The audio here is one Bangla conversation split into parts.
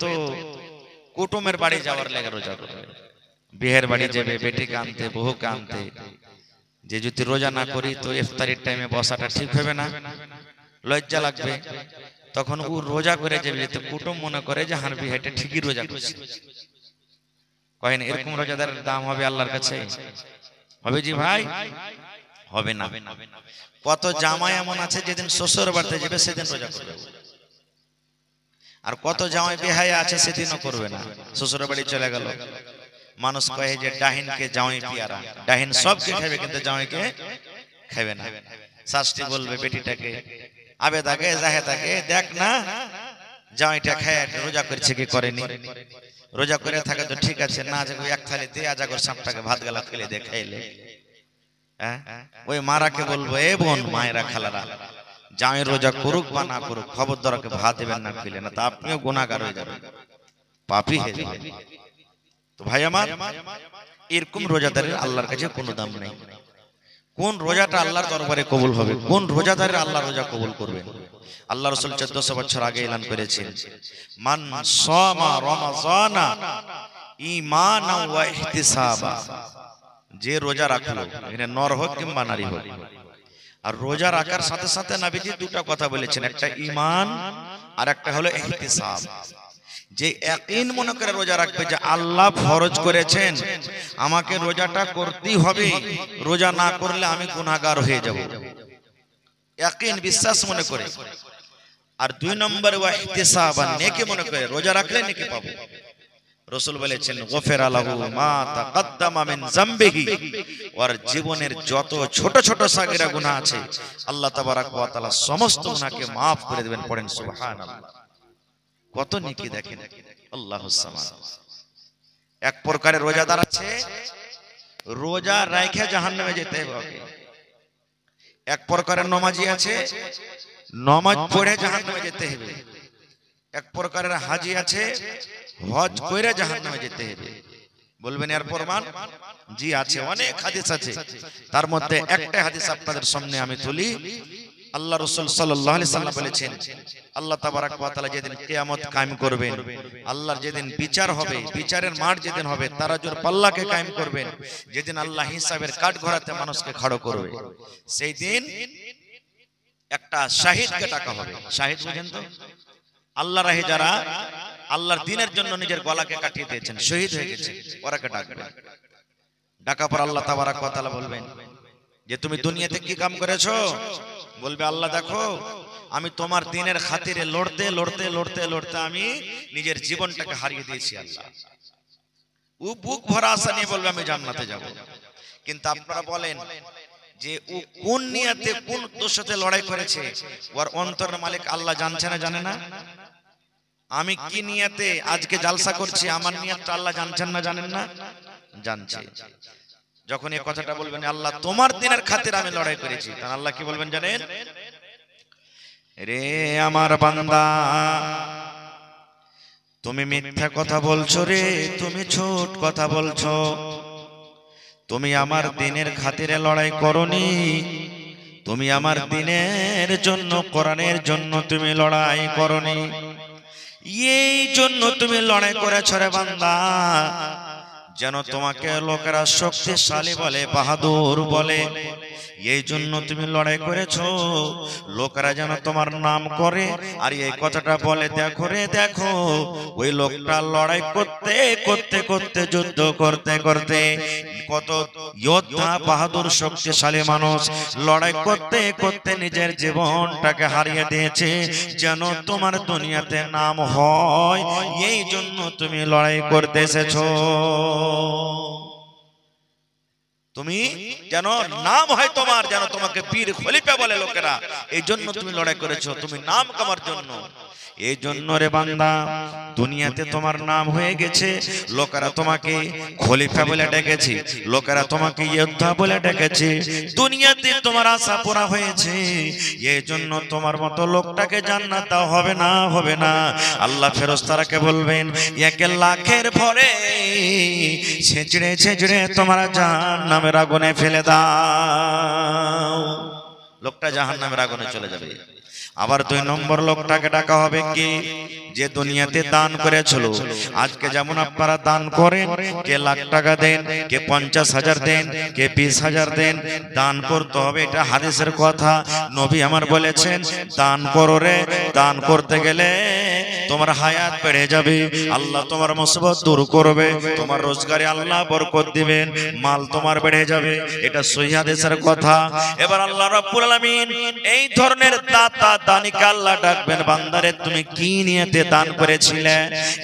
তো কুটুমের বাড়ি যাওয়ার লেগে রোজা করবে, বিয়ের বাড়ি যাবে, বেটিকে আনতে, বহুকে আনতে। যে যদি রোজা না করি তো ইফতারির টাইমে বসাটা ঠিক হবে না, লজ্জা লাগবে। তখন ও রোজা করে যাবে, যেতে কুটুম মনে করে যে হানবি হেঁটে ঠিকই রোজা করছে। কহেন এরকম রোজাদারের দাম হবে আল্লাহর কাছে? হবে জি ভাই? হবে না। কত জামাই এমন আছে যেদিন শ্বশুর বাড়িতে যাবে সেদিন রোজা করবে, আর কত জামাই বেহায়া আছে সেদিনও করবে না। শ্বশুর বাড়ি চলে গেল, মানুষ কহে যে ডাহিনকে জামাই পিয়ারা, ডাহিন সবকে খাবে কিন্তু জামাইকে খাবে না। শাস্তি বলবে বেটিটাকে, আবে তাকে জাহে তাকে দেখ না জামাইটা খায় রোজা করছে কি করেনি, রোজা করে থাকে তো ঠিক আছে, না যে এক থালি দিয়ে আজাগর সাপটাকে ভাত গালা ফেলে দিয়ে খাইলে। হ্যাঁ, ওই মারাকে বলবো এ বোন, মায়েরা খালারা, জামাই রোজা করুক বা না করুক খবরদার ওকে ভাত দেবেন না, খেলে না তা আপনিও গুনাহগার হয়ে যাবেন, পাপী হয়ে যাবেন। তো ভাই আমার, এরকম রোজাদারের আল্লাহর কাছে কোনো দাম নেই। কোন রোজাটা আল্লাহর দরবারে কবুল হবে, কোন রোজাদারের আল্লাহ রোজা কবুল করবেন? আল্লাহ রাসূল 1400 বছর আগে এলান করেছেন, মান সামা রমাযানা ঈমানান ওয়া ইহতিসাবা, যে রোজা রাখলো, এখানে নর হোক কিংবা নারী হোক। আর রোজা রাখার সাথে সাথে নবীজি দুটো কথা বলেছেন, একটা ঈমান আর একটা হলো ইহতিসাব। যে ইয়াকিন মনে করে রোজা রাখবে যে আল্লাহ ফরজ করেছেন আমাকে রোজাটা করতেই হবে, রোজা না করলে আমি গুনাহগার হয়ে যাব, ইয়াকিন বিশ্বাস মনে করে। আর দুই নম্বর ওয়া ইহতিসাব, নেকি মনে করে রোজা রাখলে নেকি পাবো। রাসূল বলেছেন গফিরা লাহু মা তাকাদ্দামা মিন যামবিহি, ওর জীবনের যত ছোট ছোট সাগীরা গুনাহ আছে আল্লাহ তাবারাক ওয়া তাআলা সমস্ত গুনাহকে maaf করে দেবেন। পড়েন সুবহানাল্লাহ। কত নেকি দেখেন, আল্লাহুস সামাদ। এক প্রকারের রোজাদার আছে রোজা রাখে জাহান্নামে যেতে হবে, এক প্রকারের নামাজি আছে নামাজ পড়ে জাহান্নামে যেতে হবে, এক প্রকারের হাজী আছে হজ কইরা জাহান্নামে যেতে হবে। বলবেন এর প্রমাণ? জি আছে, অনেক হাদিস আছে। তার মধ্যে একটা হাদিস আপনাদের সামনে আমি তুলি। আল্লাহ রাসূল সাল্লাল্লাহু আলাইহি সাল্লাম বলেছেন, আল্লাহ তাবারাক ওয়া তাআলা যেদিন কিয়ামত কায়েম করবেন, আল্লাহর যেদিন বিচার হবে, বিচারের মাঠ যেদিন হবে, তারাজুর পাল্লাকে কায়েম করবেন, যেদিন আল্লাহ হিসাবের কাঠগড়াতে মানুষকে খাড়ো করবে, সেই দিন একটা শাহিদকে ডাকা হবে। শাহিদ বুঝেন তো? আল্লাহ রাহে যারা আল্লাহর দ্বীনের জন্য নিজের গলাকে কাটিয়ে দিয়েছেন, শহীদ হয়ে গেছে, ওরাকে ডাকবেন। ডাকা পর আল্লাহ তাবারাক ওয়া তাআলা বলবেন যে তুমি দুনিয়াতে কি কাম করেছো? বলবে আল্লাহ দেখো আমি তোমার দ্বীনের খাতিরে লড়তে লড়তে লড়তে লড়তে আমি নিজের জীবনটাকে হারিয়ে দিয়েছি। আল্লাহ ও বুক ভরা আশা নিয়ে বলবে আমি জান্নাতে যাব। কিন্তু আপনারা বলেন যে ও কোন নিয়তে কোন উদ্দেশ্যে লড়াই করেছে, ওর অন্তরের মালিক আল্লাহ জানছে না জানে না? আমি কি নিয়তে আজকে জালসা করছি, আমার নিয়তটা আল্লাহ জানছেন না জানেন না? জানছে। যখন এই কথাটা বলবেন আল্লাহ তোমার দ্বীনের খাতিরে আমি লড়াই করেছি, তখন আল্লাহ কি বলবেন জানেন? রে আমার বান্দা, তুমি মিথ্যা কথা বলছো রে, তুমি ছোট কথা বলছো, তুমি আমার দ্বীনের খাতিরে লড়াই করনি, তুমি আমার দ্বীনের জন্য কোরআনের জন্য তুমি লড়াই করনি, এই জন্য তুমি লড়াই করেছো রে বান্দা, যেন তোমাকে লোকেরা শক্তিশালী বলে, বাহাদুর বলে, এই জন্য তুমি লড়াই করেছো, লোকেরা যেন তোমার নাম করে আর এই কথাটা বলে দেখো রে দেখো ওই লোকটা লড়াই করতে করতে করতে যুদ্ধ করতে করতে কত যোদ্ধা বাহাদুর শক্তিশালী মানুষ লড়াই করতে করতে নিজের জীবনটাকে হারিয়ে দিয়েছে, যেন তোমার দুনিয়াতে নাম হয়, এই জন্য তুমি লড়াই করতে এসেছো, তুমি যেন নাম হয় তোমার, যেন তোমাকে পীর খলিফা বলে লোকেরা, এই জন্য তুমি লড়াই করেছো, তুমি নাম কামার জন্য। এই জন্য রে বান্দা দুনিয়াতে তোমার নাম হয়ে গেছে, লোকেরা তোমাকে খলিফা বলে ডেকেছে, লোকেরা তোমাকে যোদ্ধা বলে ডেকেছে, দুনিয়াতে তোমার আশা পুরা হয়েছে, এই জন্য তোমার মতো লোকটাকে জান্নাত দাও হবে না, হবে না। আল্লাহ ফেরেশতাকে বলবেন এক লাখের ভরে ছেঁচড়ে ছেঁচড়ে তোমার জাহান্নামের আগুনে ফেলে দাও, লোকটা জাহান্নামের আগুনে চলে যাবে। আবার 2 নম্বর লোকটাকে ডাকা হবে কি, যে দুনিয়াতে দান করেছিল। আজকে যেমন আপনারা দান করেন, কে লাখ টাকা দেন, কে 50,000 দেন, কে 20,000 দেন, দান করতে হবে, এটা হাদিসের কথা। নবী আমার বলেছেন দান করো রে, দান করতে গেলে তোমার হায়াত বেড়ে যাবে, আল্লাহ তোমার মুসিবত দূর করবে, তোমার রোজগারে আল্লাহ বরকত দিবেন, মাল তোমার বেড়ে যাবে, এটা সহিহ হাদিসের কথা। এবার আল্লাহ রাব্বুল আলামিন এই ধরনের দাতা দানিকে আল্লাহ ডাকবেন, বান্দারে তুমি কি নিয়তে দান করেছিলে?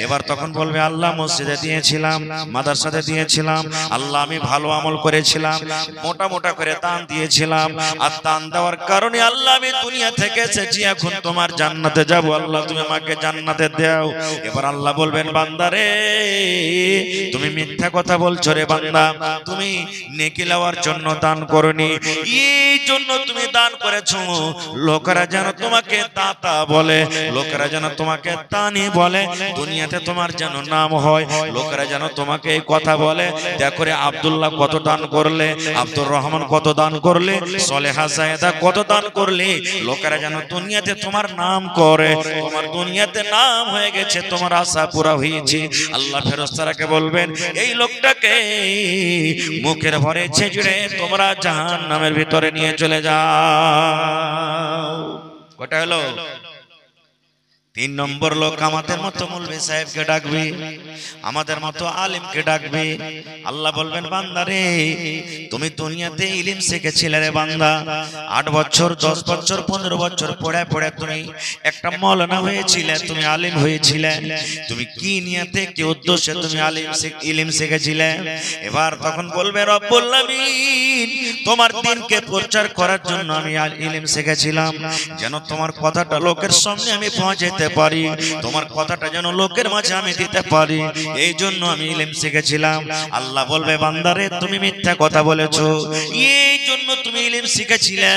এবার তখন বলবে আল্লাহ মসজিদে দিয়েছিলাম, মাদ্রাসাতে দিয়েছিলাম, আল্লাহ আমি ভালো আমল করেছিলাম, মোটা মোটা করে দান দিয়েছিলাম, আর দান দেওয়ার কারণে আল্লাহ আমি দুনিয়া থেকে এসেছি, এখন তোমার জান্নাতে যাব, আল্লাহ তুমি আমাকে জান্নাতে দাও। এবার আল্লাহ বলবেন বান্দারে তুমি মিথ্যা কথা বলছো রে বান্দা, তুমি নেকি লওয়ার জন্য দান করনি, এই জন্য তুমি দান করেছো, লোকেরা যেন তোমাকে দাতা বলে, লোকেরা যেন তোমাকে দানি বলে, দুনিয়াতে তোমার যেন নাম হয়, লোকেরা যেন তোমাকে এই কথা বলে, দেখো রে আব্দুল্লাহ কত দান করলে, আব্দুর রহমান কত দান করলে, সলেহা জায়েদা কত দান করলে, লোকেরা যেন দুনিয়াতে তোমার নাম করে, তোমার দুনিয়াতে নাম হয়ে গেছে, তোমার আশা পুরা হয়েছে। আল্লাহ ফেরেশতাকে বলবেন এই লোকটাকে মুখের ভরে ছেঁচড়ে তোমরা জাহান্নামের ভিতরে নিয়ে চলে যাও। কটা হলো? 3 নম্বর লোক আমাদের মতো মৌলভী সাহেবকে ডাকবে, আমাদের মতো আলেমকে ডাকবে। আল্লাহ বলবেন বান্দারে তুমি দুনিয়াতে ইলম শিখেছিলে রে বান্দা, 8 বছর 10 বছর 15 বছর পড়ে পড়ে তুমি একটা মাওলানা হয়েছিলে, তুমি আলেম হয়েছিলে, তুমি কি নিয়তে কি উদ্দেশ্যে তুমি ইলম শিখেছিলে? এবার তখন বলবে রব্বুল আলামিন তোমার দ্বীনকে প্রচার করার জন্য আমি ইলম শিখেছিলাম, যেন তোমার কথাটা লোকের সামনে আমি পৌঁছাতে পারি, তোমার কথাটা যেন লোকের মাঝে আমি দিতে পারি, এই জন্য আমি ইলম শিখেছিলাম। আল্লাহ বলবে বান্দারে তুমি মিথ্যা কথা বলেছো, এই জন্য তুমি ইলম শিখেছিলে,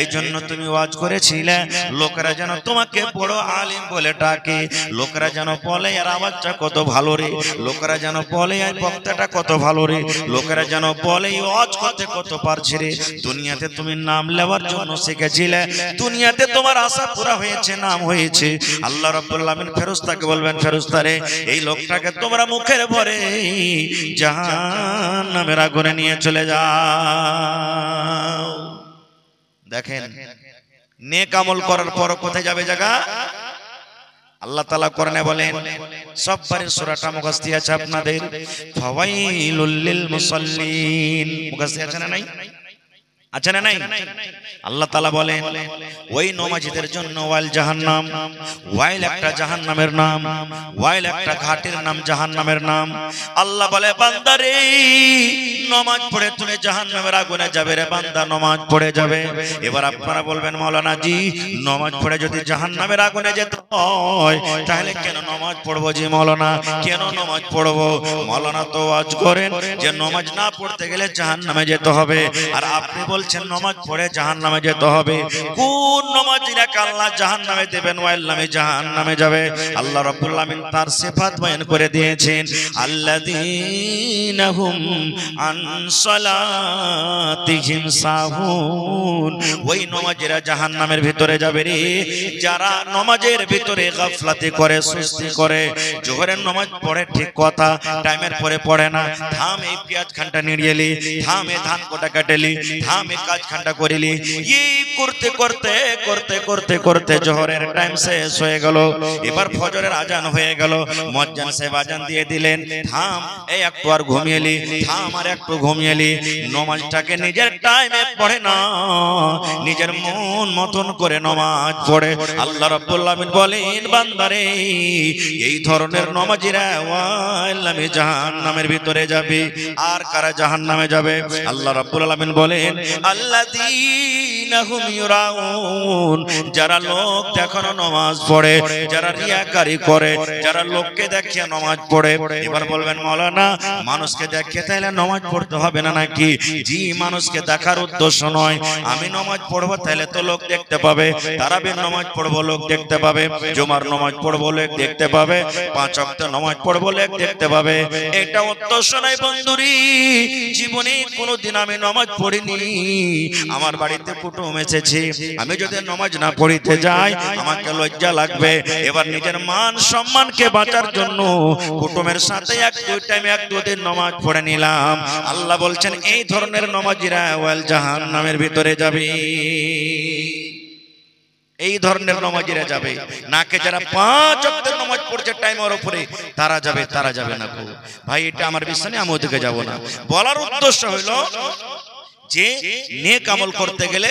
এই জন্য তুমি ওয়াজ করেছিলে, লোকেরা যেন তোমাকে বড় আলেম বলে ডাকে, লোকেরা যেন বলে আর আওয়াজটা কত ভালো রে, লোকেরা যেন বলে আর বক্তাটা কত ভালো রে, লোকেরা যেন বলে ওয়াজ করতে কত পারছে রে। দুনিয়াতে তুমি নাম নেওয়ার জন্য শিখেছিলে, দুনিয়াতে তোমার আশা পুরা হয়েছে, নাম হয়েছে। আল্লাহ রাব্বুল আলামিন ফেরেশতাকে বলবেন ফেরেশতারে এই লোকটাকে তোমরা মুখের ভরে জাহান্নামের আগুনে নিয়ে চলে যাও। দেখেন নেক আমল করার পর কোথায় যাবে জায়গা? আল্লাহ তাআলা কোরআনে বলেন, সববারের সূরাটা মুখস্থ আছে আপনাদের, ফাওয়াইলুল লিল মুসাল্লিন, মুখস্থ আছে না নাই? আছে না নাই? আল্লাহ তাআলা বলেন ওই নমাজীদের জন্য ওয়াইল জাহান্নাম, ওয়াইল একটা জাহান্নামের নাম, ওয়াইল একটা ঘাটের নাম, জাহান্নামের নাম। আল্লাহ বলে বান্দারে নামাজ পড়ে তুমি জাহান্নামের আগুনে যাবে রে বান্দা, নামাজ পড়ে যাবে। এবার আপনারা বলবেন মাওলানা জি নামাজ পড়ে যদি জাহান্নামের আগুনে যেতে হয় তাহলে কেন নামাজ পড়বো জি মাওলানা, কেন নামাজ পড়বো? মাওলানা তো ওয়াজ করেন যে নামাজ না পড়তে গেলে জাহান্নামে যেতে হবে, আর আপনি বলছেন নামাজ পড়ে জাহান্নামে যেতে হবে। কোন নামাজীরাকে আল্লাহ জাহান্নামে দেবেন? ওয়াইল নামে জাহান্নামে যাবে। আল্লাহ রাব্বুল আলামিন তার সিফাত বয়ান করে দিয়েছেন, আল্লাযীনা হুম আন সালাতিহিম সাহুন, ওই নামাজীরা জাহান্নামের ভিতরে যাবে রে যারা নামাজের ভিতরে গাফলাতি করে, সুস্তি করে। জোহরের নামাজ পড়ে ঠিক কথা, টাইমের পরে পড়ে না, থাম এই পেঁয়াজ খানটা নিড়িয়েলি, থাম এই ধান কোটা কাটেলি, থাম এই কাজ খানটা করিলি, এই করতে করতে করতে করতে করতে জোহরের টাইম শেষ হয়ে গেল। এবার ফজরের আজান হয়ে গেল, মুয়াজ্জিন সাহেব আজান দিয়ে দিলেন, থাম এই একটু আর ঘুমিয়েলি, থাম আর একটু ঘুমিয়েলি। নামাজটাকে নিজের টাইমে পড়ে না, নিজের মন মতন করে নামাজ পড়ে। আল্লাহ রাব্বুল আলামিন বলেন বান্দারে এই ধরনের নামাজীরা ওয়াইল নামে জাহান্নামের ভিতরে যাবে। আর কারা জাহান্নামে যাবে? আল্লাহ রাব্বুল আলামিন বলেন আল্লাযীনা হুম ইউরাউন, যারা লোক দেখানো নামাজ পড়ে, যারা রিয়াকারি করে, যারা লোককে দেখিয়ে নামাজ পড়ে। এবার বলবেন মাওলানা মানুষকে দেখিয়ে তাহলে নামাজ পড়তে হবে না নাকি? জি, মানুষকে দেখার উদ্দেশ্য নয়, আমি নামাজ পড়বো তাহলে তো লোক দেখতে পাবে, তারাবির নামাজ পড়বো লোক দেখতে পাবে, জুমার নামাজ পড়বো লোক দেখতে পাবে, 5 ওয়াক্ত নামাজ পড়বো লোক দেখতে পাবে। এটা উদ্দেশ্য নয় বন্ধুরি। জীবনে কোনোদিন আমি নামাজ পড়িনি, আমার বাড়িতে কুটুম এসেছে, আমি যদি নামাজ না পড়িতে যাই আমাকে লজ্জা লাগবে। এবার নিজের মান সম্মানকে বাঁচার জন্য কুটুমের সাথে এক দুই টাইমে এক দুদিন নামাজ পড়ে নিলাম। আল্লাহ বলছেন এই ধরনের নামাজিরা ওয়াল জাহান্নামের ভিতরে যাবে। এই ধরনের নামাজিরা যাবে। নাকে যারা 5 ওয়াক্তের নামাজ পড়ছে টাইমের উপরে তারা যাবে, তারা যাবে না। ভাই এটা আমার বিশ্বাস নেই, আমি ওদিকে যাব না। বলার উদ্দেশ্য হলো যে নেক আমল করতে গেলে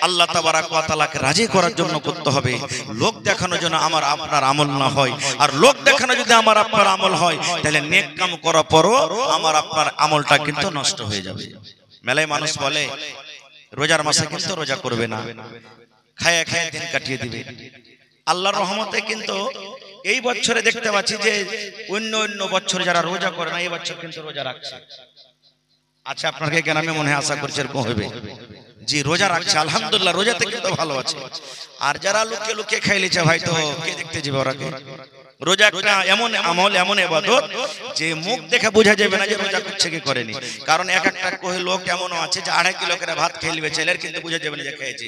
আল্লাহ তাবারাক ওয়া তাআলাকে রাজি করার জন্য করতে হবে। লোক দেখানোর জন্য আমার আপনার আমল না হয়। আর লোক দেখানো যদি আমার আপনার আমল হয় তাহলে নেক কাম করার পরও আমার আপনার আমলটা কিন্তু নষ্ট হয়ে যাবে। মেলায় মানুষ বলে রোজার মাসে কিন্তু রোজা করবে না, খায়া খায়া দিন কাটিয়ে দিবে। আল্লাহর রহমতে কিন্তু এই বছরে দেখতে পাচ্ছি যে অন্য বছর যারা রোজা করে না এই বছর কিন্তু রোজা রাখছে। আচ্ছা আপনাকে কেন আমি মনে আশা করছি এরকম হবে। জি রোজা রাখছে আলহামদুলিল্লাহ, রোজাতে কিন্তু ভালো আছে। আর যারা লুকিয়ে লুকিয়ে খাইলেছে ভাই তো কে দেখতে যাবে ওরাকে। রোজা একটা এমন আমল, এমন ইবাদত যে মুখ দেখে বোঝা যাবে না যে রোজা করছে কি করেনি। কারণ এক একটা কই লোক এমনও আছে যে 2.5 কিলো করে ভাত খেয়ে নেবে ছেলের, কিন্তু বোঝা যাবে না যে খেয়েছে।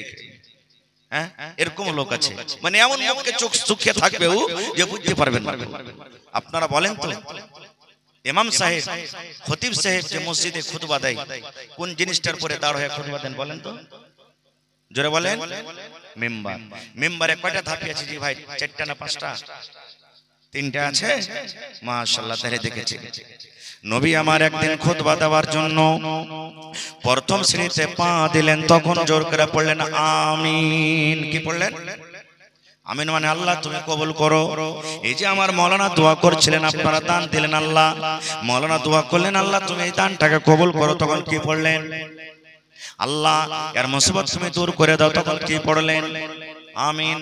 হ্যাঁ এরকম লোক আছে, মানে এমন মুখকে চোখ শুকিয়ে থাকবে ও যে বুঝতে পারবেন না। আপনারা বলেন তো ইমাম সাহেব খতিব সাহেব যে মসজিদে খুতবা দেয় কোন জিনিসটার পরে দাঁড় হয়ে খুতবা দেন বলেন তো, জোরে বলেন। মিম্বার। মিম্বারে কয়টা ধাপি আছে জি ভাই? 4টা না 5টা? 3টা আছে। মাশাআল্লাহ। তাহলে দেখেছি নবী আমার একদিন খুতবা দেওয়ার জন্য প্রথম শ্রেণীতে পা দিলেন, তখন জোর করে পড়লেন আমিন। কি পড়লেন? আমিন মানে আল্লাহ তুমি কবুল করো। এই যে আমার মাওলানা দোয়া করছিলেন, আপনারা দান দিলেন, আল্লাহ মাওলানা দোয়া করলেন আল্লাহ তুমি এই দানটাকে কবুল করো, তখন কি পড়লেন? আল্লাহ এর মুসিবত তুমি দূর করে দাও, তখন কি পড়লেন? আমিন।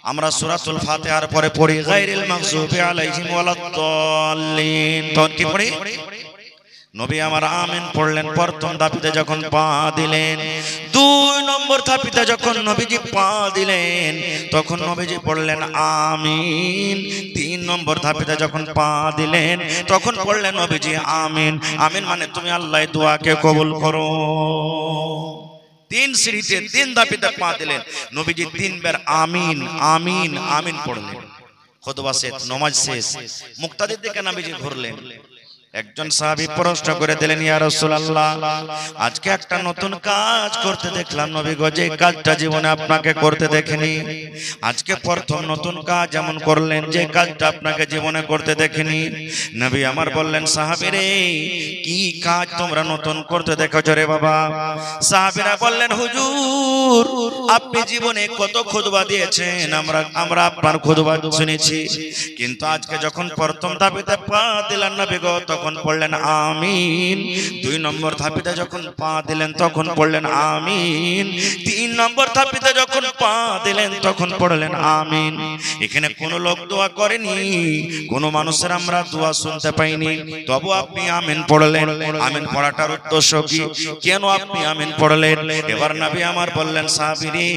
আমরা সূরাতুল ফাতিহার পরে পড়ি গায়রিল মাগযুবি আলাইহিম ওয়ালাদ-দাল্লিন, তখন কি পড়ি? নবী আমার আমিন পড়লেন প্রথম ধাপিতে যখন পা দিলেন। 2 নম্বর ধাপিতে যখন নবীজি পা দিলেন তখন নবীজি পড়লেন আমিন। 3 নম্বর ধাপিতে যখন পা দিলেন তখন পড়লেন নবীজি আমিন। আমিন মানে তুমি আল্লাহ দোয়াকে কবুল করো। 3 সিঁড়িতে 3 ধাপিতে পা দিলেন নবীজি 3 বার আমিন আমিন আমিন পড়লেন। খুতবা শেষ, নামাজ শেষ, মুক্তাদির দিকে নবীজি ঘুরলেন। একজন সাহাবী প্রশ্ন করে দিলেন ইয়া রাসূলুল্লাহ আজকে একটা নতুন কাজ করতে দেখলাম নবী গো, যে কাজটা জীবনে আপনাকে করতে দেখিনি। আজকে প্রথম নতুন কাজ এমন করলেন যে কাজটা আপনাকে জীবনে করতে দেখিনি। নবী আমার বললেন সাহাবী রে কি কাজ তোমরা নতুন করতে দেখেছো রে বাবা? সাহাবীরা বললেন হুজুর আপনি জীবনে কত খুতবা দিয়েছেন, আমরা আপনার খুতবা শুনেছি, কিন্তু আজকে যখন প্রথম ধাপেতে পা দিলেন নবী গো তখন পড়লেন আমিন। 2 নম্বর ধাপিতে যখন পা দিলেন তখন পড়লেন আমিন। 3 নম্বর ধাপিতে যখন পা দিলেন তখন পড়লেন আমিন। এখানে কোন লোক দোয়া করেনি, কোন মানুষের আমরা দোয়া শুনতে পাইনি, তবু আপনি আমিন পড়লেন। আমিন পড়াটার উদ্দেশ্য কি? কেন আপনি আমিন পড়লেন? এবার নবী আমার বললেন সাহাবীরে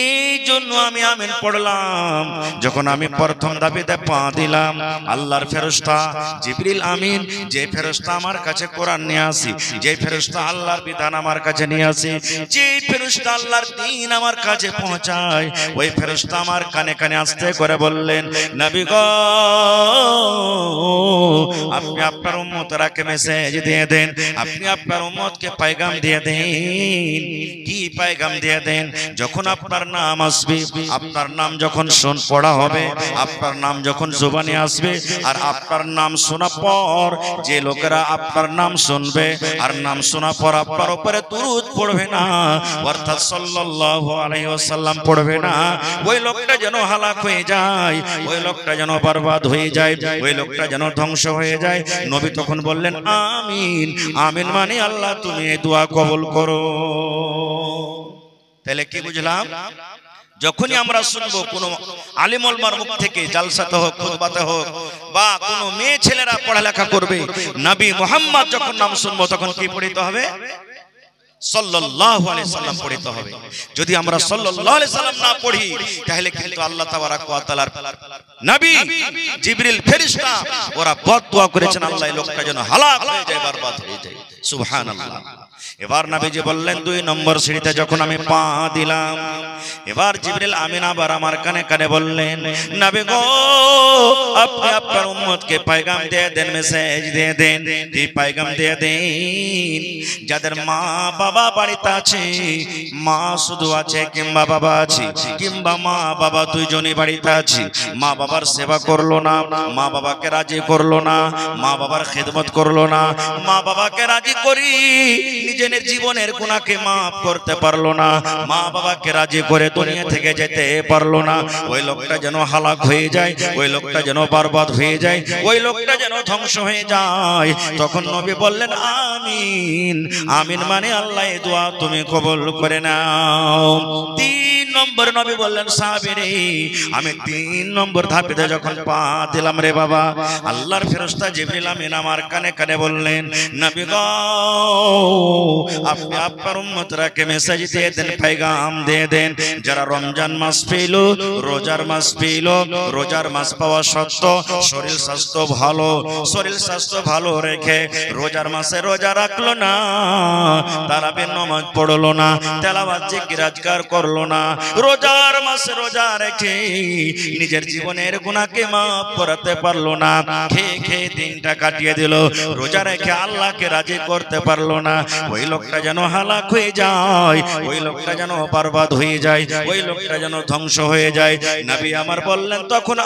এই জন্য আমি আমিন পড়লাম, যখন আমি প্রথম ধাপিতে পা দিলাম আল্লাহর ফেরেশতা জিবরিল আমিন যে ফেরেশতা আমার কাছে কোরআন নিয়ে আসি, যে ফেরেশতা আল্লাহর বিধান আমার কাছে নিয়ে আসি, যে ফেরেশতা আল্লাহর দ্বীন আমার কাছে পৌঁছায়, ওই ফেরেশতা আমার কানে কানে আস্তে করে বললেন নবী গো আপনি আপনার উম্মতরাকে মেসেজ দিয়ে দেন, আপনি আপনার উম্মতকে পয়গাম দিয়ে দেন। কি পয়গাম দিয়ে দেন? যখন আপনার নাম আসবে, আপনার নাম যখন পড়া হবে, আপনার নাম যখন জবানে আসবে, আর আপনার নাম শোনা পর যে লোকেরা আপনার নাম শুনবে আর নাম শোনা পর আপনার উপরে দুরূদ পড়বে না, অর্থাৎ সাল্লাল্লাহু আলাইহি ওয়াসাল্লাম পড়বে না, ওই লোকটা যেন হালাক হয়ে যায়, ওই লোকটা যেন বরবাদ হয়ে যায়, ওই লোকটা যেন ধ্বংস হয়ে যায়। নবী তখন বললেন আমিন। আমিন মানে আল্লাহ তুমি এই দোয়া কবুল করো। তাহলে কি বুঝলাম? যখনই আমরা শুনবো কোন আলিম ওলামার মুখ থেকে, জালসাতে হোক খুতবাতে হোক বা কোন মেয়ে ছেলেরা পড়ালেখা করবে, নবী মুহাম্মদ যখন নাম শুনবো তখন কি পড়তে হবে? সাল্লাল্লাহু আলাইহি সাল্লাম পড়তে হবে। যদি আমরা সাল্লাল্লাহু আলাইহি সাল্লাম না পড়ি তাহলে কিন্তু আল্লাহ তাবারাক ওয়া তাআলার নবী জিবরিল ফেরেশতা ওরা বদদুয়া করেছেন আল্লাহ এই লোকটা যেন হালাক হয়ে যায়, বরবাদ হয়ে যায়। সুবহানাল্লাহ। এবার নবীজি বললেন 2 নম্বর সিঁড়িতে যখন আমি পা দিলাম, এবার জিবরিল আমিন আবার আমার কানে কানে বললেন, নবী গো আপনি আপনার উম্মতকে পয়গাম দিয়ে দেন, মেসেজ দিয়ে দেন, এই পয়গাম দিয়ে দেন যাদের মা বাবা বাড়িতে আছে, মা শুধু আছে কিংবা বাবা আছে, কিংবা মা বাবা দুইজনই বাড়িতে আছে, মা বাবার সেবা করলো না, মা বাবাকে রাজি করলো না, মা বাবার খেদমত করলো না, মা বাবাকে রাজি করি নিজের জীবনের গুনাহকে মাফ করতে পারলো না, মা বাবাকে রাজি করে দুনিয়া থেকে যেতে পারলো না, ওই লোকটা যেন হালাক হয়ে যায়, ওই লোকটা যেন বরবাদ হয়ে যায়, ওই লোকটা যেন ধ্বংস হয়ে যায়। তখন নবী বললেন আমিন। আমিন মানে আল্লাহ এই দোয়া তুমি কবুল করে নাও। 3 নম্বর নবী বললেন সাহাবীরে আমি 3 নম্বর ধাপেতে যখন পা দিলাম রে বাবা, আল্লাহর ফেরেশতা জিবরিল আমিন আমার কানে কানে বললেন, নবী গো আপনি আপনার উম্মতরাকে মেসেজ দিয়ে দেন, পয়গাম দিয়ে দেন, যারা রমজান মাস পেল, রোজার মাস পেল, রোজার মাস পাওয়া সত্ত্বেও শরীর স্বাস্থ্য ভালো, শরীর স্বাস্থ্য ভালো রেখে রোজার মাসে রোজা রাখলো না, তারাবির নামাজ পড়লো না, তেলাওয়াত জিকির আজকার করলো না, রোজার মাসে রোজা রেখে নিজের জীবনের গুনাহকে মাফ করতে পারলো না, খেয়ে খেয়ে দিনটা কাটিয়ে দিল, রোজা রেখে আল্লাহকে রাজি করতে পারলো না, ওই লোকটা যেন হালাক হয়ে যায়, ওই লোকটা যেন বরবাদ হয়ে যায়, ওই লোকটা যেন ধ্বংস হয়ে যায়। নবী আমার বললেন তখন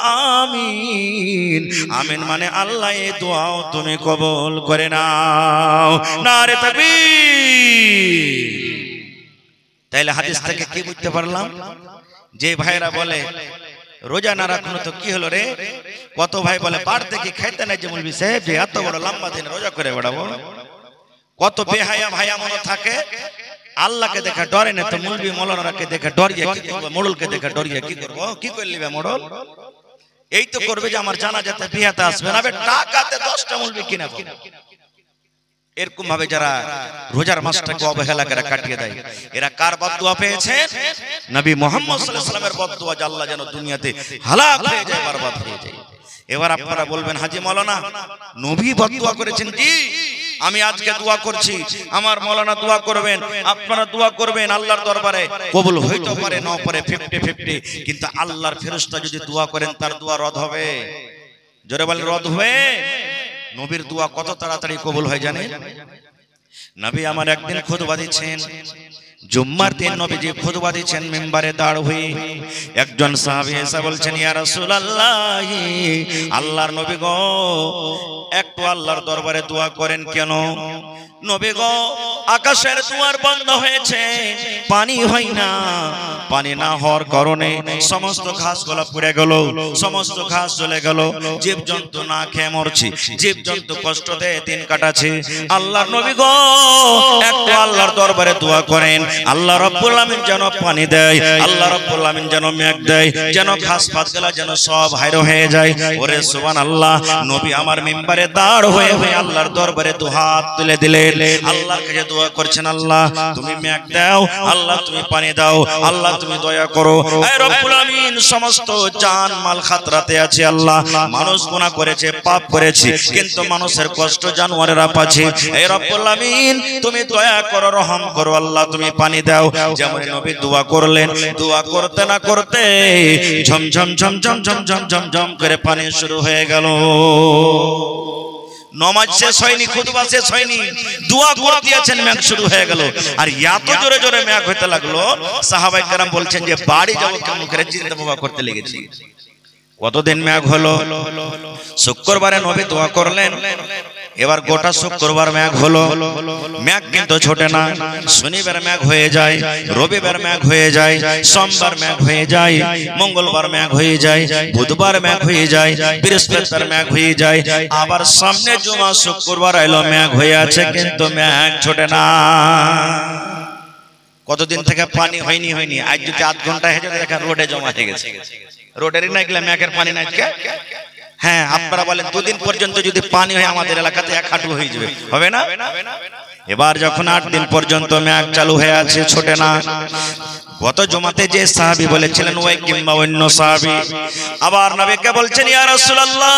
আমিন। আমিন মানে আল্লাহ এই দোয়াও তুমি কবুল করে নাও। নারে তাকবীর। তাইলে হাদিস থেকে কি বুঝতে পারলাম? যে ভাইরা বলে রোজা না রাখলো তো কি হলো রে, কত ভাই বলে বাড়তে কি খাইতে নাই যে মৌলভী সাহেব যে এত বড় লম্বা দিন রোজা করে বেড়াবো, কত বেহায়া ভাইয়া মনে থাকে আল্লাহকে দেখে ডরে না, তো মৌলভী মৌলানাকে দেখে ডরিয়ে কি করবো, মোড়লকে দেখে ডরিয়ে কি করবো, কি করলিবে মোড়ল, এই তো করবে যে আমার জানাজাতে বিয়াতে আসবে না, টাকাতে 10টা মৌলভী কিনে দেব। এরকম ভাবে যারা রোজার মাসটাকে অবহেলা করে কাটিয়ে দেয়, এরা কার বদদুয়া পেয়েছে? নবী মুহাম্মদ সাল্লাল্লাহু আলাইহি ওয়াসাল্লামের বদদুয়া, যে আল্লাহ যেন দুনিয়াতে হালাক হয়ে যায়, বরবাদ হয়ে যায়। এবার আপনারা বলবেন হাজী মাওলানা নবী বদদুয়া করেছেন কি? আমি আজকে দোয়া করছি, আমার মাওলানা দোয়া করবেন, আপনারা দোয়া করবেন, আল্লাহর দরবারে কবুল হইতে পারে না পারে 50-50, কিন্তু আল্লাহর ফেরেশতা যদি দোয়া করেন তার দোয়া রদ হবে। জোরে বলেন রদ হবে। নবীর দোয়া কত তাড়াতাড়ি কবুল হয় জানেন? নবী আমার একদিন খুতবা দিচ্ছেন, জুম্মার দিন নবীজি খুতবা দিচ্ছেন, মিম্বারে দাঁড় হয়ে একজন সাহাবী এসে বলছেন, ইয়া রাসূলুল্লাহ, আল্লাহর নবী গো একটু আল্লাহর দরবারে দোয়া করেন কেন? নবী গো আকাশের দুয়ার বন্ধ হয়েছে, পানি হয় না, পানি না হওয়ার কারণে সমস্ত ঘাসগুলো পুড়ে গেল, সমস্ত ঘাস জ্বলে গেল, জীবজন্তু না খেয়ে মরছে, জীবজন্তু কষ্টতে দিন কাটাচ্ছে। আল্লাহর নবী গো একটু আল্লাহর দরবারে দোয়া করেন, আল্লাহ রাব্বুল আমিন যেন পানি দেয়, আল্লাহ রাব্বুল আমিন যেন মেঘ দেয়, যেন ঘাস পাতগুলো যেন সব হাইরো হয়ে যায়। ওরে সুবহানাল্লাহ। নবী আমার মিম্বারে দাঁড় হয়ে আল্লাহর দরবারে দুহাত তুলে দিলেন, আল্লাহর কাছে দোয়া করছেন, আল্লাহ তুমি মেঘ দাও, আল্লাহ তুমি পানি দাও, আল্লাহ তুমি দয়া করো। হে রব্বুল আমিন, সমস্ত জান মাল খাতরাতে আছে, আল্লাহ মানুষ গুনাহ করেছে, পাপ করেছে, কিন্তু মানুষের কষ্ট জানোয়ারেরা পাচ্ছে। হে রব্বুল আমিন তুমি দয়া করো, রহম করো, আল্লাহ তুমি পানি দাও। যেমন নবী দোয়া করলেন, দোয়া করতে না করতে ঝমঝম ঝমঝম ঝমঝম ঝমঝম করে পানি শুরু হয়ে গেল। নমাজ শেষ হয়নি, খুতবা শেষ হয়নি, দোয়া করে দিয়েছেন, মেঘ শুরু হয়ে গেল। আর এত জোরে জোরে মেঘ হইতে লাগলো, সাহাবায়ে কেরাম বলছেন যে বাড়ি যাবো কেমন করে চিন্তা ভাবনা করতে লেগেছি। কতদিন মেঘ হলো? শুক্রবারে নবী দোয়া করলেন, এবার গোটা শুক্রবার মেঘ হলো, মেঘ কিন্তু ছোটে না। শনিবার মেঘ হয়ে যায়, রবিবার মেঘ হয়ে যায়, সোমবার মেঘ হয়ে যায়, মঙ্গলবার মেঘ হয়ে যায়, বুধবার মেঘ হয়ে যায়, বৃহস্পতিবার মেঘ হয়ে যায়, আবার সামনে জুমা শুক্রবার এলো, মেঘ হয়ে আছে কিন্তু মেঘ ছোটে না। কতদিন থেকে পানি হয়নি, আজ যদি আধ ঘন্টা হেঁটে দেখেন রোডে জমা হয়ে গেছে, রোডেরই না গেলে মেঘের পানি না আজকে। হ্যাঁ আপনারা বলেন 2 দিন পর্যন্ত যদি পানি হয় আমাদের এলাকাতে 1 হাঁটু হয়ে যাবে, হবে না? এবার যখন 8 দিন পর্যন্ত মেঘ চালু হয়ে আছে, ছোটে না। গত জুমাতে যে সাহাবী বলেছিলেন ওই কিংবা অন্য সাহাবী আবার নবীকে বলছেন, ইয়া রাসূলুল্লাহ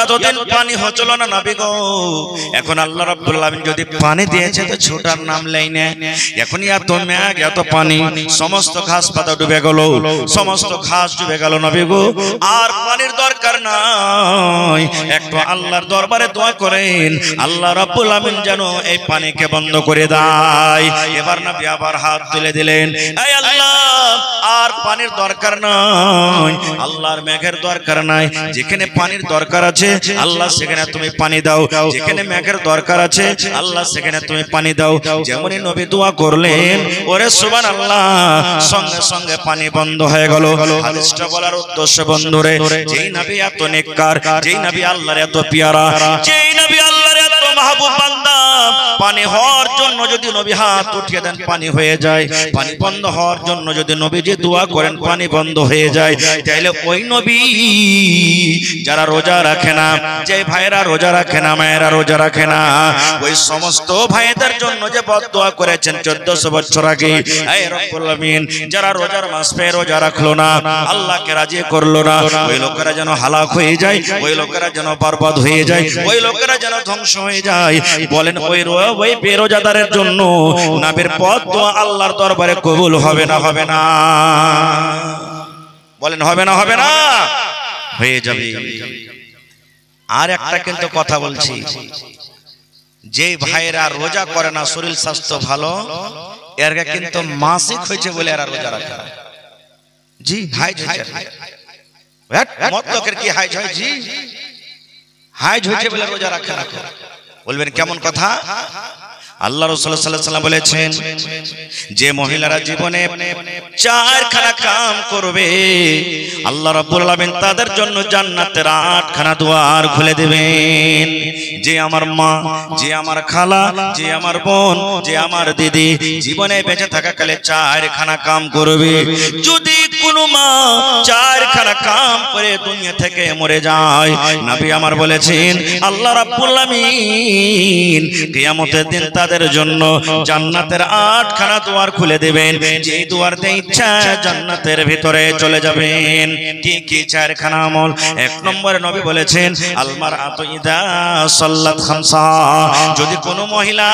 এতদিন পানি হচ্ছিল না নবী গো, এখন আল্লাহ রাব্বুল আলামিন যদি পানি দিয়েছে তো ছোটার নাম লেই না। এখন এত মেঘ এত পানি, সমস্ত ঘাস পাতা ডুবে গেল, সমস্ত ঘাস ডুবে গেল নবী গো, আর পানির দরকার নাই। একটু আল্লাহর দরবারে দোয়া করেন আল্লাহ রাব্বুল আলামিন যেন এই পানিকে বন্ধ করে দেয়। এবার নবী আবার হাত তুলে দিলেন, এই আল্লাহ আর পানির দরকার নাই, আল্লাহর মেঘের দরকার নাই, যেখানে পানির দরকার আছে আল্লাহ সেখানে তুমি পানি দাও, যেখানে মেঘের দরকার আছে আল্লাহ সেখানে তুমি পানি দাও। যেমনই নবী দোয়া করলেন, ওরে সুবহানাল্লাহ, সঙ্গে সঙ্গে পানি বন্ধ হয়ে গেল। হাদিসটা বলার উদ্দেশ্য বন্ধুরে, যেই নবী এত নেককার, যেই নবী আল্লাহর এত পেয়ারা, যেই নবী আল্লাহর এত মাহবুব বান্দা, পানি হওয়ার জন্য যদি নবী হাত উঠিয়ে দেন পানি হয়ে যায়, পানি বন্ধ হওয়ার জন্য যদি নবীজি দোয়া করেন পানি বন্ধ হয়ে যায়, তাহলে ওই নবী যারা রোজা রাখে না, যে ভাইরা রোজা রাখে না, মায়েরা রোজা রাখে না, ওই সমস্ত ভাইদের জন্য যে বদদোয়া করেছেন 1400 বছর আগে, হে রব্বুল আলামিন, যারা রোজার মাস পেয়ে রোজা রাখলো না, আল্লাহকে রাজি করলো না, ওই লোকেরা যেন হালাক হয়ে যায়, ওই লোকেরা যেন বরবাদ হয়ে যায়, ওই লোকেরা যেন ধ্বংস হয়ে যায়। বলেন ওই বেরোজাদারের জন্য নবীর বদদোয়া আল্লাহর দরবারে কবুল হবে না? হবে না? বলেন হবে না? হবে না? হয়ে যাবে। আর একটা কিন্তু কথা বলছি, যে ভাইরা রোজা করে না, শরীর স্বাস্থ্য ভালো, এরা কিন্তু মাসিক হয়েছে বলে এরা রোজা রাখে না। জি হাইজ হয়েছে, মতলকের কি হাইজ হয়? জি হাইজ হয়েছে বলে রোজা রাখে না। বলবেন কেমন কথা? আল্লাহ রাসূল সাল্লাল্লাহু আলাইহি ওয়াসাল্লাম বলেছেন, যে মহিলারা জীবনে 4খানা কাম করবে আল্লাহ রাব্বুল আলামিন তাদের জন্য জান্নাতের 8খানা দুয়ার খুলে দিবেন। যে আমার মা, যে আমার খালা, যে আমার বোন, যে আমার দিদি জীবনে বেঁচে থাকাকালে 4খানা কাম করবে, যদি কোনো মা 4খানা কাম করে দুনিয়া থেকে মরে যায়, নবী আমার বলেছেন আল্লাহ রাব্বুল আলামিন কিয়ামতের দিন তাদের জন্য জান্নাতের 8খানা দুয়ার খুলে দেবেন। যে দুয়ারতে ইচ্ছা জান্নাতের ভিতরে চলে যাবেন। কি কি 4খানা আমল? 1 নম্বরে নবী বলেছেন আল মারআতু ইযা সাল্লাত খামসা, যদি কোনো মহিলা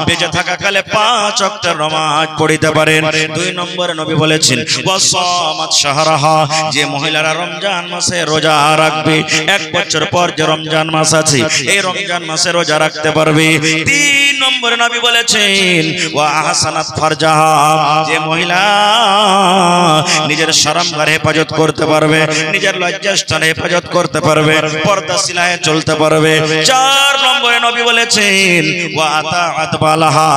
বেঁচে থাকাকালে 5 ওয়াক্তের নামাজ পড়িতে পারেন। 2 নম্বরে নবী বলেছেন ওয়াসামাত শাহরাহা, যে মহিলারা রমজান মাসে রোজা রাখবে, 1 বছর পর যে রমজান মাস আছে এই রমজান মাসে রোজা রাখতে পারবে। 3 নম্বরে নবী বলেছেন ওয়া আহসানাত ফারজাহা, যে মহিলা নিজের শরমগার হেফাজত করতে পারবে, নিজের লজ্জাস্থান হেফাজত করতে পারবে, পর্দাশীল হয়ে চলতে পারবে। 4 নম্বরে নবী বলেছেন ওয়া আতাআত বালাহা,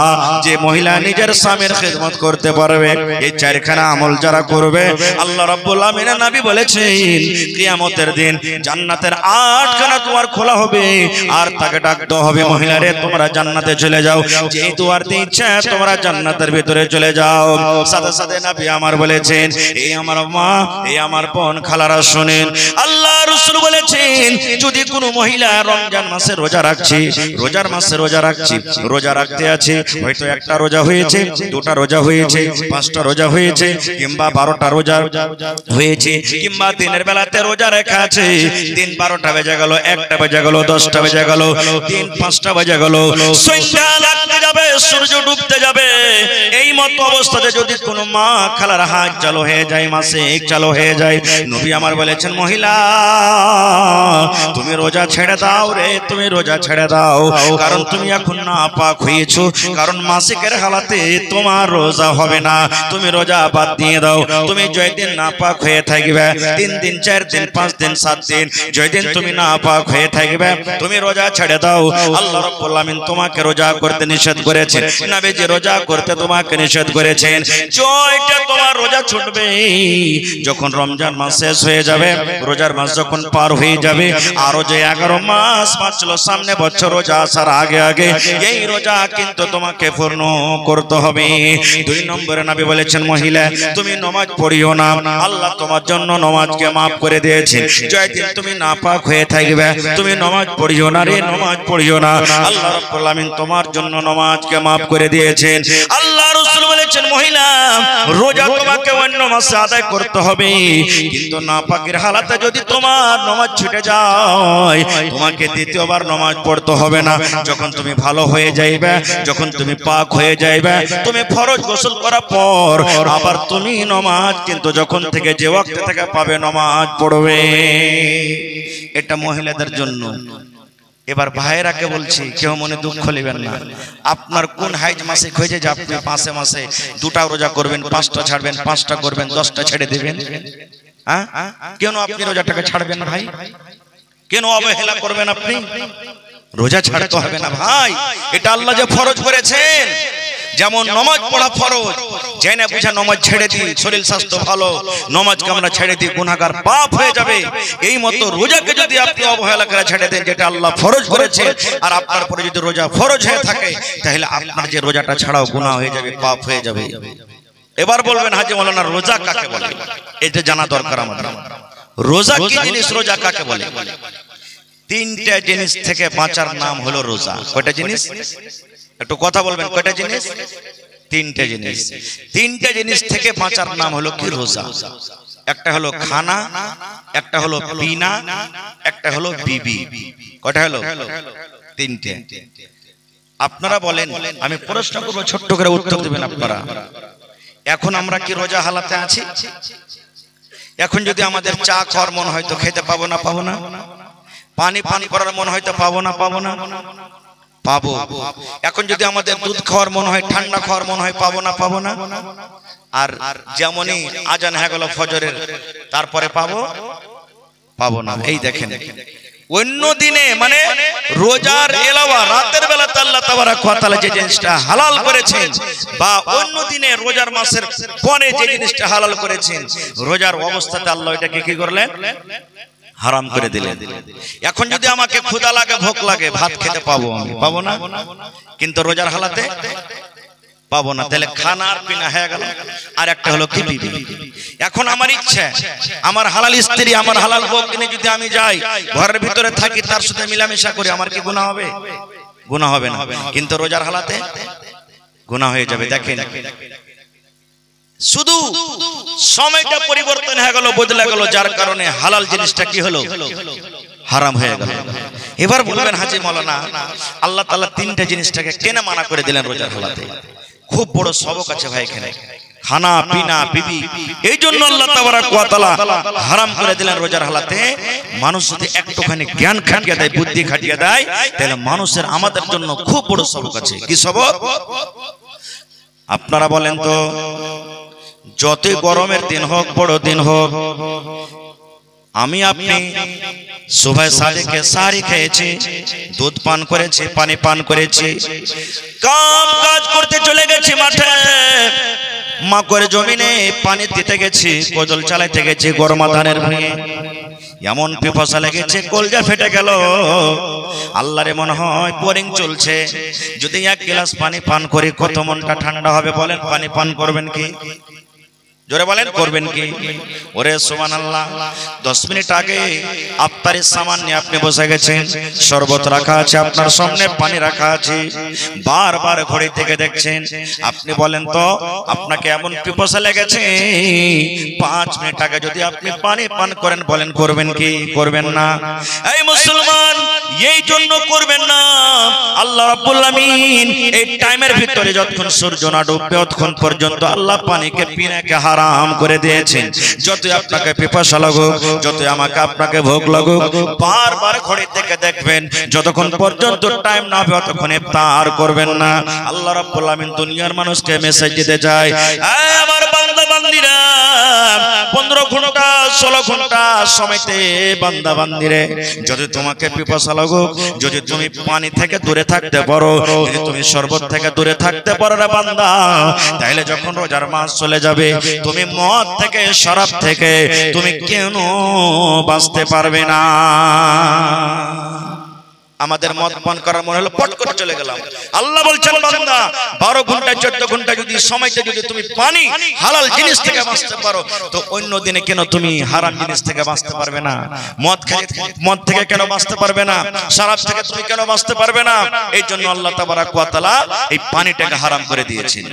যে মহিলা নিজের স্বামীর খিদমত করতে পারবে। এই 4খানা আমল যারা করবে আল্লাহ রাব্বুল আলামিন নবী বলেছেন কিয়ামতের দিন জান্নাতের 8খানা দুয়ার খোলা হবে, আর তাকে ডাকতে হবে মহিলারে তোমরা জান্নাতে চলে যাও, যে দুয়ারতে ইচ্ছা তোমরা জান্নাতের ভিতরে চলে যাও। সাথে সাথে নবী আমার বলেছেন এই আমার মা, এই আমার বোন, খালারা শুনেন, আল্লাহ রাসূল বলেছেন যদি কোনো মহিলা রমজান মাসে রোজা রাখছে, রোজার মাসে রোজা রাখছে, রোজা রাখতে আছে, হয়তো 1টা রোজা হয়েছে, 2টা রোজা হয়েছে, 5টা রোজা হয়েছে, কিংবা 12টা রোজা হয়েছে, কিংবা দিনের বেলাতে রোজা রাখা আছে, 3-12টা বেজে গেল, 1টা বেজে গেল, 10টা বেজে গেল, 3-5টা বেজে গেল, সন্ধ্যা লাগতে যাবে, সূর্য ডুবতে যাবে, এই মতো অবস্থাতে যদি কোনো মা খালার হাত চালু হয়ে যায়, মাসে চালু হয়ে যায়, নবী আমার বলেছেন মহিলা তুমি রোজা ছেড়ে দাও রে, তুমি রোজা ছেড়ে দাও, কারণ তুমি এখন নাপাক হয়েছো, কারণ মাসিকের হালাতে তোমার রোজা হবে না, তুমি রোজা বাদ দিয়ে দাও। তুমি যেদিন নাপাক হয়ে থাকবে, 3 দিন 4 দিন 5 দিন 7 দিন যেদিন তুমি নাপাক হয়ে থাকবে, তুমি রোজা ছেড়ে দাও। আল্লাহ রাব্বুল আলামিন তোমাকে রোজা করতে নিষেধ করেছেন, নবীজি রোজা করতে তোমাকে নিষেধ করেছেন। জয়টা তোমার রোজা ছুটবে যখন রমজান মাস শেষ হয়ে যাবে, রোজার মাস যখন পার হয়ে যাবে, আরো যে 11 মাস বাঁচলো সামনে বছর রোজা আসার আগে আগে, এই রোজা কিন্তু তোমাকে পূর্ণ করতে হবে। 2 নম্বরে নবী বলেছেন মহিলা তুমি নামাজ পড়িও না, আল্লাহ তোমার জন্য নামাজকে maaf করে দিয়েছেন। যেদিন তুমি নাপাক হয়ে থাকবে তুমি নামাজ পড়িও না রে, নামাজ পড়িও না, আল্লাহ রাব্বুল আলামিন তোমার জন্য নামাজকে maaf করে দিয়েছেন। আল্লাহ রাসূল বলেছেন মহিলা রোজা তোমাকে অন্য মাসে আদায় করতে হবে, কিন্তু নাপাকের হালাতে যদি তোমার নামাজ ছুটে যায় যায় তোমাকে দ্বিতীয়বার নামাজ পড়তে হবে না। যখন তুমি ভালো হয়ে যাইবে, যখন তুমি পাক হয়ে যাইবে, তুমি ফরজ গোসল করার পর আবার তুমি নামাজ কিন্তু যখন থেকে যে ওয়াক্ত থেকে পাবে নামাজ পড়বে। এটা মহিলাদের জন্য। এবার ভাইয়েরাকে বলছি, কেউ মনে দুঃখ নেবেন না। আপনার কোন হাইজ মাসিক হয়েছে যে আপনি 5 মাসে 2টা রোজা করবেন, 5টা ছাড়বেন, 5টা করবেন, 10টা ছেড়ে দেবেন? হ্যাঁ, কেন আপনি রোজাটাকে ছাড়বেন ভাই? কেন অবহেলা করবেন আপনি? রোজা ছাড়তে হবে না ভাই, এটা আল্লাহ যে ফরজ করেছেন। যেমন নামাজ পড়া ফরজ, জেনে বুঝে নামাজ ছেড়ে দিই, শরীর স্বাস্থ্য ভালো, নামাজকে আমরা ছেড়ে দিই, গুনাহগার পাপ হয়ে যাবে। এই মতো রোজাকে যদি আপনি অবহেলা করে ছেড়ে দেন, যেটা আল্লাহ ফরজ করেছে, আর আপনার পরে যদি রোজা ফরজ হয়ে থাকে, তাহলে আপনার যে রোজাটা ছাড়াও গুনাহ হয়ে যাবে, পাপ হয়ে যাবে। এবার বলবেন হাজী মাওলানা রোজা কাকে বলে? এটা জানা দরকার আমাদের। রোজা কি জিনিস, রোজা কাকে বলে? 3টে জিনিস থেকে বাঁচার নাম হলো রোজা। কয়টা জিনিস? একটু কথা বলবেন, কয়টা জিনিস? 3টে জিনিস। 3টে জিনিস থেকে বাঁচার নাম হলো কি? রোজা। একটা হলো খানা, একটা হলো পিনা, একটা হলো বিবি। কয়টা হলো? 3টে। আপনারা বলেন, আমি প্রশ্ন করব, ছোট্ট করে উত্তর দেবেন আপনারা। এখন আমরা কি রোজা হালাতে আছি? এখন যদি আমাদের চা খাওয়ার মন হয় তো খেতে পাবো না? পাবো না? পানি পান করার মন হয় তো পাবো না? পাবো না? পাবো। এখন যদি আমাদের দুধ খাওয়ার মন হয়, ঠান্ডা খাওয়ার মন হয়, পাবো না? পাবো না? আর যেমনই আজান হয়ে গেল ফজরের, তারপরে পাবো? পাবো না। এই দেখেন, অন্য দিনে মানে রোজার এলাওয়া রাতের বেলা আল্লাহ তাবারক ওয়া তাআলা যে জিনিসটা হালাল করেছেন, বা অন্য দিনে রোজার মাসের পরে যে জিনিসটা হালাল করেছেন, রোজার অবস্থাতে আল্লাহ এটাকে কি করলেন? হারাম করে দিলেন। এখন যদি আমাকে ক্ষুধা লাগে, ভোক লাগে, ভাত খেতে পাবো আমি? পাবো না? কিন্তু রোজার হালাতে পাবো না। তাহলে খানা আর পিনা হয়ে গেল। আর একটা হলো কি? বিবি। এখন আমার ইচ্ছা, আমার হালাল স্ত্রী, আমার হালাল বউ কিনে যদি আমি যাই, ঘরের ভিতরে থাকি, তার সাথে মিলামেশা করি, আমার কি গুনাহ হবে? গুনাহ হবে না। কিন্তু রোজার হালাতে গুনাহ হয়ে যাবে। দেখেন, শুধু সময়টা পরিবর্তন হয়ে গেল, বদলে গেল, যার কারণে হালাল জিনিসটা কি হলো? হারাম হয়ে গেল। এবার বলবেন হাজী মাওলানা, আল্লাহ তাআলা 3টে জিনিসটাকে কেন মানা করে দিলেন রোজার হালাতে? খুব বড় সবক আছে ভাই এখানে। খানা পিনা বিবি, এই জন্য আল্লাহ তাবারক ওয়া তাআলা হারাম করে দিলেন রোজার হালাতে। মানুষ যদি একটুখানি জ্ঞান খাটিয়ে দেয়, বুদ্ধি খাটিয়ে দেয়, তাহলে মানুষের আমাদের জন্য খুব বড় সবক আছে। কি সবক? আপনারা বলেন তো, যতই গরমের দিন হোক, বড় দিন হোক, আমি আপনি সুবহ সাদিকে সারি খেয়েছি, দুধ পান করেছি, পানি পান করেছি, কাম কাজ করতে চলে গেছি মাঠে, মাকড় জমিনে পানি দিতে গেছি, কোদল চালাইতে গেছি গরমা ধানের ভুঁয়ে, এমন পিপাসা লেগেছে, কলজা ফেটে গেল। আল্লাহরে মনে হয় বোরিং চলছে, যদি 1 গ্লাস পানি পান করি কত মনটা ঠান্ডা হবে? বলেন, পানি পান করবেন কি? জোরে বলেন, করবেন কি? ওরে সুবহানাল্লাহ, 10 মিনিট আগে আফতারের সামান নিয়ে আপনি বসে গেছেন, শরবত রাখা আছে আপনার সামনে, পানি রাখা আছে, বারবার ঘড়ি থেকে দেখছেন। আপনি বলেন তো, আপনাকে এমন পিপাসা লেগেছে, 5 মিনিট আগে যদি আপনি পানি পান করেন, বলেন করবেন কি? করবেন না। এই মুসলমান, এই জন্য করবেন না। আল্লাহ রাব্বুল আমিন এই টাইমের ভিতরে যতক্ষণ সূর্য না ডুববে ততক্ষণ পর্যন্ত আল্লাহ পানিকে পিনাকে হারাম করে দিয়েছেন। যতই আপনাকে পিপাসা লাগুক, যতই আমাকে আপনাকে ভোগ লাগুক, বারবার ঘড়ি থেকে দেখবেন, যতক্ষণ পর্যন্ত টাইম না হবে ততক্ষণ ইফতার করবেন না। আল্লাহ রাব্বুল আমিন দুনিয়ার মানুষকে মেসেজ দিতে চায়, আমার বান্দা বান্দীরা, 15 ঘন্টা 16 ঘন্টা সময়তে বান্দা বান্দীরে, যদি তোমাকে পিপাসা লাগুক, যদি তুমি পানি থেকে দূরে থাকতে পারো, যদি তুমি শরবত থেকে দূরে থাকতে পারো রে বান্দা, তাহলে যখন রোজার মাস চলে যাবে, তুমি মদ থেকে, শরাব থেকে তুমি কেন বাঁচতে পারবে না? আমাদের মদ পান করার মনে হলো, পট করে চলে গেলাম। আল্লাহ বলছেন, বান্দা 12 ঘন্টা 14 ঘন্টা যদি সময়তে যদি তুমি পানি হালাল জিনিস থেকে বাঁচতে পারো, তো অন্য দিনে কেন তুমি হারাম জিনিস থেকে বাঁচতে পারবে না? মদ থেকে কেন বাঁচতে পারবে না? শরাব থেকে তুমি কেন বাঁচতে পারবে না? এই জন্য আল্লাহ তাবারক ওয়া তাআলা এই পানিটাকে হারাম করে দিয়েছেন।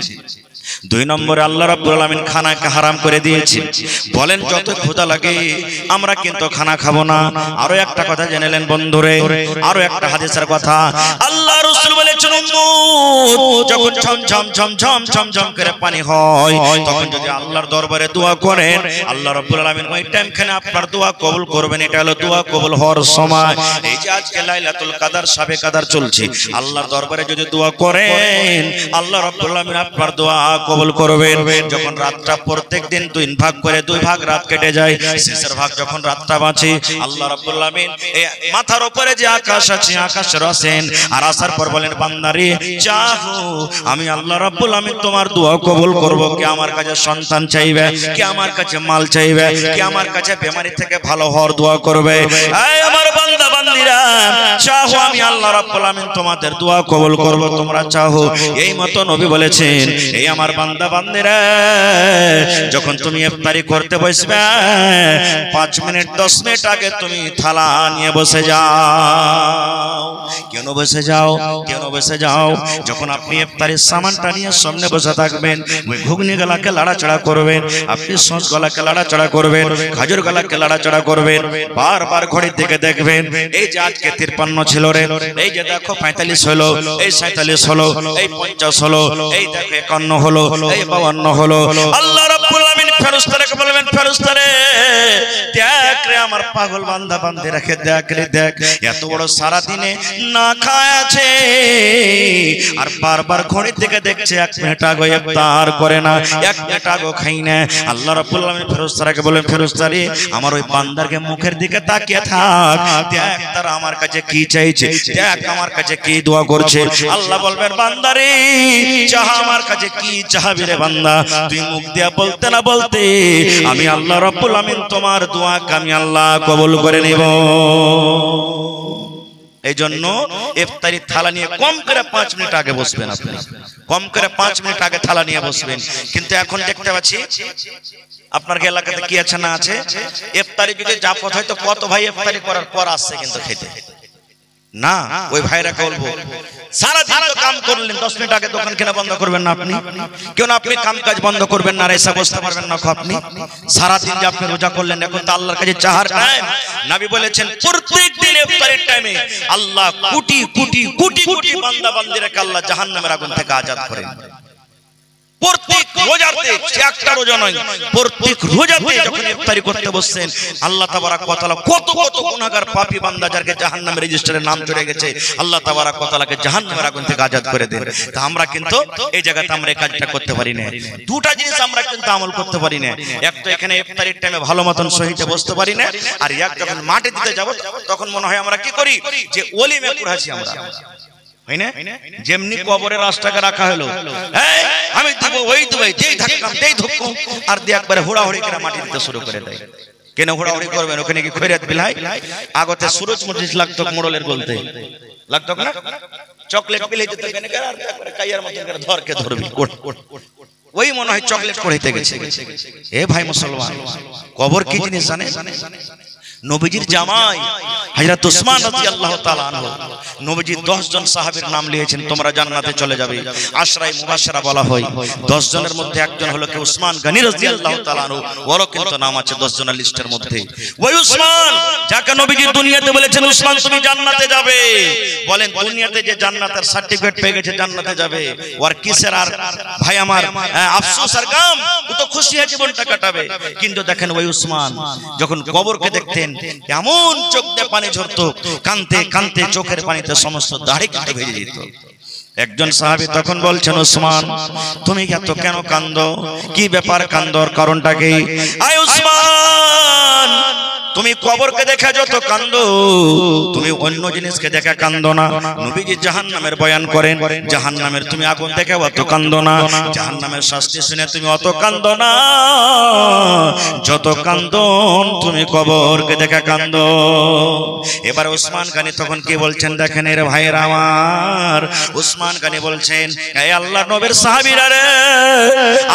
দুই নম্বরে আল্লাহ রাব্বুল আলামিন খানাকে হারাম করে দিয়েছে। বলেন যত ক্ষুধা লাগে আমরা কিন্তু খানা খাবো না। আরো একটা কথা জেনেলেন বন্ধুরে, আরো একটা হাদিসের কথা। আল্লাহ রাসূল বলেছেন উম্মত যখন ঝমঝম করে পানি হয় তখন যদি আল্লাহর দরবারে দোয়া করেন আল্লাহ রাব্বুল আলামিন ওই টাইমখানে আপনার দোয়া কবুল করবেন। এটা হলো দোয়া কবুল হওয়ার সময়। এই যে আজকে লাইলাতুল কাদার, শাবে কাদার চলছে, আল্লাহর দরবারে যদি দোয়া করেন আল্লাহ রাব্বুল আলামিন আপনার দোয়া কবুল করবেন। যখন রাতটা প্রত্যেকদিন দুই ভাগ করে দুই ভাগ রাত কেটে যায়, শেষের ভাগ যখন রাতটা বাঁচে আল্লাহ রাব্বুল আলামিন এই মাথার উপরে যে আকাশ আছে আকাশের আছেন আর আসার পর বলেন বান্দারে চাহো আমি আল্লাহ রাব্বুল আলামিন তোমার দোয়া কবুল করব। কে আমার কাছে সন্তান চাইবে, কে আমার কাছে মাল চাইবে, কে আমার কাছে বেমারি থেকে ভালো হওয়ার দোয়া করবে। এই আমার বান্দা বান্দিরা চাহো আমি আল্লাহ রাব্বুল আলামিন তোমাদের দোয়া কবুল করব, তোমরা চাহো। এই মতো নবী বলেছেন। এই আমার বান্দা বান্দিরা যখন তুমি ইফতারি করতে বসবে 5 মিনিট 10 মিনিট আগে তুমি থালা নিয়ে বসে যাও। কেন বসে যাও? কেন বসে যাও? যখন আপনি ইফতারির সামানটা নিয়ে সামনে বসে থাকবেন, ওই ঘুগনি গলাকে লাড়াচাড়া করবেন, আপনি সস গলাকে লাড়াচাড়া করবেন, খাজুর গলাকে লাড়াচাড়া করবেন, বারবার ঘড়ির দিকে দেখবেন। এই যে আজকে 53 ছিল রে, এই যে দেখো 45 হলো, এই 47 হলো, এই 50 হলো, এই দেখো 51 হলো, এই 52 হলো। আল্লাহ রাব্বুল আলামিন ফেরেশতাকে বলবেন ফেরেশতারে দেখ রে আমার পাগল বান্দা বান্দি রেখে দেখ রে দেখ এত বড় সারা দিনে না খায় আছে আর বারবার ঘড়ির দিকে দেখছে 1 মিনিট আগে ইফতার করে না, 1 মিনিট আগে খাই না। আল্লাহ রাব্বুল আলামিন ফেরেশতাকে বলেন ফেরেশতারে আমার ওই বান্দারকে মুখের দিকে তাকিয়ে থাক, দেখ তারা আমার কাছে কি চাইছে, দেখ আমার কাছে কি দোয়া করছে। আল্লাহ বলবেন বান্দারে চাহ আমার কাছে কি চাইবে রে বান্দা, তুই মুখ দিয়া বলতে না বলতে আমি আল্লাহ রাব্বুল আলামিন তোমার দোয়াকে আমি আল্লাহ কবুল করে নেব। এই জন্য ইফতারি থালা নিয়ে কম করে 5 মিনিট আগে বসবেন। আপনি কম করে 5 মিনিট আগে থালা নিয়ে বসবেন। কিন্তু এখন দেখতে পাচ্ছি আপনার এলাকাতে কি আছে না আছে, ইফতারি যদি জাফত হয় তো কত ভাই ইফতারি করার পর আসছে কিন্তু খেতে না। ওই ভাইরা বলবো সারা দিন তো কাম করলেন, 10 মিনিট আগে দোকান কেনা বন্ধ করবেন না আপনি? কেন আপনি কাম কাজ বন্ধ করবেন না? এসে বসতে পারবেন না আপনি? সারা দিন যে আপনি রোজা করলেন, এখন তো আল্লাহর কাছে চাহার টাইম। নবী বলেছেন প্রত্যেক দিন ইফতারের টাইমে আল্লাহ কোটি কোটি কোটি কোটি বান্দা বান্দিরাকে আল্লাহ জাহান্নামের আগুন থেকে আজাদ করেন। প্রত্যেক রোজাতে, একটা রোজা নয়, প্রত্যেক রোজাতে যখন ইফতারি করতে বসছেন আল্লাহ তাবারাক ওয়া তাআলা কত কত গুনাহগার পাপী বান্দা যাদেরকে জাহান্নামের রেজিস্টারে নাম চলে গেছে আল্লাহ তাবারাক ওয়া তাআলাকে জাহান্নামের আগুন থেকে আজাদ করে দেন। তা আমরা কিন্তু এই জায়গাতে আমরা এই কাজটা করতে পারি না। দুটা জিনিস আমরা কিন্তু আমল করতে পারি না। এক তো এখানে ইফতারির টাইমে ভালো মতন সহিতে বসতে পারি না, আর এক যখন মাঠে দিতে যাব তখন মনে হয় আমরা কি করি যে ওলি মেকুর আছি আমরা, হয় না? যেমনি কবরের রাস্তাকে রাখা হলো, এই আমি দেব ওই দেবই, যেই ধাক্কা দেই ধক্কু আর দিয়ে একবারে হুড়াহুড়ি করে মাটি দিতে শুরু করে দেয়। কেন হুড়াহুড়ি করবেন? ওখানে কি খৈরাত বিলাই? আগতে সুরজ মজলিস লাগতো মোড়লের বলতে, লাগতো না? চকলেট পিলাই দিতে কেন করে আর একবারে কাইয়ার মতন করে ধরকে ধরবি, ওই মনে হয় চকলেট পড়াইতে গেছে। এ ভাই মুসলমান, কবর কি জিনিস জানে? নবীজির জামাই হযরত উসমান রাদিয়াল্লাহু তাআলা আনহু, নবীজি 10 জন সাহাবীর নাম লিখেছেন তোমরা জান্নাতে চলে যাবে। আশরায়ে মুবাশশারা বলা হয়। 10 জনের মধ্যে একজন হলো কি উসমান গনি রাদিয়াল্লাহু তাআলা আনহু, ওরও কিন্তু নাম আছে 10 জনের লিস্টের মধ্যে। ওই উসমান যাকে নবীজি দুনিয়াতে বলেছেন উসমান তুমি জান্নাতে যাবে, বলেন দুনিয়াতে যে জান্নাতের সার্টিফিকেট পেয়ে গেছে জান্নাতে যাবে, ওর কিসের আর ভাই আমার আফসোস আর গাম, ও তো খুশি হয়ে জীবনটা কাটাবে। কিন্তু দেখেন ওই উসমান যখন কবরকে দেখতেন এমন চোখ দিয়ে পানি ঝরতো, কাঁদতে কাঁদতে চোখের পানিতে সমস্ত দাড়ি কেটে ভেজে যেত। একজন সাহাবী তখন বলছেন উসমান তুমি এত কেন কাঁদো, কি ব্যাপার কাঁদোর কারণটা কি? আয় উসমান তুমি কবরকে দেখে যত কাঁদো তুমি অন্য জিনিসকে দেখে কাঁদো না। নবীজি জাহান্নামের বয়ান করেন, জাহান্নামের তুমি আগুন দেখে অত কাঁদো না, জাহান্নামের শাস্তি শুনে তুমি অত কাঁদো না যত কাঁদো তুমি কবরকে দেখে কাঁদো। এবার উসমান গনি তখন কি বলছেন দেখেন এর ভাইয়েরা আমার, উসমান গনি বলছেন এই আল্লাহর নবীর সাহাবীরা রে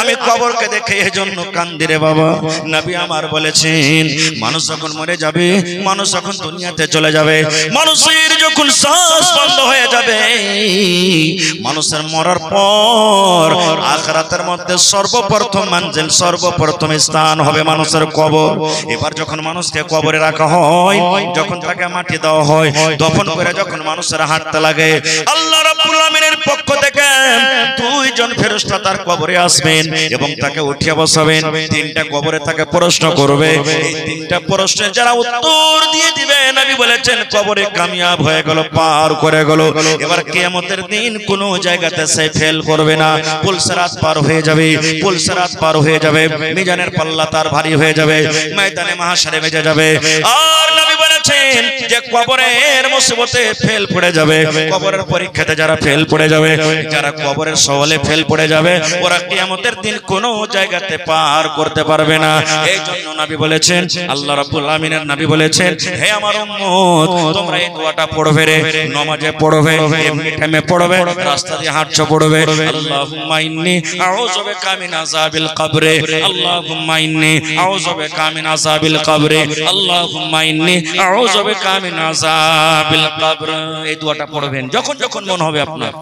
আমি কবরকে দেখে এজন্য কাঁদি রে বাবা। নবী আমার বলেছেন মানুষ যখন যখন মরে যাবে, মানুষ যখন দুনিয়াতে চলে যাবে, মানুষের যখন শ্বাস বন্ধ হয়ে যাবে, মানুষের মরার পর আখিরাতের মধ্যে সর্বপ্রথম মঞ্জিল, সর্বপ্রথম স্থান হবে মানুষের কবর। এবার যখন মানুষকে কবরে রাখা হয়, যখন তাকে মাটি দেওয়া হয়, দফন করে যখন মানুষের হাঁটতে লাগে, আল্লাহ রাব্বুল আলামিনের পক্ষ থেকে দুইজন ফেরেশতা তার কবরে আসবেন এবং তাকে উঠিয়ে বসাবেন। তিনটা কবরে তাকে প্রশ্ন করবে। এই তিনটা প্রশ্নের যারা উত্তর দিয়ে দিবে, নবী বলেছেন কবরে কামিয়াব হয়ে গেল, পার করে গেল। এবার কিয়ামতের দিন কোন জায়গাতে সে ফেল করবে না, পুলসিরাত পার হয়ে যাবে, পুলসিরাত পার হয়ে যাবে, মিজানের পাল্লা তার ভারী হয়ে যাবে, ময়দানে মাহশারে বেজে যাবে। আর নবী বলেছেন যে কবরের মুসিবতে ফেল পড়ে যাবে, কবরের পরীক্ষাতে যারা ফেল পড়ে যাবে, যারা কবরের সওয়ালে ফেল পড়ে যাবে, ওরা কিয়ামতের দিন কোন জায়গাতে পার করতে পারবে না। এই জন্য নবী বলেছেন, আল্লাহ রাব্বুল আমিনের নবী বলেছেন, হে আমার উম্মত, তোমরা এই দোয়াটা পড়বে রে, নামাজে পড়বে, এমনি টাইমে পড়বে, রাস্তা দিয়ে হাঁটছো পড়বে, আল্লাহুম্মা ইন্নী আউযু বিকা মিন আযাবিল কবরে, আল্লাহুম্মা ইন্নী আউযু বিকা মিন আযাবিল কবরে, আল্লাহুম্মা ইন্নী আউযু বিকা মিন আযাবিল কবর। এই দোয়াটা পড়বেন যখন যখন মন হবে আপনার,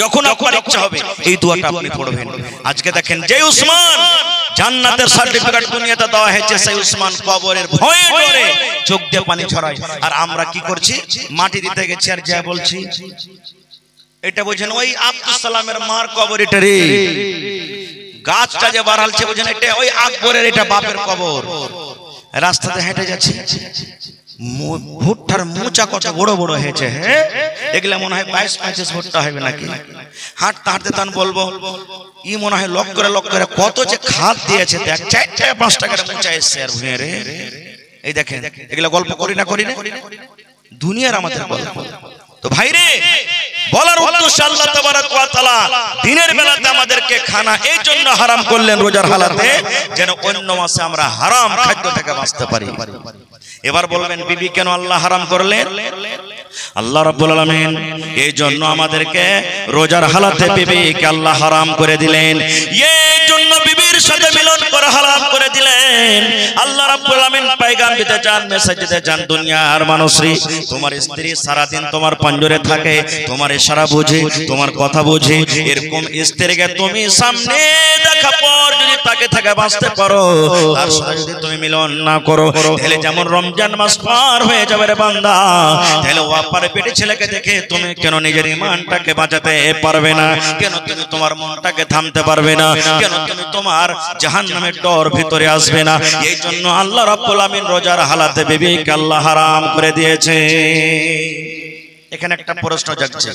যখন আপনার ইচ্ছা হবে, এই দোয়াটা আপনি পড়বেন। আজকে দেখেন, যে উসমান জান্নাতের সার্টিফিকেট দুনিয়াতে দেওয়া হয়েছে, সেই উসমান কবরের ভয়ে ডরে চোখ দিয়ে পানি ছড়ায়। আর আমরা কি করছি? মাটি দিতে গেছি আর যা বলছি, এটা বুঝেন ওই আব্দুল সালামের মার কবর, এটা রে গাছটা যে বাড়ালছে বুঝেন, এটা ওই আকবরের, এটা বাপের কবর। রাস্তাতে হেঁটে যাচ্ছে, ভুট্টার মোচা কত বড় বড় হয়েছে, হ্যাঁ এগুলা মনে হয় 22-25 ভুট্টা হবে নাকি। হাঁটতে হাঁটতে তান বলবো, ই মনে হয় লক করে কত যে খাদ দিয়েছে, দেখ 4-5 টাকার মোচা এসছে আর ভুঁয়ে রে। এই দেখেন, এগুলা গল্প করি না দুনিয়ার আমাদের গল্প। তো ভাইরে, বলার উদ্দেশ্য আল্লাহ তাবারক ওয়া তাআলা দিনের বেলাতে আমাদেরকে খানা এই জন্য হারাম করলেন রোজার হালাতে, যেন অন্য মাসে আমরা হারাম খাদ্য থেকে বাঁচতে পারি। এবার বলবেন, বিবি কেন আল্লাহ হারাম করলেন? আল্লাহ রাব্বুল আলামিন এই জন্য আমাদেরকে রোজার হালাতে বিবিকে আল্লাহ হারাম করে দিলেন, এই জন্য বিবির সাথে মিলন করা হারাম করে দিলেন। আল্লাহ রাব্বুল আলামিন পয়গাম দিতে চান, মেসেজ দিতে চান, দুনিয়ার মানুষরে, তোমার স্ত্রী সারা দিন তোমার পাঞ্জরে থাকে, তোমার ইশারা বুঝে, তোমার কথা বুঝে, এরকম স্ত্রীকে তুমি সামনে দেখা পর যদি তাকে থেকে বাঁচতে পারো, তার সাথে যদি তুমি মিলন না করো, তাহলে যেমন রমজান মাস পার হয়ে যাবে রে বান্দা, তাহলে ওয়াপারে পেটে ছেলেকে দেখে তুমি কেন নিজের ঈমানটাকে বাঁচাতে পারবে না? কেন তুমি তোমার মনটাকে থামতে পারবে না? কেন তুমি তোমার জাহান্নামের ডর ভিতরে আসবে না? এই জন্য আল্লাহ রাব্বুল আমিন রোজার হালাতে বিবিকে আল্লাহ হারাম করে দিয়েছে। এখানে একটা প্রশ্ন জাগছে,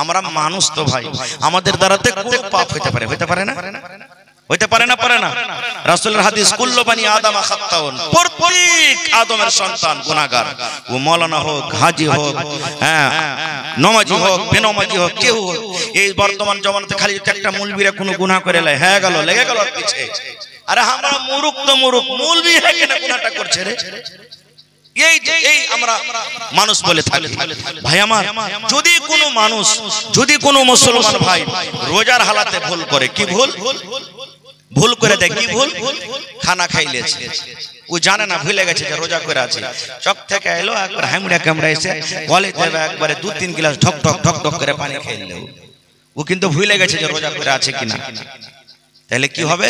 আমরা মানুষ তো ভাই, আমাদের দ্বারাতে কোন পাপ হতে পারে? হতে পারে না? হইতে পারে না? পারে না। রাসূলের হাদিস, কুল্লু বানি আদম খাত্তাউন, প্রত্যেক আদমের সন্তান গুনাহগার। ও মাওলানা হোক, হাজী হোক, হ্যাঁ নমাজি হোক, বেনমাজি হোক, কেউ হোক। এই বর্তমান জমানাতে খালি একটা মুলবিরা কোনো গুনাহ করে লাই, হ্যাঁ গেল লেগে গেল পিছে। আরে আমরা মুরুক তো মুরুক, মুলবি হ্যাঁ কেন গুনাহটা করছে রে? এই আমরা মানুষ বলে থাকি। ভাই আমার, যদি কোনো মানুষ, যদি কোনো মুসলমান ভাই রোজার হালাতে ভুল করে, কি ভুল করে দেয়, কি ভুল? খানা খাইলেছে, ও জানে না, ভুলে গেছে যে রোজা করে আছে, চক থেকে এলো একবার হামড়া কামড়া এসে গলে দেবে একবারে 2-3 গ্লাস ঢক ঢক করে পানি খাইলো, ও কিন্তু ভুলে গেছে যে রোজা করে আছে কিনা। তাহলে কি হবে?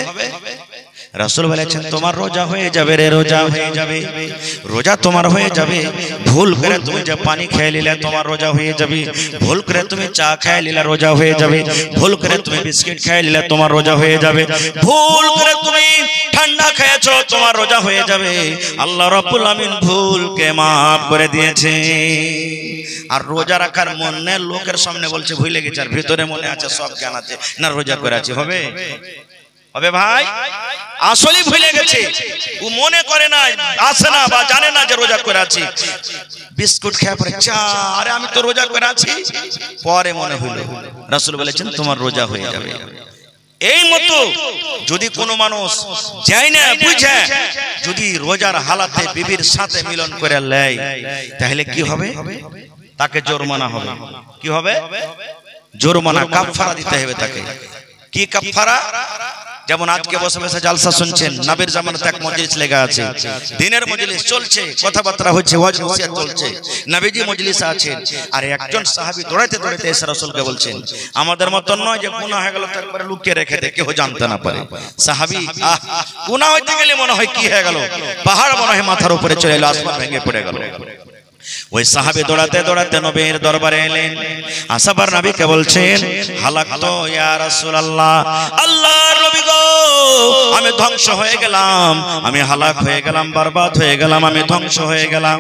রাসূল বলেছেন, তোমার রোজা হয়ে যাবে রে, রোজা হয়ে যাবে, রোজা তোমার হয়ে যাবে। ভুল করে তুমি যে পানি খেয়ে নিলে তোমার রোজা হয়ে যাবে, ভুল করে তুমি চা খেয়ে নিলে রোজা হয়ে যাবে, ভুল করে তুমি বিস্কিট খেয়ে নিলে তোমার রোজা হয়ে যাবে, ভুল করে তুমি ঠান্ডা খেয়েছো তোমার রোজা হয়ে যাবে। আল্লাহ রাব্বুল আমিন ভুলকে মাফ করে দিয়েছে। আর রোজা রাখার মনে লোকের সামনে বলছে ভুলে গেছে, আর ভিতরে মনে আছে সব জ্ঞান আছে না, রোজা করে আছে। হবে ভাই? আসলে ভুলে গেছে, ও মনে করে না, আসে না বা জানে না যে রোজা করে আছি। বিস্কুট খেয়ে পরে চা, আরে আমি তো রোজা করে আছি, পরে মনে হলো। রাসূল বলেছেন তোমার রোজা হয়ে যাবে। এই মতো যদি কোনো মানুষ যায় না বুঝে, যদি রোজার হালাতে বিবির সাথে মিলন করে নেয়, তাহলে কি হবে? তাকে জরিমানা হবে। কি হবে? জরিমানা, কাফারা দিতে হবে তাকে। কি কাফারা? যেমন আজকে বসে বসে জালসা শুনছেন, নবীর জামানাতে এক মজলিস লেগে আছে, দিনের মজলিস চলছে, কথাবার্তা হচ্ছে, ওয়াজ নসিহত চলছে, নবীজি মজলিসে আছেন, আর একজন সাহাবী দৌড়াইতে দৌড়াইতে এসে রাসূলকে বলছেন, আমাদের মত নয় যে গুনাহ হয়ে গেল তারপরে লুকিয়ে রেখে দে, কেউ জানতে না পারে। সাহাবী গুনাহ হইতে গেলে মনে হয় কি হয়ে গেল, পাহাড় মনে হয় মাথার উপরে চলে এলো, আসমান ভেঙে পড়ে গেল। ওই সাহাবী দৌড়াতে দৌড়াতে নবীর দরবারে এলেন, আসাবার নবীকে বলছেন, হালাকতু ইয়া রাসূলুল্লাহ, আল্লাহর নবী গো, আমি ধ্বংস হয়ে গেলাম, আমি হালাক হয়ে গেলাম, বরবাদ হয়ে গেলাম, আমি ধ্বংস হয়ে গেলাম।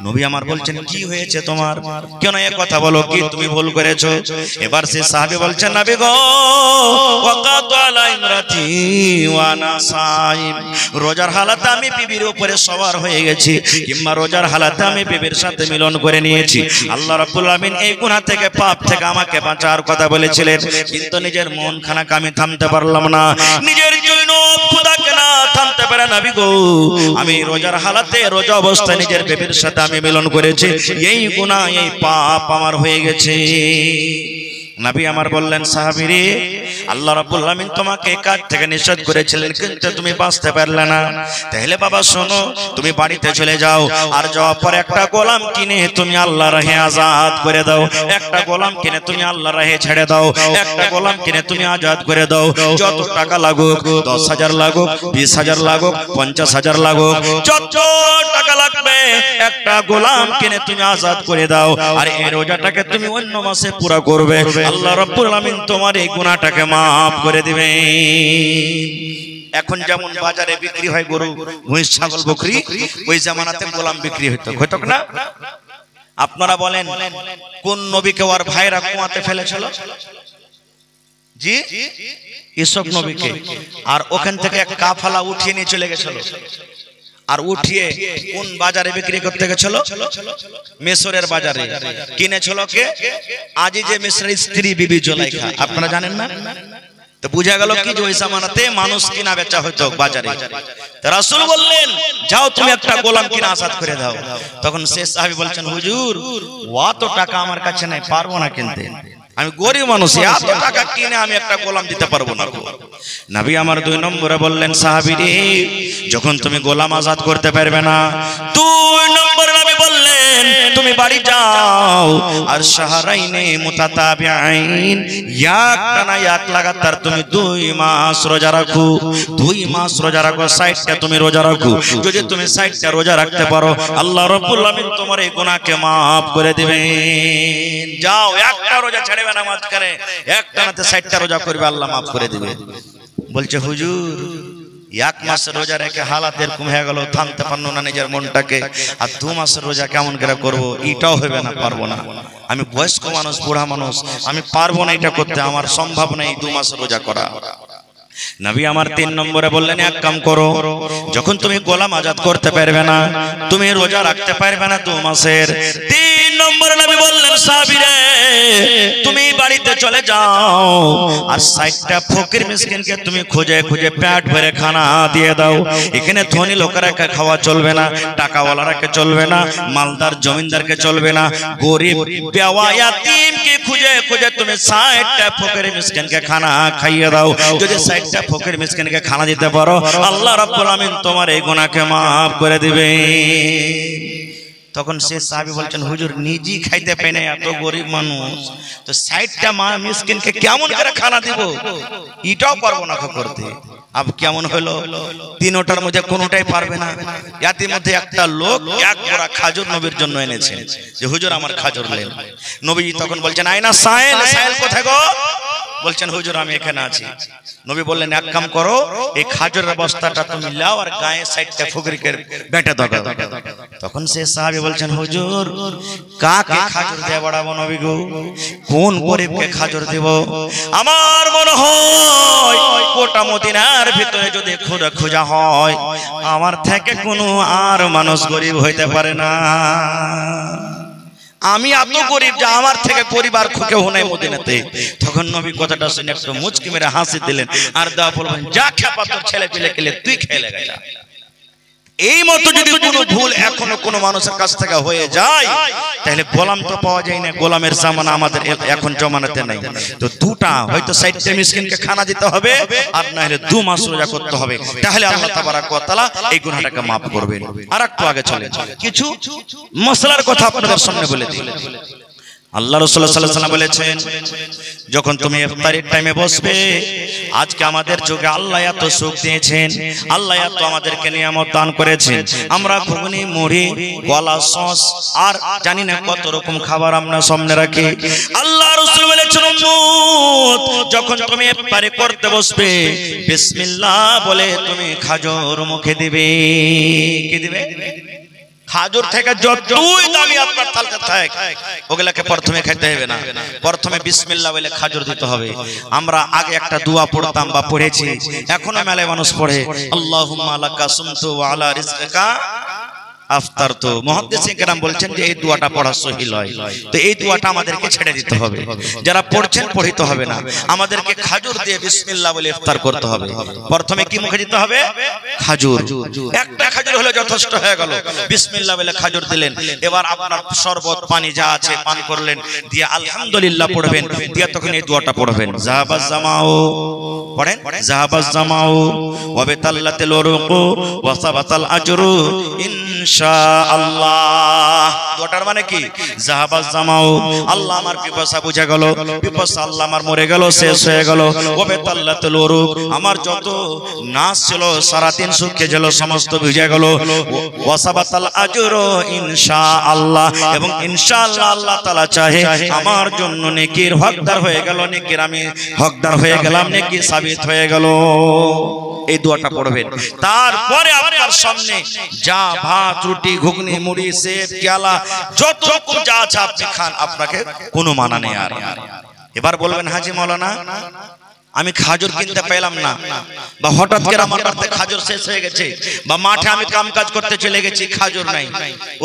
নবী আমার বলছেন, কি হয়েছে তোমার, কেন এই কথা বলো, কি তুমি ভুল করেছো? এবার সে সাহাবী বলছেন, নবী গো, ওয়াকাতু আলা ইমরাতি ওয়া আনা সাইম, রোজার হালাতে আমি বিবির উপরে সওয়ার হয়ে গেছি, কিংবা রোজার হালাতে আমি বিবির সাথে মিলন করে নিয়েছি। আল্লাহ রাব্বুল আমিন এই গুনাহ থেকে, পাপ থেকে আমাকে বাঁচার কথা বলেছিলেন, কিন্তু নিজের মন খানাকে আমি থামতে পারলাম না, নিজের জন্য খোদাকে না থামতে পারে। নবী গো, আমি রোজার হালাতে, রোজা অবস্থায় নিজের বিবির সাথে আমি মিলন করেছি, এই গুনাহ, এই পাপ আমার হয়ে গেছে। নবী আমার বললেন, সাহাবী রে, আল্লাহ রাব্বুল আমিন তোমাকে কাজ থেকে নিষেধ করেছিলেন, কিন্তু তুমি বাঁচতে পারলে না। তাহলে বাবা শোনো, তুমি বাড়িতে চলে যাও, আর যাওয়ার পর একটা গোলাম কিনে তুমি আল্লাহর রাহে আজাদ করে দাও, একটা গোলাম কিনে তুমি আল্লাহর রাহে ছেড়ে দাও, একটা গোলাম কিনে তুমি আজাদ করে দাও। যত টাকা লাগুক, 10,000 লাগুক, 20,000 লাগুক, 50,000 লাগুক, যত টাকা লাগবে, একটা গোলাম কিনে তুমি আজাদ করে দাও, আর এই রোজাটাকে তুমি অন্য মাসে পুরো করবে। আল্লাহ রাব্বুল আমিন তোমার এই গুনাহটাকে মাফ করে দিবেন। এখন যেমন বাজারে বিক্রি হয় গরু, মহিষ, ছাগল, বকরি, ওই জামানাতে গোলাম বিক্রি হতো, হতো না? আপনারা বলেন, কোন নবীকে ওর ভাইরা কুয়াতে ফেলেছিল? জি, ইউসুফ নবীকে। আর ওখান থেকে এক কাফেলা উঠিয়ে নিয়ে চলে গেছিল, আর উঠিয়ে কোন বাজারে বিক্রি করতে গেছিল? মিশরের বাজারে। কিনেছিল কে? আজিজে মিশরের স্ত্রী বিবি জুলাইখা। আপনারা জানেন না? তো বুঝা গেল কি যে ওই জামানাতে মানুষ কিনা বেচা হতো বাজারে। তো রাসূল বললেন, যাও তুমি একটা গোলাম কিনা আজাদ করে দাও। তখন সে সাহাবী বলছেন, হুজুর, অত টাকা আমার কাছে নাই, পারবো না কিনতে, আমি গরিব মানুষ, এত টাকা কিনে আমি একটা গোলাম দিতে পারবো না। নবী আমার 2 নম্বরে বললেন, সাহাবী রে, যখন তুমি গোলাম আজাদ করতে পারবে না, 2 নম্বরে নবী বললেন, তুমি বাড়ি যাও, আর শাহরাইনে মুতাতাবিআইন, একটানা এক লাগাতার তুমি 2 মাস রোজা রাখো, 2 মাস রোজা রাখো, 60টা তুমি রোজা রাখো। যদি তুমি 60টা রোজা রাখতে পারো, আল্লাহ রাব্বুল আমিন তোমার এই গুনাহকে maaf করে দিবেন। যাও, একটা রোজা ছাড়বে না মাঝখানে, একটানাতে 60টা রোজা করবে, আল্লাহ maaf করে দিবে। বলছে, হুজুর, 1 মাস রোজা রেখে হালাত এরকম হয়ে গেল, থামতে পারলো না নিজের মনটাকে, আর 2 মাসের রোজা কেমন করে করবো? এটাও হবে না, পারবো না, আমি বয়স্ক মানুষ, বুড়া মানুষ, আমি পারবো না এটা করতে, আমার সম্ভব নেই 2 মাসের রোজা করা। নবী আমার 3 নম্বরে বললেন, এক কাম করো, যখন তুমি গোলাম আজাদ করতে পারবে না, তুমি রোজা রাখতে পারবে না 2 মাসের, 3 নম্বরে নবী বললেন, সাহাবী রে, তুমি বাড়িতে চলে যাও, আর 60টা ফকির মিসকিনকে তুমি খুঁজে খুঁজে পেট ভরে খানা দিয়ে দাও। এখানে ধনী লোকেরাকে খাওয়া চলবে না, টাকাওয়ালারাকে চলবে না, মালদার জমিনদারকে চলবে না, গরিব বেওয়া ইয়াতিমকে খুঁজে খুঁজে তুমি 60টা ফকির মিসকিনকে খানা খাইয়ে দাও। যদি 60টা ফকির মিসকিনকে খানা দিতে পারো, আল্লাহ রাব্বুল আমিন তোমার এই গুনাহকে maaf করে দিবে। তখন সে সাহাবী বলছেন, হুজুর, নিজেই খাইতে পাই না, এত গরিব মানুষ, তো 60টা মিসকিনকে কেমন করে খানা দিব? এটাও পারবো না করতে। আব কেমন হলো? 3টার মধ্যে কোনোটাই পারবে না। ইয়াতির মধ্যে একটা লোক 1 গোড়া খাজুর নবীর জন্য এনেছেন, যে হুজুর আমার খাজুর নেন। নবী তখন বলছেন, আয়না সাহেল, সাহেল কোথায় গো? বলছেন, হুজুর আমি এখানে আছি। নবী বললেন, এক কাম করো, এই খাজুরের বস্তাটা তুমি লাও, আর গায়ে 60টা ফকিরকে বেঁটে দাও। তখন সে সাহাবী বলছেন, হুজুর, কাকে খাজুর দিয়ে বাড়াবো নবী গো? কোন গরিবকে খাজুর দেব? আমার মনে হয় গোটা মদিনার ভিতরে যদি খোঁজা হয়, আমার থেকে কোনো আর মানুষ গরিব হইতে পারে না। আমি এত গরিব যে আমার থেকে গরিব আর কেউ নাই মদিনাতে। তখন নবী কথাটা শুনে একটু মুচকি মেরে হাসি দিলেন, আর দেওয়া বলবেন, যা খেপা তোর ছেলে পিলে খেলে তুই খেয়ে লেগে যা। এই মতো যদি কোনো ভুল এখনো কোনো মানুষের কাছ থেকে হয়ে যায় তাহলে গোলাম তো পাওয়া যায় না, গোলামের জামানা আমাদের এখন জমানাতে নাই। তো দুটা হয়তো 60টা মিসকিনকে খানা দিতে হবে, আর না হলে 2 মাস রোজা করতে হবে, তাহলে আল্লাহ তাবারক ওয়া তাআলা এই গুনাহটাকে maaf করবেন। আর একটু আগে চলে কিছু মশলার কথা আপনাদের সামনে বলে দিই। আল্লাহ রাসূল সাল্লাল্লাহু আলাইহি ওয়াসাল্লাম বলেছেন, যখন তুমি ইফতারের টাইমে বসবে, আজকে আমাদের যুগে আল্লাহ এত সুখ দিয়েছেন, আল্লাহ এত আমাদেরকে নিয়ামত দান করেছেন, আমরা ঘুগনি মুড়ি গলা সস আর জানি না কত রকম খাবার আমরা সামনে রাখি। আল্লাহ রাসূল বলেছেন, উম্মত যখন তুমি ইফতারি করতে বসবে, বিসমিল্লাহ বলে তুমি খাজর মুখে দিবে। কি দিবে? খাজুর থেকে যতই দামি আপনার থালতে থাক, ওগুলাকে প্রথমে খেতে হবে না, প্রথমে বিসমিল্লাহ বলে খাজুর দিতে হবে। আমরা আগে একটা দোয়া পড়তাম বা পড়েছি, এখনো মেলায় মানুষ পড়ে, আল্লাহুম্মা লাকা সুমতু ওয়া আলা রিজকিকা আফতারতু। মুহাদ্দিসিন কেরাম বলছেন যে এই দোয়াটা পড়া সহিহ হয়। তো এই দোয়াটা আমাদেরকে ছেড়ে দিতে হবে, যারা পড়ছেন পড়িতে হবে না, আমাদেরকে খাজুর দিয়ে বিসমিল্লাহ বলে ইফতার করতে হবে। প্রথমে কি মুখে দিতে হবে? খাজুর। একটা খাজুর হলে যথেষ্ট হয়ে গেল, বিসমিল্লাহ বলে খাজুর দিলেন। এবার আপনার শরবত পানি যা আছে পান করলেন, দিয়ে আলহামদুলিল্লাহ পড়বেন, দিয়ে তখন এই দোয়াটা পড়বেন, যাহাবাজ জামাউ, পড়েন যাহাবাজ জামাউ ওয়া বিতাল্লাতিল উরুকু ওয়া সাবাতাল আজরু ইনশাআল্লাহ। দোয়াটার মানে কি? যাহাবাজ জামাউ, আল্লাহ আমার পিপাসা বুঝে গেল, পিপাসা আল্লাহ আমার মরে গেল, শেষ হয়ে গেল। ওয়া বিতাল্লাতিল উরুক, আমার যত নাস ছিল সারা দিন শুকিয়ে গেল, সমস্ত ভিজে গেল। ওয়া সাবাতাল আজরু ইনশাআল্লাহ, এবং ইনশাআল্লাহ আল্লাহ তাআলা চাহে আমার জন্য নেকির হকদার হয়ে গেল, নেকির আমি হকদার হয়ে গেলাম, নেকি সাবিত হয়ে গেল। এই দোয়াটা পড়বেন। তারপরে আপনার সামনে যা ভাত রুটি ঘুগনি মুড়ি সেব কেলা যত রকম যা আছে আপনি খান, আপনাকে কোনো মানা নেই। আর এবার বলবেন, হাজি মাওলানা আমি খাজুর কিনতে পেলাম না, বা হঠাৎ করে আমার বাড়িতে খাজুর শেষ হয়ে গেছে, বা মাঠে আমি কাম কাজ করতে চলে গেছি, খাজুর নাই,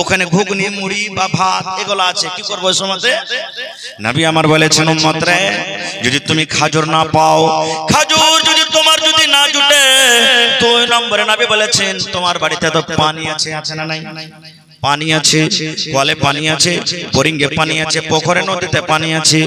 ওখানে ঘুগনি মুড়ি বা ভাত এগুলো আছে, কি করবো ওই সময়তে? নবী আমার বলেছেন, উম্মত রে, যদি তুমি খাজুর না পাও, খাজুর যদি তোমার যদি না জুটে, 2 নম্বরে নবী বলেছেন তোমার বাড়িতে তো পানি আছে, আছে না নাই? পানি আছে, কলে পানি আছে, বোরিংয়ে পানি আছে, পুকুরে নদীতে পানি আছে।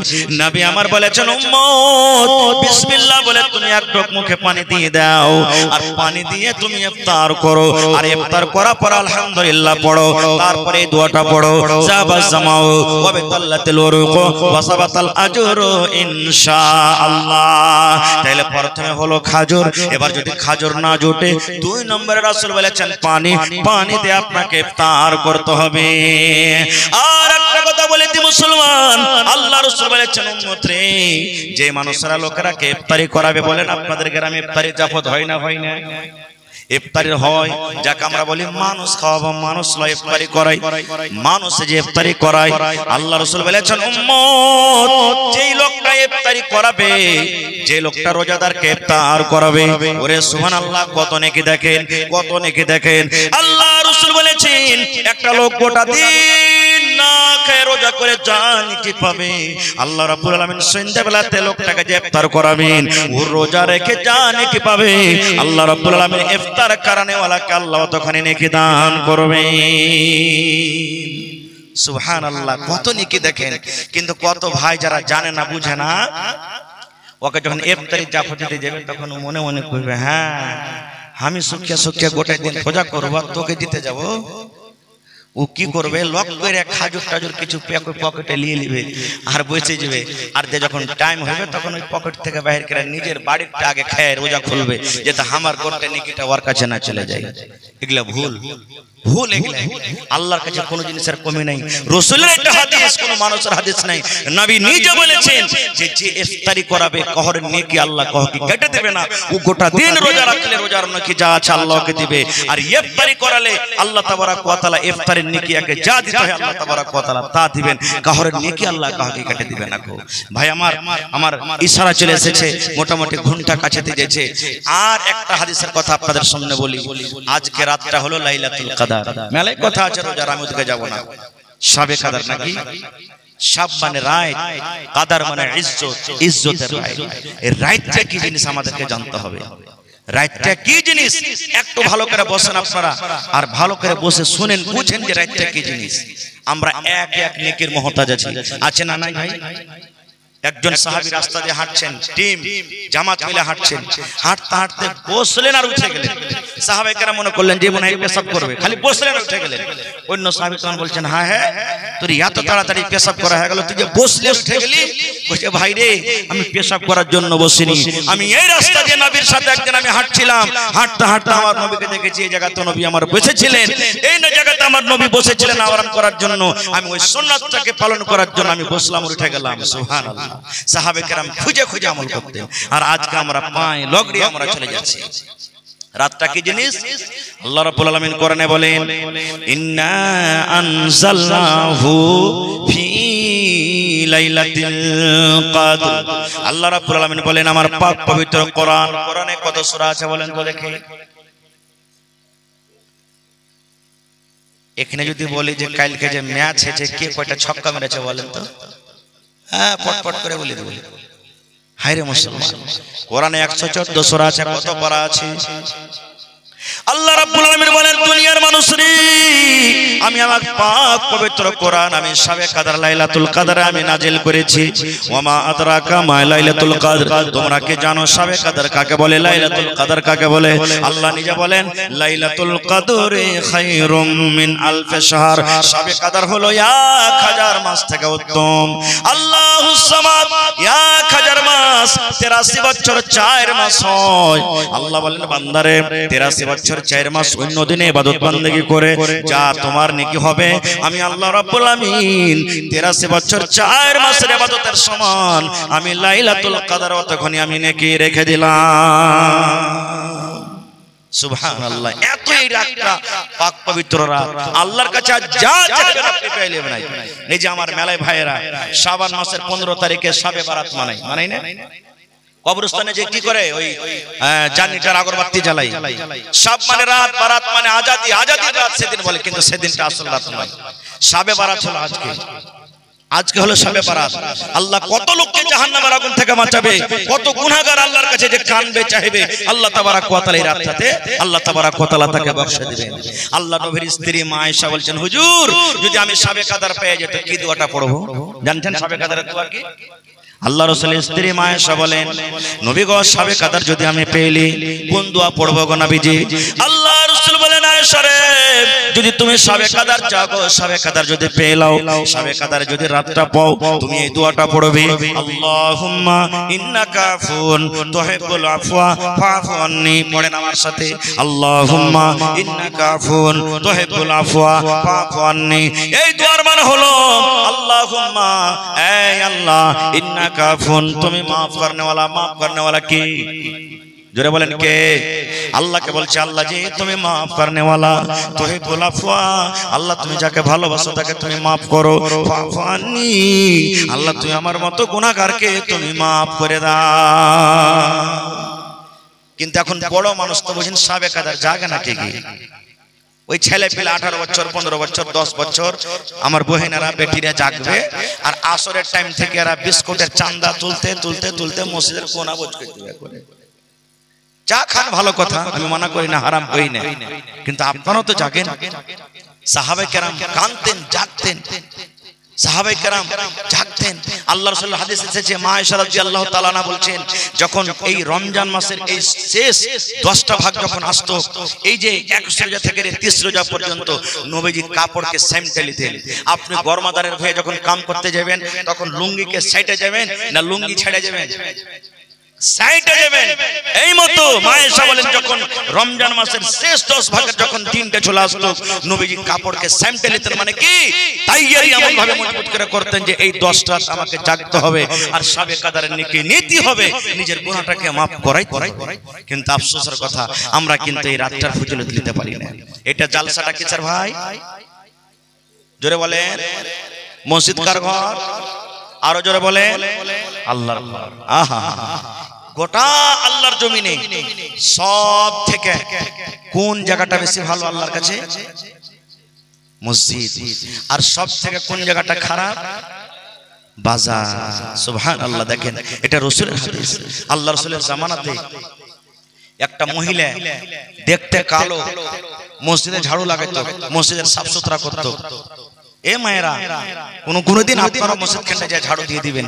নবী আমার বলেছেন, উম্মত বিসমিল্লাহ বলে তুমি এক ঢোক মুখে পানি দিয়ে দাও, আর পানি দিয়ে তুমি ইফতার করো, আর ইফতার করার পর আলহামদুলিল্লাহ পড়ো, তারপরে এই দোয়াটা পড়ো, যাবাজ জামাউ ওয়া বিতাল্লাতিল উরুক ওয়া সাবাতাল আজরু ইনশাআল্লাহ। তাহলে প্রথমে হলো খাজুর। এবার যদি খাজুর না জোটে, 2 নম্বরে রাসূল বলেছেন পানি, পানি দিয়ে আপনাকে ইফতার করতে হবে। আর একটা কথা বলে দি মুসলমান, আল্লাহ রাসূল বলেছেন, উম্মত রে, যে মানুষরা লোকেরাকে ইফতারি করাবে, বলেন আপনাদের গ্রামে ইফতারি জাফত হয় না? হয় না? ইফতারি হয়, যাকে আমরা বলি মানুষ খাওয়াবো, মানুষ লয় ইফতারি করাই, মানুষ যে ইফতারি করায়। আল্লাহ রাসূল বলেছেন, উম্মত যেই লোকটা ইফতারি করাবে, যে লোকটা রোজাদারকে ইফতার করাবে, ওরে সুবহানাল্লাহ, কত নেকি দেখেন, কত নেকি দেখেন। আল্লাহ রাসূল বলেছেন, একটা লোক গোটা দিন না খেয়ে রোজা করে জান কি পাবে, আল্লাহ রাব্বুল আলামিন সন্ধ্যাবেলাতে লোকটাকে যে ইফতার করাবেন, ও রোজা রেখে জান কি পাবে, আল্লাহ রাব্বুল আলামিন ইফতার কারণে ওয়ালাকে আল্লাহ তখন নেকি দান করবে। সুবহানাল্লাহ, কত নেকি দেখেন। কিন্তু কত ভাই যারা জানে না, বুঝে না, ওকে যখন ইফতারি জাফত দিতে যাবে, তখন মনে মনে করবে, হ্যাঁ আমি সুখিয়া সুখিয়া গোটা দিন রোজা করবো, তোকে দিতে যাব। ও কি করবে, লক করে খাজুর টাজুর কিছু পকেটে নিয়ে নিবে আর বসে যাবে। আর যখন টাইম হবে, তখন ওই পকেট থেকে বাইরে করে নিজের বাড়িটা আগে খেয়ে রোজা খুলবে, যাতে আমার করতে নিকিটা ওর কাছে না চলে যায়। এগুলা ভুল, ভুল। এগুলা আল্লাহর কাছে কোনো জিনিসের কমি নাই। রাসূলের একটা হাদিস, কোনো মানুষের হাদিস নাই। নবী নিজে বলেছেন যে যে ইফতারি করাবে, কহরের নেকি আল্লাহ কহকে কেটে দেবে না। ও গোটা দিন রোজা রাখলে রোজার নেকি যা আছে আল্লাহকে দিবে, আর ইফতারি করালে আল্লাহ তাবারক ওয়া তাআলা ইফতারের নেকি একে যা দিতে হয় আল্লাহ তাবারক ওয়া তাআলা তা দিবেন, কহরের নেকি আল্লাহ কহকে কেটে দিবে না। ভাই আমার ইশারা চলে এসেছে, মোটামুটি ঘন্টা কাছে দিয়েছে। আর একটা হাদিসের কথা আপনাদের সামনে বলি। আজকে রাতটা হলো লাইলাতুল কদর। মেলায় কথা আছে, রোজার আমি ওদিকে যাব না। শাবে কদর নাকি? শাব মানে রাত, কদর মানে ইজ্জত, ইজ্জতের রাত। এই রাতটা কি জিনিস আমাদেরকে জানতে হবে। রাতটা কি জিনিস একটু ভালো করে বসেন আপনারা আর ভালো করে বসে শুনেন বুঝেন যে রাতটা কি জিনিস। আমরা এক এক নেকির মহতাজ আছি, আছে না নাই ভাই? একজন সাহাবী রাস্তা দিয়ে হাঁটছেন, টিম জামাত মিলে হাঁটছেন, হাঁটতে হাঁটতে বসলেন আর উঠে গেলেন। সাহাবায়ে কেরাম মনে করলেন যে মনে হয় পেশাব করবে, খালি বসলেন আর উঠে গেলেন। অন্য সাহাবী তখন বলছেন, হ্যাঁ হ্যাঁ তোর এত তাড়াতাড়ি পেশাব করা হয়ে গেল, তুই যে বসলে উঠে গেলি? বলছে, ভাই রে আমি পেশাব করার জন্য বসিনি, আমি এই রাস্তা দিয়ে নবীর সাথে একদিন আমি হাঁটছিলাম, হাঁটতে হাঁটতে আমার নবীকে দেখেছি, এই জায়গাতে নবী আমার বসেছিলেন, এই জায়গাতে আমার নবী বসেছিলেন আরাম করার জন্য, আমি ওই সুন্নাতটাকে পালন করার জন্য আমি বসলাম, উঠে গেলাম। সুবহানাল্লাহ। সাহাবে কেরাম খুঁজে খুঁজে আমল করতেন, আর আজকে আমরা পায়ে লগড়ি আমরা চলে যাচ্ছি। রাতটা কি জিনিস? আল্লাহ রাব্বুল আলামিন কোরআনে বলেন, ইন্না আনজালনাহু ফি লাইলাতিল কদর। আল্লাহ রাব্বুল আলামিন বলেন আমার পাক পবিত্র কোরআন, কোরআনে কত সূরা আছে বলেন তো দেখি। এখানে যদি বলি যে কালকে যে ম্যাচ হয়েছে কে কয়টা ছক্কা মেরেছে বলেন তো? হ্যাঁ পটপট করে বলে দেব। হায়রে মুসলমান, কোরআনে 114 সূরা আছে, কত পারা আছে? আল্লাহ রাব্বুল আলামিন বলেন দুনিয়ার মানুষরে আমি আমার পাক পবিত্র কোরআন আমি শাবে কদর লাইলাতুল কদরে আমি নাজিল করেছি। ওয়ামা আদরাকা মা লাইলাতুল কদর, তোমরা কি জানো শাবে কদর কাকে বলে, লাইলাতুল কদর কাকে বলে? আল্লাহ নিজে বলেন লাইলাতুল কদরে খায়রুম মিন আলফি শাহর, শাবে কদর হলো 1000 মাস থেকে উত্তম। আল্লাহুস সামাদ 1000 মাস 83 বছর 4 মাস হয়। আল্লাহ বলেন বান্দারে 83 বছর 4 মাস অন্য দিনে ইবাদত বندگی করে যা তোমার নেকি হবে, আমি আল্লাহ রাব্বুল আমিন 83 বছর 4 মাসের ইবাদতের সমান আমি লাইলাতুল কদর অতখানি আমি নেকি রেখে দিলাম। সুবহানাল্লাহ। এত এই রাতটা পাক পবিত্র রাত, আল্লাহর কাছে যা চাইবেন আপনি পেয়ে নেবেন। এই যে আমার মেলায় ভাইয়েরা শাবান মাসের 15 তারিখে শাবে বারাত মানাই না? কবরস্থানে যে কি করে ওই জানিটার আগরবাতি জ্বালাই, সব মানে রাত, বারাত মানে আজাদি, আজাদির রাত সেদিন বলে, কিন্তু সেদিনটা আসল রাত নয়। শাবে বারাত হলো আজকে, আজকে হলো শাবে বারাত। আল্লাহ কত লোককে জাহান্নামের আগুন থেকে বাঁচাবে, কত গুনাহগার আল্লাহর কাছে যে কানবে চাইবে, আল্লাহ তাবারাক ওয়া তাআলা এই রাতটাতে আল্লাহ তাবারাক ওয়া তাআলা তাকে বখশে দিবেন। আল্লাহ নবীর স্ত্রী মা আয়েশা বলছেন, হুজুর যদি আমি শাবে কদর পেয়ে যেত কি দোয়াটা পড়বো জানেন? শাবে কদরের দোয়া কি? আল্লাহ রাসূলের স্ত্রী মা আয়েশা বলেন, নবী গো শাবে কদর যদি আমি পেলি কোন দোয়া পড়বো গো নবীজি? আল্লাহ রাসূল বলেন, আয়েশা রে যদি তুমি শাবে কদর চাও গো, শাবে কদর যদি পেয়ে লাও, শাবে কদর যদি রাতটা পাও, তুমি এই দোয়াটা পড়বে, আল্লাহুম্মা ইন্নাকা আফুন তুহিব্বুল আফওয়া ফাফু আন্নি। পড়েন আমার সাথে, আল্লাহুম্মা ইন্নাকা আফুন তুহিব্বুল আফওয়া ফাফু আন্নি। এই দোয়ার মানে হলো আল্লাহুম্মা, এই আল্লাহ, ইন্নাকা আফুন তুমি maaf करने वाला, maaf करने वाला কি? জোরে বলেন কে? আল্লাহকে বলছে, আল্লাহ জি তুমি maaf करने वाला, তুহিব্বুল আফওয়া, আল্লাহ তুমি যাকে ভালোবাসো তাকে তুমি maaf করো, ফাফু আন্নি, আল্লাহ তুমি আমার মতো গুনাহগারকে তুমি maaf করে দাও। কিন্তু এখন বড় মানুষ তো বুঝেন শাবে কদর জাগে না কে কি? ওই ছেলে পেলে 18 বছর 15 বছর 10 বছর আমার বহেনেরা বেটিরা জাগবে, আর আসরের টাইম থেকে এরা বিস্কুটের চান্দা তুলতে তুলতে তুলতে মসজিদের কোনা বোঝ করে চা খান, ভালো কথা, আমি মানা করি না, হারাম করি না, কিন্তু আপনারাও তো জাগেন। সাহাবায়ে কেরাম কাঁদতেন, জাগতেন, সাহাবায়ে কেরাম জাগতেন। আল্লাহ রাসূল হাদিসে এসেছে, মা আয়েশা রাদিয়াল্লাহু তাআলা আনহা বলছেন, যখন এই রমজান মাসের এই শেষ 10টা ভাগ যখন আসতো, এই যে 1 রোজা থেকে 30 রোজা পর্যন্ত নবীজি কাপড়কে সাইমটে নিতেন। আপনি গরমাদারের ভয়ে যখন কাম করতে যাবেন তখন লুঙ্গিকে সাইডে যাবেন না লুঙ্গি ছেড়ে যাবেন? সাইডে যাবেন। এই মতো মা আয়েশা বলেন, যখন রমজান মাসের শেষ 10 ভাগের যখন দিনটা চলে আসতো, নবীজি কাপড়কে সাইমটে নিতেন, মানে কি তাইয়ারি এমন ভাবে মজবুত করে করতেন যে এই 10 রাত আমাকে জাগতে হবে আর শাবে কদরের নেকি নিতে হবে, নিজের গুনাহটাকে maaf করাই। কিন্তু আফসোসের কথা, আমরা কিন্তু এই রাতটার ফজিলত নিতে পারি না। এটা জালসাটা কিসের ভাই? জোরে বলেন, মসজিদ কার ঘর? আরো জোরে বলেন, আল্লাহর ঘর। আহা, গোটা আল্লাহর জমিনে সব থেকে কোন জায়গাটা বেশি ভালো আল্লাহর কাছে? মসজিদ। আর সব থেকে কোন জায়গাটা খারাপ? বাজার। সুবহানাল্লাহ। দেখেন এটা রাসূলের হাদিস। আল্লাহ রাসূলের জামানাতে একটা মহিলা দেখতে কালো, মসজিদে ঝাড়ু লাগাইতো, মসজিদের সাফ সুতরা করতো। এ মায়েরা, কোনদিন আপনারা মসজিদ খানটা যায় ঝাড়ু দিয়ে দিবেন,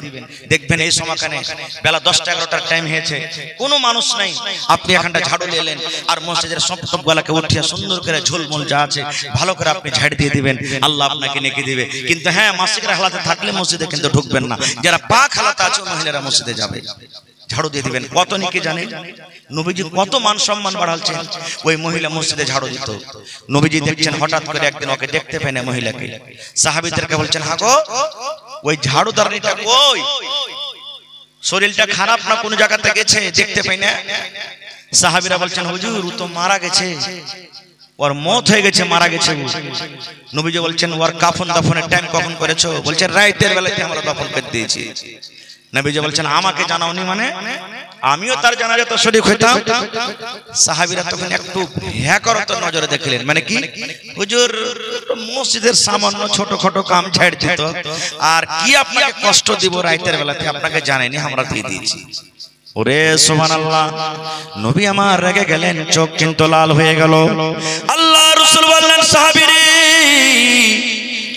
দেখবেন এই সময়খানে বেলা 10টা-11টার টাইম হয়েছে, কোনো মানুষ নাই, আপনি এখানটা ঝাড়ু নিলেন আর মসজিদের সব গলাকে উঠিয়ে সুন্দর করে ঝোলমোল যা আছে ভালো করে আপনি ঝাড় দিয়ে দিবেন, আল্লাহ আপনাকে নেকি দিবে। কিন্তু হ্যাঁ, মাসিকের হালাতে থাকলে মসজিদে কিন্তু ঢুকবেন না। যারা পাক হালাতে আছে মহিলারা মসজিদে যাবে, ঝাড়ু দিয়ে দিবেন। কত নেকি জানেন? নবীজি কত মান সম্মান বাড়ালছেন। ওই মহিলা মসজিদে ঝাড়ু দিত, নবীজি দেখছেন হঠাৎ করে একদিন ওকে দেখতে পেয়ে না মহিলাকে, সাহাবীদেরকে বলছেন, হ্যাঁ গো, ওই ঝাড়ুদারনিটা কই? শরীরটা খারাপ না কোন জায়গাতে গেছে, দেখতে পাই না। সাহাবীরা বলছেন, হুজুর ও তো মারা গেছে, ওর মত হয়ে গেছে, মারা গেছে। নবীজি বলছেন, ওর কাফন দাফনের টাইম কখন করেছো? বলছেন, রাতের বেলাতে আমরা দাফন করে দিয়েছি। নবীজি বলছেন, আমাকে জানাওনি মানে? আমিও তার জানাজা তো শরীক হইতাম। সাহাবীরা তখন একটু হ্যাকরত নজরে দেখলেন, মানে কি? হুজুর মসজিদের সামান্য ছোটখাটো কাম ছেড়ে দিত, আর কি আপনাকে কষ্ট দিব রাতের বেলাতে, আপনাকে জানাইনি, আমরা দিয়ে দিয়েছি। ওরে সুবহানাল্লাহ, নবী আমার রেগে গেলেন, চোখ কিন্তু লাল হয়ে গেল। আল্লাহ রাসূল বললেন, সাহাবীরে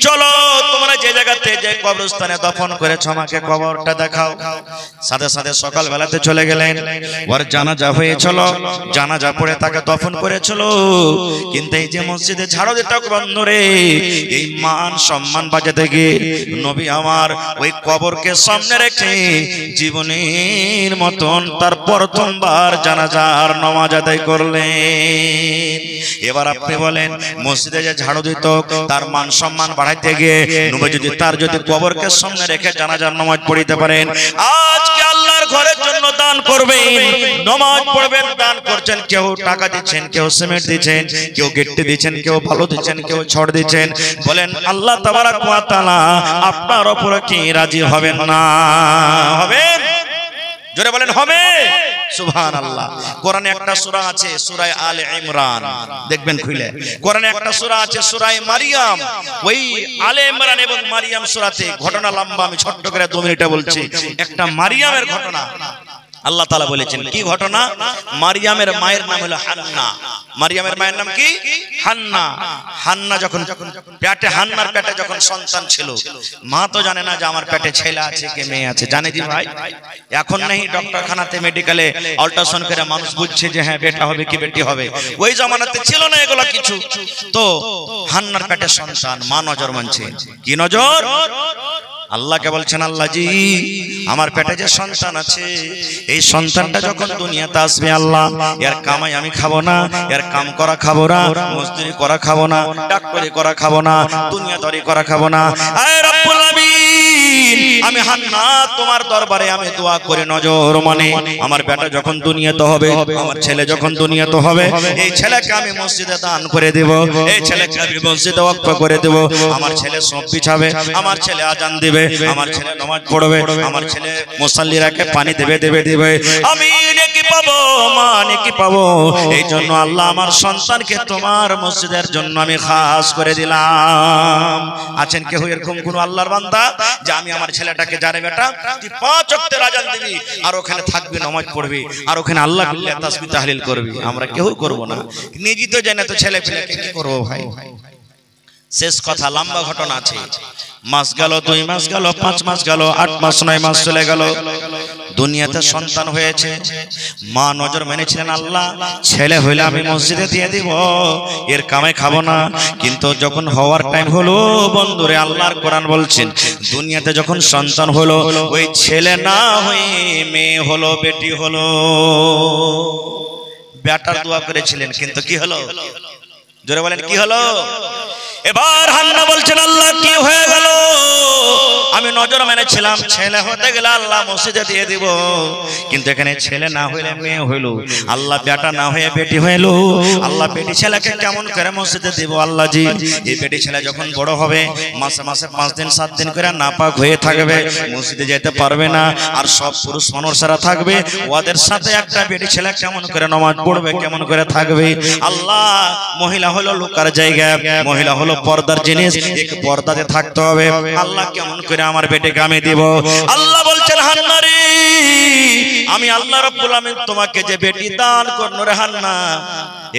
চলো, তোমরা যে জায়গাতে যে কবরস্থানে দফন করেছো আমাকে কবরটা দেখাও। সাথে সাথে সকাল বেলাতে চলে গেলেন, ওর জানাজা হয়েছিল, জানাজা পড়ে তাকে দফন করেছিল। কিন্তু এই যে মসজিদে ঝাড়ু দিত বন্ধুরে, এই মান সম্মান বাঁচাতে গিয়ে নবী আমার ওই কবরকে সামনে রেখে জীবনের মতন তার প্রথমবার জানাজার নামাজ আদায় করলেন। এবার আপনি বলেন, মসজিদে যে ঝাড়ু দিত তার মান সম্মান বাড়াইতে গিয়ে নবী যদি তার যদি কবরকে সামনে রেখে জানাজার নামাজ পড়িতে পারেন, আজকে আল্লাহর ঘরের জন্য দান করবেন, নামাজ পড়বেন, দান করছেন, কেউ টাকা দিচ্ছেন, কেউ সিমেন্ট দিচ্ছেন, কেউ গিট্টি দিচ্ছেন, কেউ ভালো দিচ্ছেন, কেউ ছড় দিচ্ছেন, বলেন আল্লাহ তাবারাক ওয়া তাআলা আপনার উপরে কি রাজি হবেন না? হবেন? জোরে বলেন হবে। সুবহানাল্লাহ। কোরআনে একটা সূরা আছে, সূরা আলে ইমরান, দেখবেন খুলে। কোরআনে একটা সূরা আছে, সূরা মারিয়াম। ওই আলে ইমরান এবং মারিয়াম সূরাতে ঘটনা লম্বা, আমি ছোট্ট করে 2 মিনিটে বলছি। একটা মারিয়ামের ঘটনা আল্লাহ তাআলা বলেছেন। কি ঘটনা? মারিয়ামের মায়ের নাম হলো হান্না। মারিয়ামের মায়ের নাম কি? হান্না। হান্না যখন পেটে, হান্নার পেটে যখন সন্তান ছিল, মা তো জানে না যে আমার পেটে ছেলে আছে কি মেয়ে আছে, জানে জি ভাই? এখন নেই ডক্টরখানাতে মেডিকেলে আল্ট্রাসাউন্ড করে মানুষ বুঝছে যে হ্যাঁ বেটা হবে কি বেটি হবে। ওই জামানাতে ছিল না এগুলো কিছু। তো হান্নার পেটে সন্তান, মা নজর মানছে। কি নজর? আল্লাহকে বলছেন, আল্লাহ জি আমার পেটে যে সন্তান আছে, এই সন্তানটা যখন দুনিয়াতে আসবে আল্লাহ, এর কামাই আমি খাবো না, এর কাম করা খাবো না, মজদুরি করা খাবো না, ডাক্তারি করা খাবো না, দুনিয়াদারি করা খাবো না। আয় রব্বুল আলামিন, আমি হান্না তোমার দরবারে আমি দোয়া করে নজর মানে আমার বেটা যখন দুনিয়াতে হবে, আমার ছেলে যখন দুনিয়াতে হবে, এই ছেলেকে আমি মসজিদে দান করে দেব, এই ছেলেকে আমি মসজিদে ওয়াকফ করে দেব। আমার ছেলে সব বিছাবে, আমার ছেলে আজান দিবে, আমার ছেলে নামাজ পড়বে, আমার ছেলে মুসাল্লিরাকে পানি দেবে। আমি নেকি পাবো, মা নেকি পাবো। এই জন্য আল্লাহ আমার সন্তানকে তোমার মসজিদের জন্য আমি খাস করে দিলাম। আছেন কেউ এরকম কোন আল্লাহর বান্দা যে আমি আমার ছেলেটাকে, জানে বেটা তুই 5 ওয়াক্তের আজান দিবি আর ওখানে থাকবি, নামাজ পড়বি আর ওখানে আল্লাহ বিল্লাহ তাসবিহ তাহলিল করবি? আমরা কেউ করব না। নিজে তো জানে তো ছেলে পেলেকে কি করব ভাই? শেষ কথা, লম্বা ঘটনা আছে। মাস গেল, 2 মাস গেল, 5 মাস গেল, 8 মাস 9 মাস চলে গেল, দুনিয়াতে সন্তান হয়েছে। মা নজর মেনেছিলেন, আল্লাহ ছেলে হইলে আমি মসজিদে দিয়ে দিব, এর কামাই খাবো না। কিন্তু যখন হওয়ার টাইম হলো বন্ধুরে, আল্লাহর কোরআন বলছেন দুনিয়াতে যখন সন্তান হলো, ওই ছেলে না হয়ে মেয়ে হলো, বেটি হলো। বেটার দোয়া করেছিলেন, কিন্তু কি হলো? জোরে বলেন কি হলো? এবার হান্না বলছেন, আল্লাহ কি হয়ে গেল? আমি নজর মেনেছিলাম ছেলে হতে গেলে আল্লাহ মসজিদে দিয়ে দিব, কিন্তু এখানে ছেলে না হইলে মেয়ে হইলো, আল্লাহ বেটা না হয়ে বেটি হইলো। আল্লাহ বেটি ছেলেকে কেমন করে মসজিদে দিব? আল্লাহ জি এই বেটি ছেলে যখন বড় হবে, মাসে মাসে 5 দিন 7 দিন করে নাপাক হয়ে থাকবে, মসজিদে যেতে পারবে না, আর সব পুরুষ মানুষরা থাকবে, ওদের সাথে একটা বেটি ছেলে কেমন করে নামাজ পড়বে, কেমন করে থাকবে? আল্লাহ মহিলা হলো লোকার জায়গা, মহিলা হলো পর্দার জিনিস, এক পর্দাতে থাকতে হবে। আল্লাহ কেমন করে আমার বেটিকে আমি দিব? আল্লাহ বলছেন, হান্না রে আমি আল্লাহ রাব্বুল আমিন তোমাকে যে বেটি দান করব রেহান্না,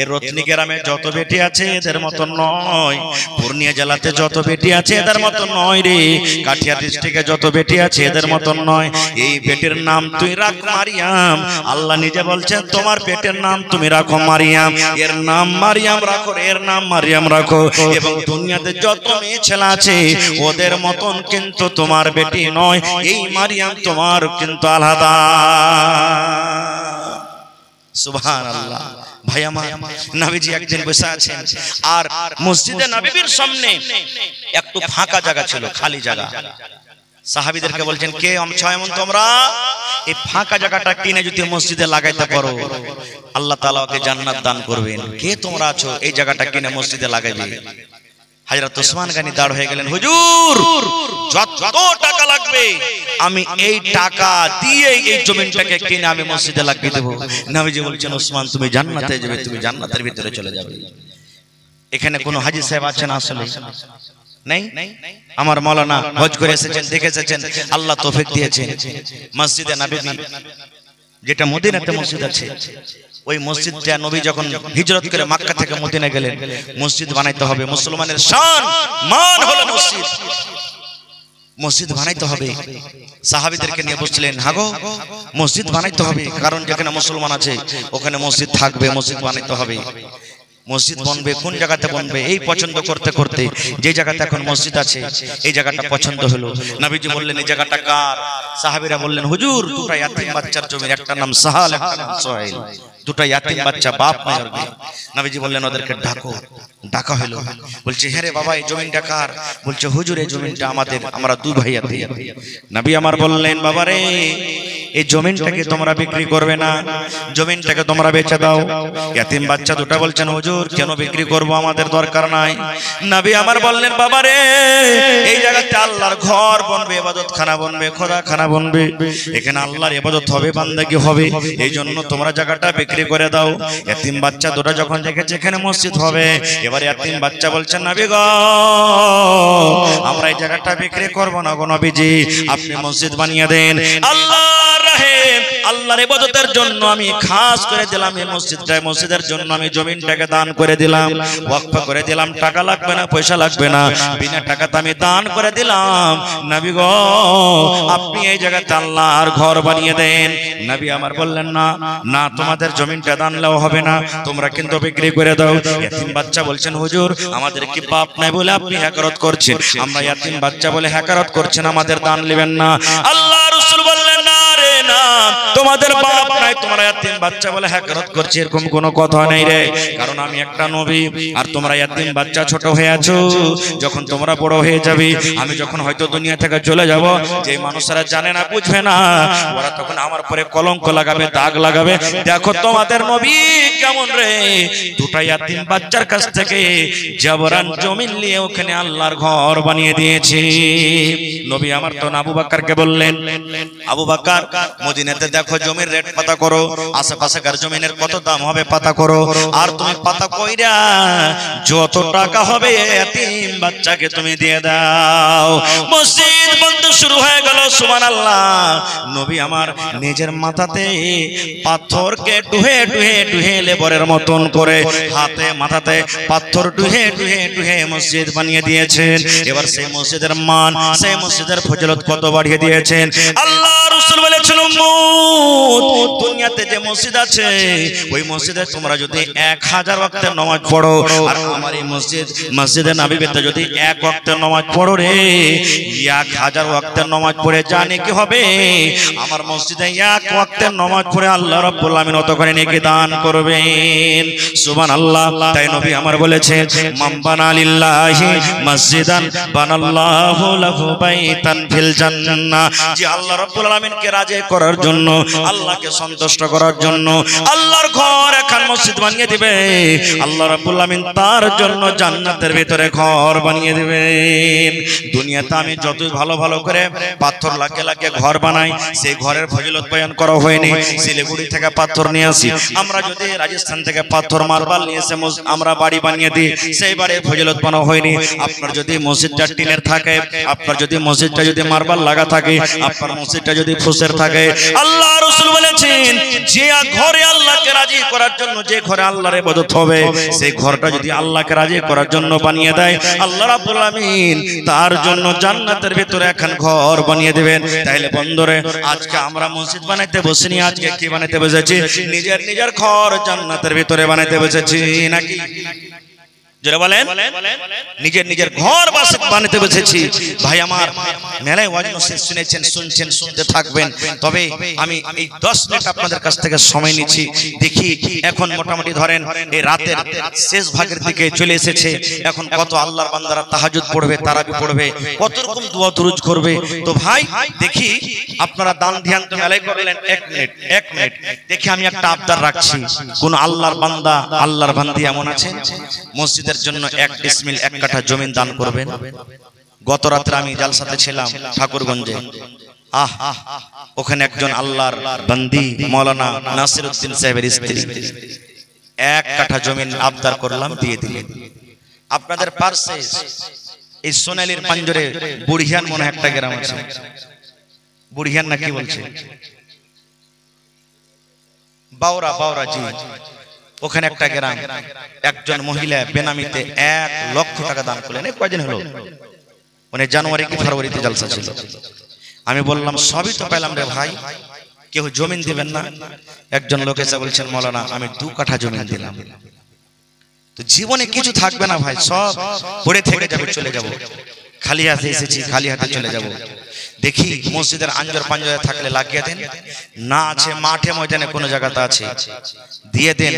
এর রত্নী গ্রামে যত বেটি আছে এদের মত নয়, পূর্ণিয়া জেলাতে যত বেটি আছে এদের মত নয় রে, কাঠিয়ার ডিস্ট্রিক্টে যত বেটি আছে এদের মত নয়। এই বেটির নাম তুই রাখ মারিয়াম। আল্লাহ নিজে বলছেন তোমার বেটির নাম তুমি রাখো মারিয়াম, এর নাম মারিয়াম রাখো, এর নাম মারিয়াম রাখো। এবং দুনিয়াতে যত মেয়ে ছেলে আছে ওদের মতন কিন্তু তোমার বেটি নয়, এই মারিয়াম তোমার কিন্তু আলাদা। সুবহানাল্লাহ। ভাই আমার, নবীজি একদিন বসে আছেন আর মসজিদে নববীর সামনে একটু ফাঁকা জায়গা ছিল, খালি জায়গা। সাহাবীদেরকে বলছেন কে এমন তোমরা এই ফাঁকা জায়গাটা কিনে যদি মসজিদে লাগাইতে পারো আল্লাহ তাআলা ওকে জান্নাত দান করবেন। কে তোমরা আছো এই জায়গাটা কিনে মসজিদে লাগাইবে? হযরত ওসমান গনি দাঁড় হয়ে গেলেন, হুজুর যত টাকা লাগবে আমি এই টাকা দিয়ে এই জমিনটাকে কিনে আমি মসজিদে লাগিয়ে দেব। নবীজি বলছেন ওসমান তুমি জান্নাতে যাবে, তুমি জান্নাতের ভিতরে চলে যাবে। এখানে কোন হাজী সাহেব আছেন আসলে নাই? আমার মাওলানা হজ করে এসেছেন, দেখে এসেছেন, আল্লাহ তৌফিক দিয়েছেন। মসজিদে নববী যেটা মদিনাতে মসজিদ আছে, ওই মসজিদটা নবী যখন হিজরত করে মক্কা থেকে মদিনা গেলেন, মসজিদ বানাইতে হবে। মুসলমানের শান মান হলো মসজিদ, মসজিদ বানাইতে হবে। সাহাবীদেরকে নিয়ে বসছিলেন, হাগো মসজিদ বানাইতে হবে, কারণ যেখানে মুসলমান আছে ওখানে মসজিদ থাকবে, মসজিদ বানাইতে হবে। মসজিদ বনবে কোন জায়গাতে বনবে এই পছন্দ করতে করতে যে জায়গাতে এখন মসজিদ আছে এই জায়গাটা পছন্দ হলো। নবীজি বললেন এই জায়গাটা কার? সাহাবীরা বললেন হুজুর দুটো ইয়াতিম বাচ্চার জমি, একটা নাম সাহাল একটা নাম সুহাইল, দুটো ইয়াতিম বাচ্চা, বাপ নাই ওর। নবীজি বললেন ওদেরকে ডাকো। ডাকা হলো, বলছে হ্যাঁ রে বাবা এই জমিটা কার? বলছে হুজুর এই জমিটা আমাদের, আমরা দুই ভাই আছি। নবী আমার বললেন বাবা রে এই জমিনটাকে তোমরা বিক্রি করবে না, জমিনটাকে তোমরা বেচে দাও। ইয়াতিম বাচ্চা দুটো বলছেন হুজুর কেন বিক্রি করব, আমাদের দরকার নাই। নবী আমার বললেন বাবা রে এই জায়গাতে আল্লাহর ঘর বনবে, ইবাদতখানা বনবে, খোদাখানা বনবে, এখানে আল্লাহর ইবাদত হবে, বান্দাগি হবে, এই জন্য তোমরা জায়গাটা বিক্রি করে দাও। ইয়াতিম বাচ্চা দুটো যখন দেখেছে এখানে মসজিদ হবে, এবার ইয়াতিম বাচ্চা বলছেন নবী গো আমরা এই জায়গাটা বিক্রি করব না গো নবীজি, আপনি মসজিদ বানিয়ে দেন। আল্লাহর রাহে আল্লাহর ইবাদতের জন্য আমি খাস করে দিলাম এই মসজিদটা, মসজিদের জন্য আমি জমিনটাকে দান করে দিলাম, ওয়াকফ করে দিলাম, টাকা লাগবে না, পয়সা লাগবে না, বিনা টাকাতে আমি দান করে দিলাম। নবী গো আপনি এই জায়গাতে আল্লাহর ঘর বানিয়ে দেন। নবী আমার বললেন না না তোমাদের জমিনটা দানলেও হবে না, তোমরা কিন্তু বিক্রি করে দাও। ইয়াতিম বাচ্চা বলছেন হুজুর আমাদের কি বাপ নাই বলে আপনি হ্যাকারত করছেন? আমরা ইয়াতিম বাচ্চা বলে হ্যাকারত করছেন, আমাদের দান নেবেন না। আল্লাহ রাসূল বললেন না রে না, তোমাদের বাপ নাই তোমরা ইয়াতিম বাচ্চা বলে হ্যাকারত করছে এরকম কোনো কথা নেই রে, কারণ আমি একটা নবী আর তোমরা ইয়াতিম বাচ্চা ছোট হয়ে আছো, যখন তোমরা বড় হয়ে যাবে, আমি যখন হয়তো দুনিয়া থেকে চলে যাব, যে মানুষরা জানে না বুঝবে না ওরা তখন আমার পরে কলঙ্ক লাগাবে, দাগ লাগাবে, দেখো তোমাদের নবী কেমন রে দুটো ইয়াতিম বাচ্চার কাছ থেকে জবরান জমিন নিয়ে ওখানে আল্লাহর ঘর বানিয়ে দিয়েছে। নবী আমার তো আবু বকরকে বললেন আবু বকর মদিনাতে দেখো জমির রেট পাতা করো, আশেপাশেকার জমিনের কত দাম হবে পাতা করো, আর তুমি পাতা কইরা যত টাকা হবে ইয়াতিম বাচ্চাকে তুমি দিয়ে দাও। মসজিদ বন্ধ শুরু হয়ে গেল, সুবহানাল্লাহ। নবী আমার নিজের মাথাতে পাথরকে ডুহে ডুহে ডুহে লেবরের মতন করে হাতে মাথাতে পাথর ডুহে ডুহে ডুহে মসজিদ বানিয়ে দিয়েছেন। এবার সেই মসজিদের মান, সেই মসজিদের ফজিলত কত বাড়িয়ে দিয়েছেন। আল্লাহ রাসূল বলেছেন উম্মত দুনিয়াতে যে মসজিদ আছে ওই মসজিদে তোমরা যদি 1000 ওয়াক্তের নামাজ পড়ো, আর আমার এই মসজিদে নববীতে যদি 1 ওয়াক্তের নামাজ পড়ো রে, 1000 ওয়াক্তের নামাজ পড়ে জানে কি হবে? আমার মসজিদে 1 ওয়াক্তের নামাজ পড়ে আল্লাহ রাব্বুল আমিন অত করে নেকি দান করবেন। সুবহানাল্লাহ। তাই নবী আমার বলেছেন মান বানা লিল্লাহি মসজিদান বানাল্লাহু লাহু বাইতান ফিল জান্নাহ, যে আল্লাহ রাব্বুল আমিনকে রাজি করার জন্য, আল্লাহকে সন্তুষ্ট করার জন্য আল্লাহর ঘর এখন মসজিদ বানিয়ে দিবে, আল্লাহ রাব্বুল আমিন তার জন্য জান্নাতের ভিতরে ঘর বানিয়ে দিবেন। দুনিয়াতে আমি যত ভালো ভালো করে পাথর লাগিয়ে লাগিয়ে ঘর বানাই, সেই ঘরের ফজিলত বয়ান করা হয়নি। শিলিগুড়ি থেকে পাথর নিয়ে আসি আমরা, যদি রাজস্থান থেকে পাথর মার্বেল নিয়ে এসে আমরা বাড়ি বানিয়ে দিই, সেই বাড়ির ফজিলত বানানো হয়নি। আপনার যদি মসজিদটা টিনের থাকে, আপনার যদি মসজিদটা যদি মার্বেল লাগা থাকে, আপনার মসজিদটা যদি ফুসের থাকে। আল্লাহ রাসূল বলেছেন যে ঘরে আল্লাহকে রাজি করার জন্য, যে ঘরে আল্লাহর ইবাদত হবে, সেই ঘরটা যদি আল্লাহকে রাজি করার জন্য বানিয়ে দেয়, আল্লাহ রাব্বুল আমিন তার জন্য জান্নাতের ভিতরে এখন ঘর বানিয়ে দিবেন। তাইলে বন্ধুরে, আজকে আমরা মসজিদ বানাইতে বসিনি, আজকে কি বানাইতে বসেছি? নিজের নিজের ঘর জান্নাতের ভিতরে বানাইতে বসেছি নাকি? যারা বলেন নিজের নিজের ঘর বানাতে বসেছি। ভাই আমার, মেলায় ওয়াজ নসিহত শুনেছেন, শুনছেন, শুনতে থাকবেন। তবে আমি এই 10 মিনিট আপনাদের কাছ থেকে সময় নিচ্ছি। দেখি এখন মোটামুটি ধরেন এই রাতের শেষ ভাগের দিকে চলে এসেছে। এখন কত আল্লাহর বান্দারা তাহাজ্জুদ পড়বে, তারাবি পড়বে, কত রকম দোয়া দুরুদ করবে। তো ভাই দেখি আপনারা দান ধ্যান তো মেলায় করলেন, 1 মিনিট দেখি আমি একটা আবদার রাখছি। কোন আল্লাহর বান্দা, আল্লাহর বান্দি এমন আছেন মসজিদের জন্য 1 ডিসমিল 1 কাঠা জমি দান করবেন? গত রাতে আমি জালসাতে ছিলাম ঠাকুরগঞ্জে। ওখানে একজন আল্লাহর বান্দি মাওলানা নাসিরউদ্দিন সাহেবের স্ত্রী 1 কাঠা জমি আবদার করলাম, দিয়ে দিলেন। আপনাদের পাশে এই সোনালীর পাঞ্জরে বুড়িয়ান মনে একটা গ্রাম আছে, বুড়িয়ান না কি বলছে, বাওরা জি, ওখানে একটা গ্রাম, একজন মহিলা বেনামিতে 1 লক্ষ টাকা দান করলেন। কয়দিন হলো, মানে জানুয়ারি কি ফেব্রুয়ারিতে জলসা ছিল। আমি বললাম সবই তো পেলাম রে ভাই, কেউ জমিন দিবেন না? একজন লোক এসে বলছেন মাওলানা আমি 2 কাঠা জমিন দিলাম। তো জীবনে কিছু থাকবে না ভাই, সব পড়ে থেকে যাবে, চলে যাব। খালি হাতে এসেছি, খালি হাতে চলে যাব। দেখি মসজিদের আঞ্জর পাঞ্জরে থাকলে লাগিয়ে দেন, না আছে মাঠে ময়দানে কোনো জায়গাতে আছে দিয়ে দেন,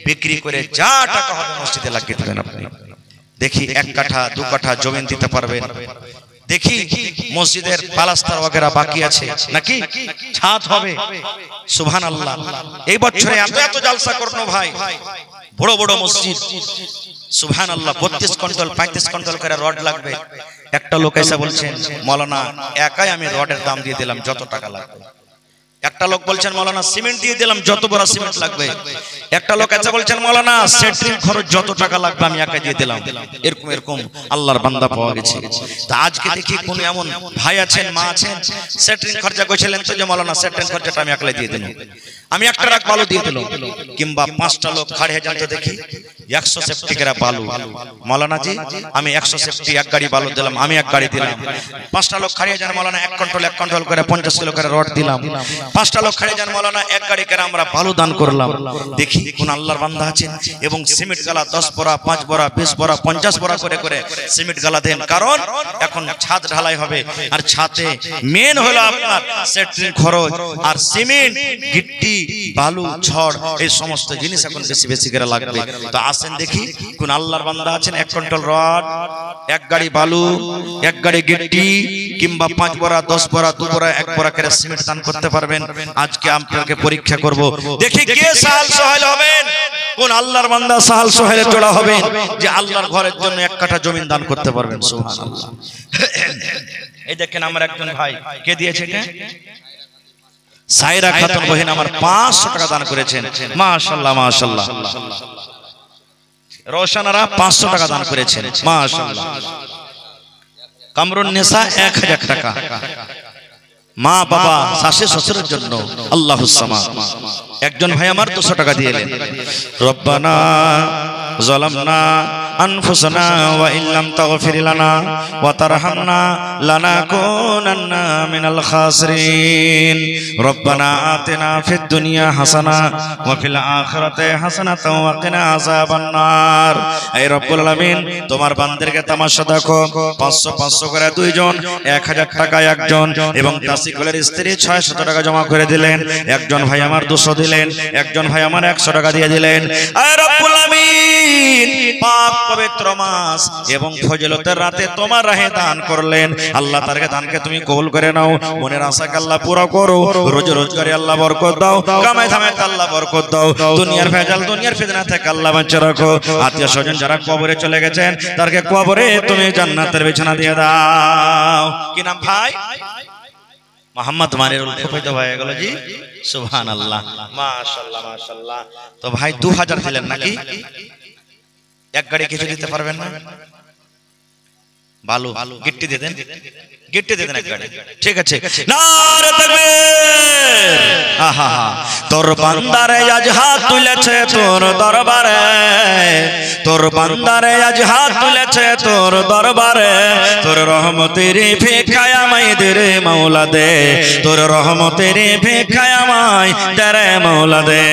বিক্রি করে যা টাকা হবে মসজিদে লাগিয়ে দেবেন আপনি। দেখি 1 কাঠা 2 কাঠা জমিন দিতে পারবেন। দেখি মসজিদের পালাস্তার ওগেরা বাকি আছে নাকি, ছাদ হবে। সুবহানাল্লাহ, এই বছরে এত এত জালসা করনো ভাই, বড় বড় মসজিদ। সুবহানাল্লাহ, 32 কুইন্টাল 35 কুইন্টাল করে রড লাগবে। একটা লোক এসে বলছেন মাওলানা একাই আমি রডের দাম দিয়ে দিলাম যত টাকা লাগবে। একটা লোক বলছেন মাওলানা সিমেন্ট দিয়ে দিলাম যত বড় সিমেন্ট লাগবে। একটা লোক এসে বলছেন মাওলানা সেট্রিং খরচ যত টাকা লাগবে আমি একাই দিয়ে দিলাম। এরকম এরকম আল্লাহর বান্দা পাওয়া গেছে। তা আজকে দেখি কোন এমন ভাই আছেন, মা আছেন, সেট্রিং খরচা কইছিলেন তো যে মাওলানা সেট্রিং খরচাটা আমি একলাই দিয়ে দিলাম, আমি একটা রাখ বালু দিয়ে দিলাম। কিংবা 5টা লোক খাড়ে হয়ে যান তো দেখি 100 সেফটি করে বালু, মাওলানা জি আমি 100 সেফটি 1 গাড়ি বালু দিলাম, আমি 1 গাড়ি দিলাম। 5টা লোক খাড়ে যান মাওলানা 1 কুইন্টাল করে 50 কিলো করে রড দিলাম। 5টা লোক খাড়ে যান মাওলানা 1 গাড়ি করে আমরা বালু দান করলাম। দেখি কোন আল্লাহর বান্দা আছেন এবং সিমেন্ট গালা 10 বড়া 5 বড়া 20 বড়া 50 বড়া করে করে সিমেন্ট গালা দেন। কারণ এখন ছাদ ঢালাই হবে, আর ছাদে মেন হলো আপনার সেট্রিং খরচ, আর সিমেন্ট গিট্টি বালু ছড় এই সমস্ত জিনিস এখন বেশি বেশি করে লাগবে। তো আসেন দেখি কোন আল্লাহর বান্দা আছেন 1 কুইন্টাল রড, 1 গাড়ি বালু, 1 গাড়ি গিট্টি, কিংবা 5 বড়া 10 বড়া 2 বড়া 1 বড়া করে সিমেন্ট দান করতে পারবেন। আজকে আপনাকে পরীক্ষা করব, দেখি কে সাহাল সোহেল হবেন, কোন আল্লাহর বান্দা সাহাল সোহেলে জোড়া হবেন যে আল্লাহর ঘরের জন্য 1 কাঠা জমি দান করতে পারবেন। সুবহানাল্লাহ। এই দেখেন আমার একজন ভাই কে দিয়েছে, এটা সাইরা খাতুন বহিন আমার 500 টাকা দান করেছেন। মাশাআল্লাহ মাশাআল্লাহ। রওশনারা 500 টাকা দান করেছেন। মাশাআল্লাহ। কামরুন নিসা 1000 টাকা। মা বাবা শাশু শ্বশুরের জন্য আল্লাহুস সামাদ। একজন ভাই আমার 200 টাকা দিয়েলেন। রব্বানা যালামনা আনফুসানা ওয়া ইল্লাম তাগফির লানা ওয়া তারহামনা লানাকুনান্না মিনাল খাসিরিন। রব্বানা আতিনা ফিদ দুনিয়া হাসানা ওয়া ফিল আখিরাতি হাসানাতাও ওয়া কিনা আযাবান নার। হে রব্বুল আলামিন, তোমার বান্দাদেরকে তামাশা দেখো। 500 500 করে দুইজন, 1000 টাকা একজন, এবং তাসিকুলের স্ত্রী 600 টাকা জমা করে দিলেন। একজন ভাই আমার 200 দিলেন, একজন ভাই আমার 100 টাকা দিয়ে দিলেন। হে রব্বুল আলামিন, পাক পবিত্র মাস এবং ফজিলতের রাতে তোমার রাহে দান করলেন। আল্লাহ তার দানকে তুমি কবুল করে নাও, মনের আশাকে আল্লাহ পুরো করো, রোজ রোজগারে আল্লাহ বরকত দাও, কামাই ধামাইতে আল্লাহ বরকত দাও, দুনিয়ার ভেজাল দুনিয়ার ফিতনা থেকে আল্লাহ বাঁচিয়ে রাখো। আত্মীয় স্বজন যারা কবরে চলে গেছেন তাদেরকে কবরে তুমি জান্নাতের বিছানা দিয়ে দাও। কি নাম ভাই? মোহাম্মদ মানিরুল ফুফাইতো ভাই গেল জি। সুবহানাল্লাহ, মাশাআল্লাহ মাশাআল্লাহ। তো ভাই 2000 দিলেন নাকি? 1 গাড়ি কিছু দিতে পারবেন না? বালু গিট্টি দিয়ে দেন। গিট্টি দিয়ে দেন একবারে, ঠিক আছে। নারে তাকবীর, আহা হা, তোর বান্দারে আজ হাত তুলেছে তোর দরবারে, তোর বান্দারে আজ হাত তুলেছে তোর দরবারে, তোর রহমতের ভিক্ষায় আমায় দে রে মাওলা দে, তোর রহমতের ভিক্ষায় আমায় দে রে মাওলা দে।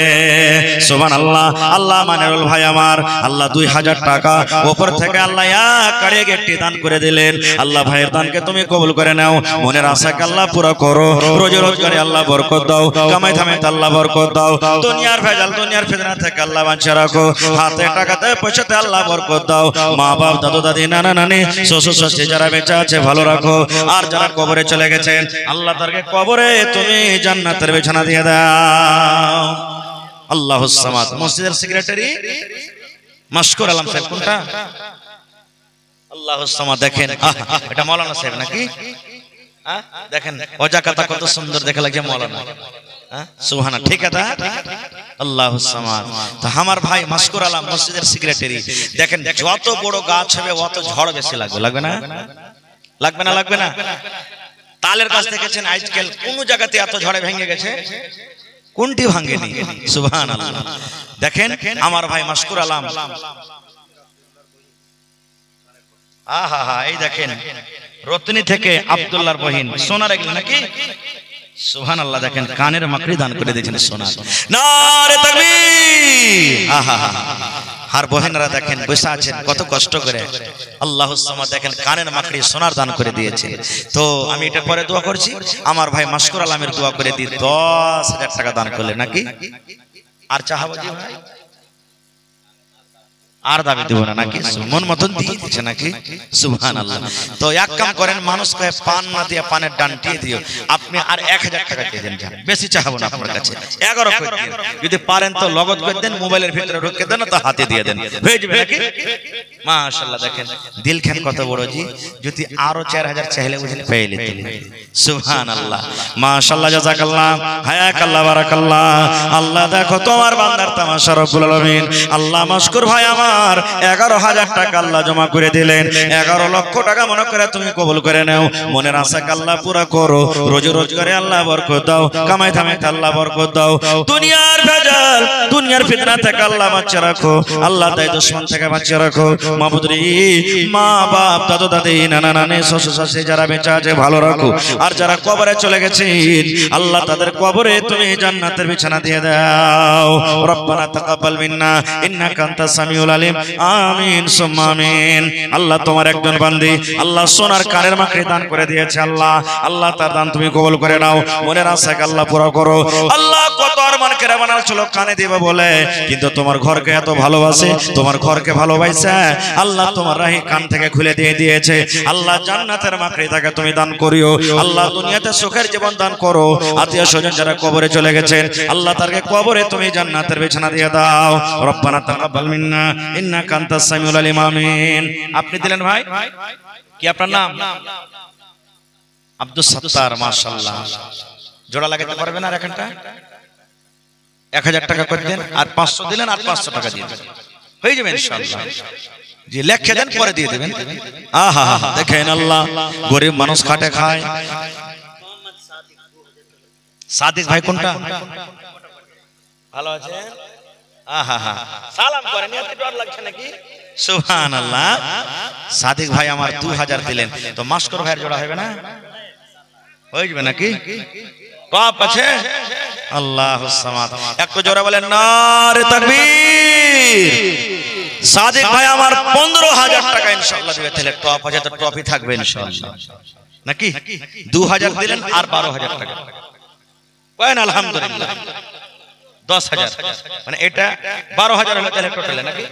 সুবহানাল্লাহ। আল্লাহ মানিরুল ভাই আমার, আল্লাহ 2000 টাকা উপর থেকে আল্লাহ এক কাড়ে গেটটি দান করে দিলেন। আল্লাহ ভাইয়ের দানকে তুমি কবুল করে নাও, মনের আশাকে আল্লাহ পুরো করো, রোজে রোজগারে আল্লাহ বরকত দাও, কামাই ধামাইতে আল্লাহ বরকত দাও, দুনিয়ার ভেজাল দুনিয়ার ফিতনা থেকে আল্লাহ বাঁচিয়ে রাখো, হাতে টাকাতে পয়সাতে আল্লাহ বরকত দাও, মা বাপ দাদু দাদি নানা নানি শ্বশুর শাশুড়ি যারা বেঁচে আছে ভালো রাখো, আর যারা কবরে চলে গেছেন আল্লাহ তাদেরকে কবরে তুমি জান্নাতের বিছানা দিয়ে দাও। আল্লাহুস সামাদ। মসজিদের সেক্রেটারি মাশকুর আলম সাহেব কোনটা? আল্লাহুস সামাদ। দেখেন এটা মাওলানা সাহেব নাকি? দেখেন ওজাকাতা কত সুন্দর দেখে লাগে মাওলানা। সুবহানাল্লাহ, ঠিক আছে। আল্লাহুস সামাদ। তো আমার ভাই মাশকুর আলম মসজিদের সেক্রেটারি, দেখেন যত বড় গাছ হবে অত ঝড় বেশি লাগবে, লাগবে না? লাগবে না? লাগবে না? তালের গাছ দেখেছেন আজকাল কোন জায়গাতে এত ঝড়ে ভেঙে গেছে? কোনটি ভাঙেনি? সুবহানাল্লাহ। দেখেন আমার ভাই মাশকুর আলম, আহা হা, এই দেখেন রতনী থেকে আব্দুল্লাহর বহিন সোনার এগুলো নাকি? সুবহানাল্লাহ। দেখেন কানের মাকড়ি দান করে দিয়েছেন সোনা। নারে তাকবীর, আহা হা। আর বহেনরা দেখেন বসে আছেন কত কষ্ট করে, আল্লাহুস সামাদ। দেখেন কানের মাকড়ি সোনার দান করে দিয়েছে। তো আমি এটা পরে দোয়া করছি, আমার ভাই মাশকুর আলমের দোয়া করে দিই 10,000 টাকা দান করলে নাকি? আর চাহাবো জি ভাই, আর দাবি দেব না নাকি? মন মতন দিয়ে দিচ্ছে নাকি? সুবহানাল্লাহ। তো এক কাম করেন, মানুষকে পান না দিয়ে পানের ডান্টিয়ে দিও, আপনি আর 1000 টাকা দিয়ে দেন, বেশি চাহাবো না আপনার কাছে, 11 করে দিন। যদি পারেন তো লগত করে দেন, মোবাইলের ভিতরে ঢুকিয়ে দেন, তো হাতে দিয়ে দেন, হয়ে যাবে নাকি? মাশাআল্লাহ। দেখেন দিল খান কত বড় জি, যদি আরো 4000 চাইলে বুঝলে পেয়ে নিতেন। সুবহানাল্লাহ, মাশাআল্লাহ, জাযাকাল্লাহ, হায়াকাল্লাহ, বারাকাল্লাহ। আল্লাহ দেখো তোমার বান্দার তামাশা রব্বুল আলামিন। আল্লাহ মাশকুর ভাই আমার 11,000 টাকা আল্লাহ জমা করে দিলেন, 11 লক্ষ টাকা মনে করে তুমি কবুল করে নাও, মনের আশাকে আল্লাহ পুরা করো, রোজ রোজগারে আল্লাহ বরকত দাও, কামাই ধামাইতে আল্লাহ বরকত দাও, দুনিয়ার ভেজাল দুনিয়ার ফিতনা থেকে আল্লাহ বাঁচিয়ে রাখো, আল্লাহ তাই দুশমন থেকে বাঁচিয়ে রাখো। মাবুদ রে, মা বাপ দাদু দাদি নানা নানি শ্বশুর শাশুড়ি যারা বেঁচে আছে ভালো রাখো, আর যারা কবরে চলে গেছেন আল্লাহ তাদের কবরে তুমি জান্নাতের বিছানা দিয়ে দাও। রব্বানা তাকাব্বাল মিন্না ইন্নাকা আনতাস সামিউল আলিম, আমিন সুম্মা আমিন। আল্লাহ তোমার একজন বান্দি আল্লাহ সোনার কানের মাকড়ি দান করে দিয়েছে, আল্লাহ আল্লাহ তার দান তুমি কবুল করে নাও, মনের আশাকে আল্লাহ পুরো করো। আল্লাহ কত আরমান করে বানাচ্ছিল কানে দিবে বলে, কিন্তু তোমার ঘরকে এত ভালোবাসে, তোমার ঘরকে ভালোবাসে আল্লাহ তোমার রাহি কান থেকে খুলে দিয়ে দিয়েছে। আল্লাহ জান্নাতের মাকড়ি তাকে তুমি দান করিও, আল্লাহ দুনিয়াতে সুখের জীবন দান করো। আত্মীয় স্বজন যারা কবরে চলে গেছেন আল্লাহ তাকে কবরে তুমি জান্নাতের বিছানা দিয়ে দাও। রব্বানা তাকাব্বাল মিন্না ইন্নাকা আনতাস সামিউল আলিম, আমিন। আপনি দিলেন ভাই, কি আপনার নাম? আব্দুস সাত্তার, মাশাআল্লাহ। জোড়া লাগাতে পারবেন আর এখানটা 1000 টাকা করে দেন, আর 500 দিলেন, আর 500 টাকা দিয়ে দেন, হয়ে যাবে ইনশাআল্লাহ। জি লিখে দেন, পরে দিয়ে দেবেন। আহা হা, দেখেন আল্লাহ গরিব মানুষ খাটে খায়। সাদিক ভাই কোনটা? ভালো আছে? আহা হা, সালাম করেন, এত ডর লাগছে নাকি? সুবহানাল্লাহ। সাদিক ভাই আমার 2000 দিলেন, তো মাশকুর ভাইয়ের জোড়া হবে না? হয়ে যাবে নাকি? টপ আছে? আল্লাহুস সামাদ। একটু জোরে বলেন নারে তাকবীর। সাদিক ভাই আমার 15,000 টাকা ইনশাআল্লাহ দিবে, তাহলে টপ আছে তো টপই থাকবে ইনশাআল্লাহ নাকি? 2000 দিলেন আর 12,000 টাকা কয়েন, আলহামদুলিল্লাহ 10,000, মানে এটা 12,000 হলো তাহলে টোটালে নাকি?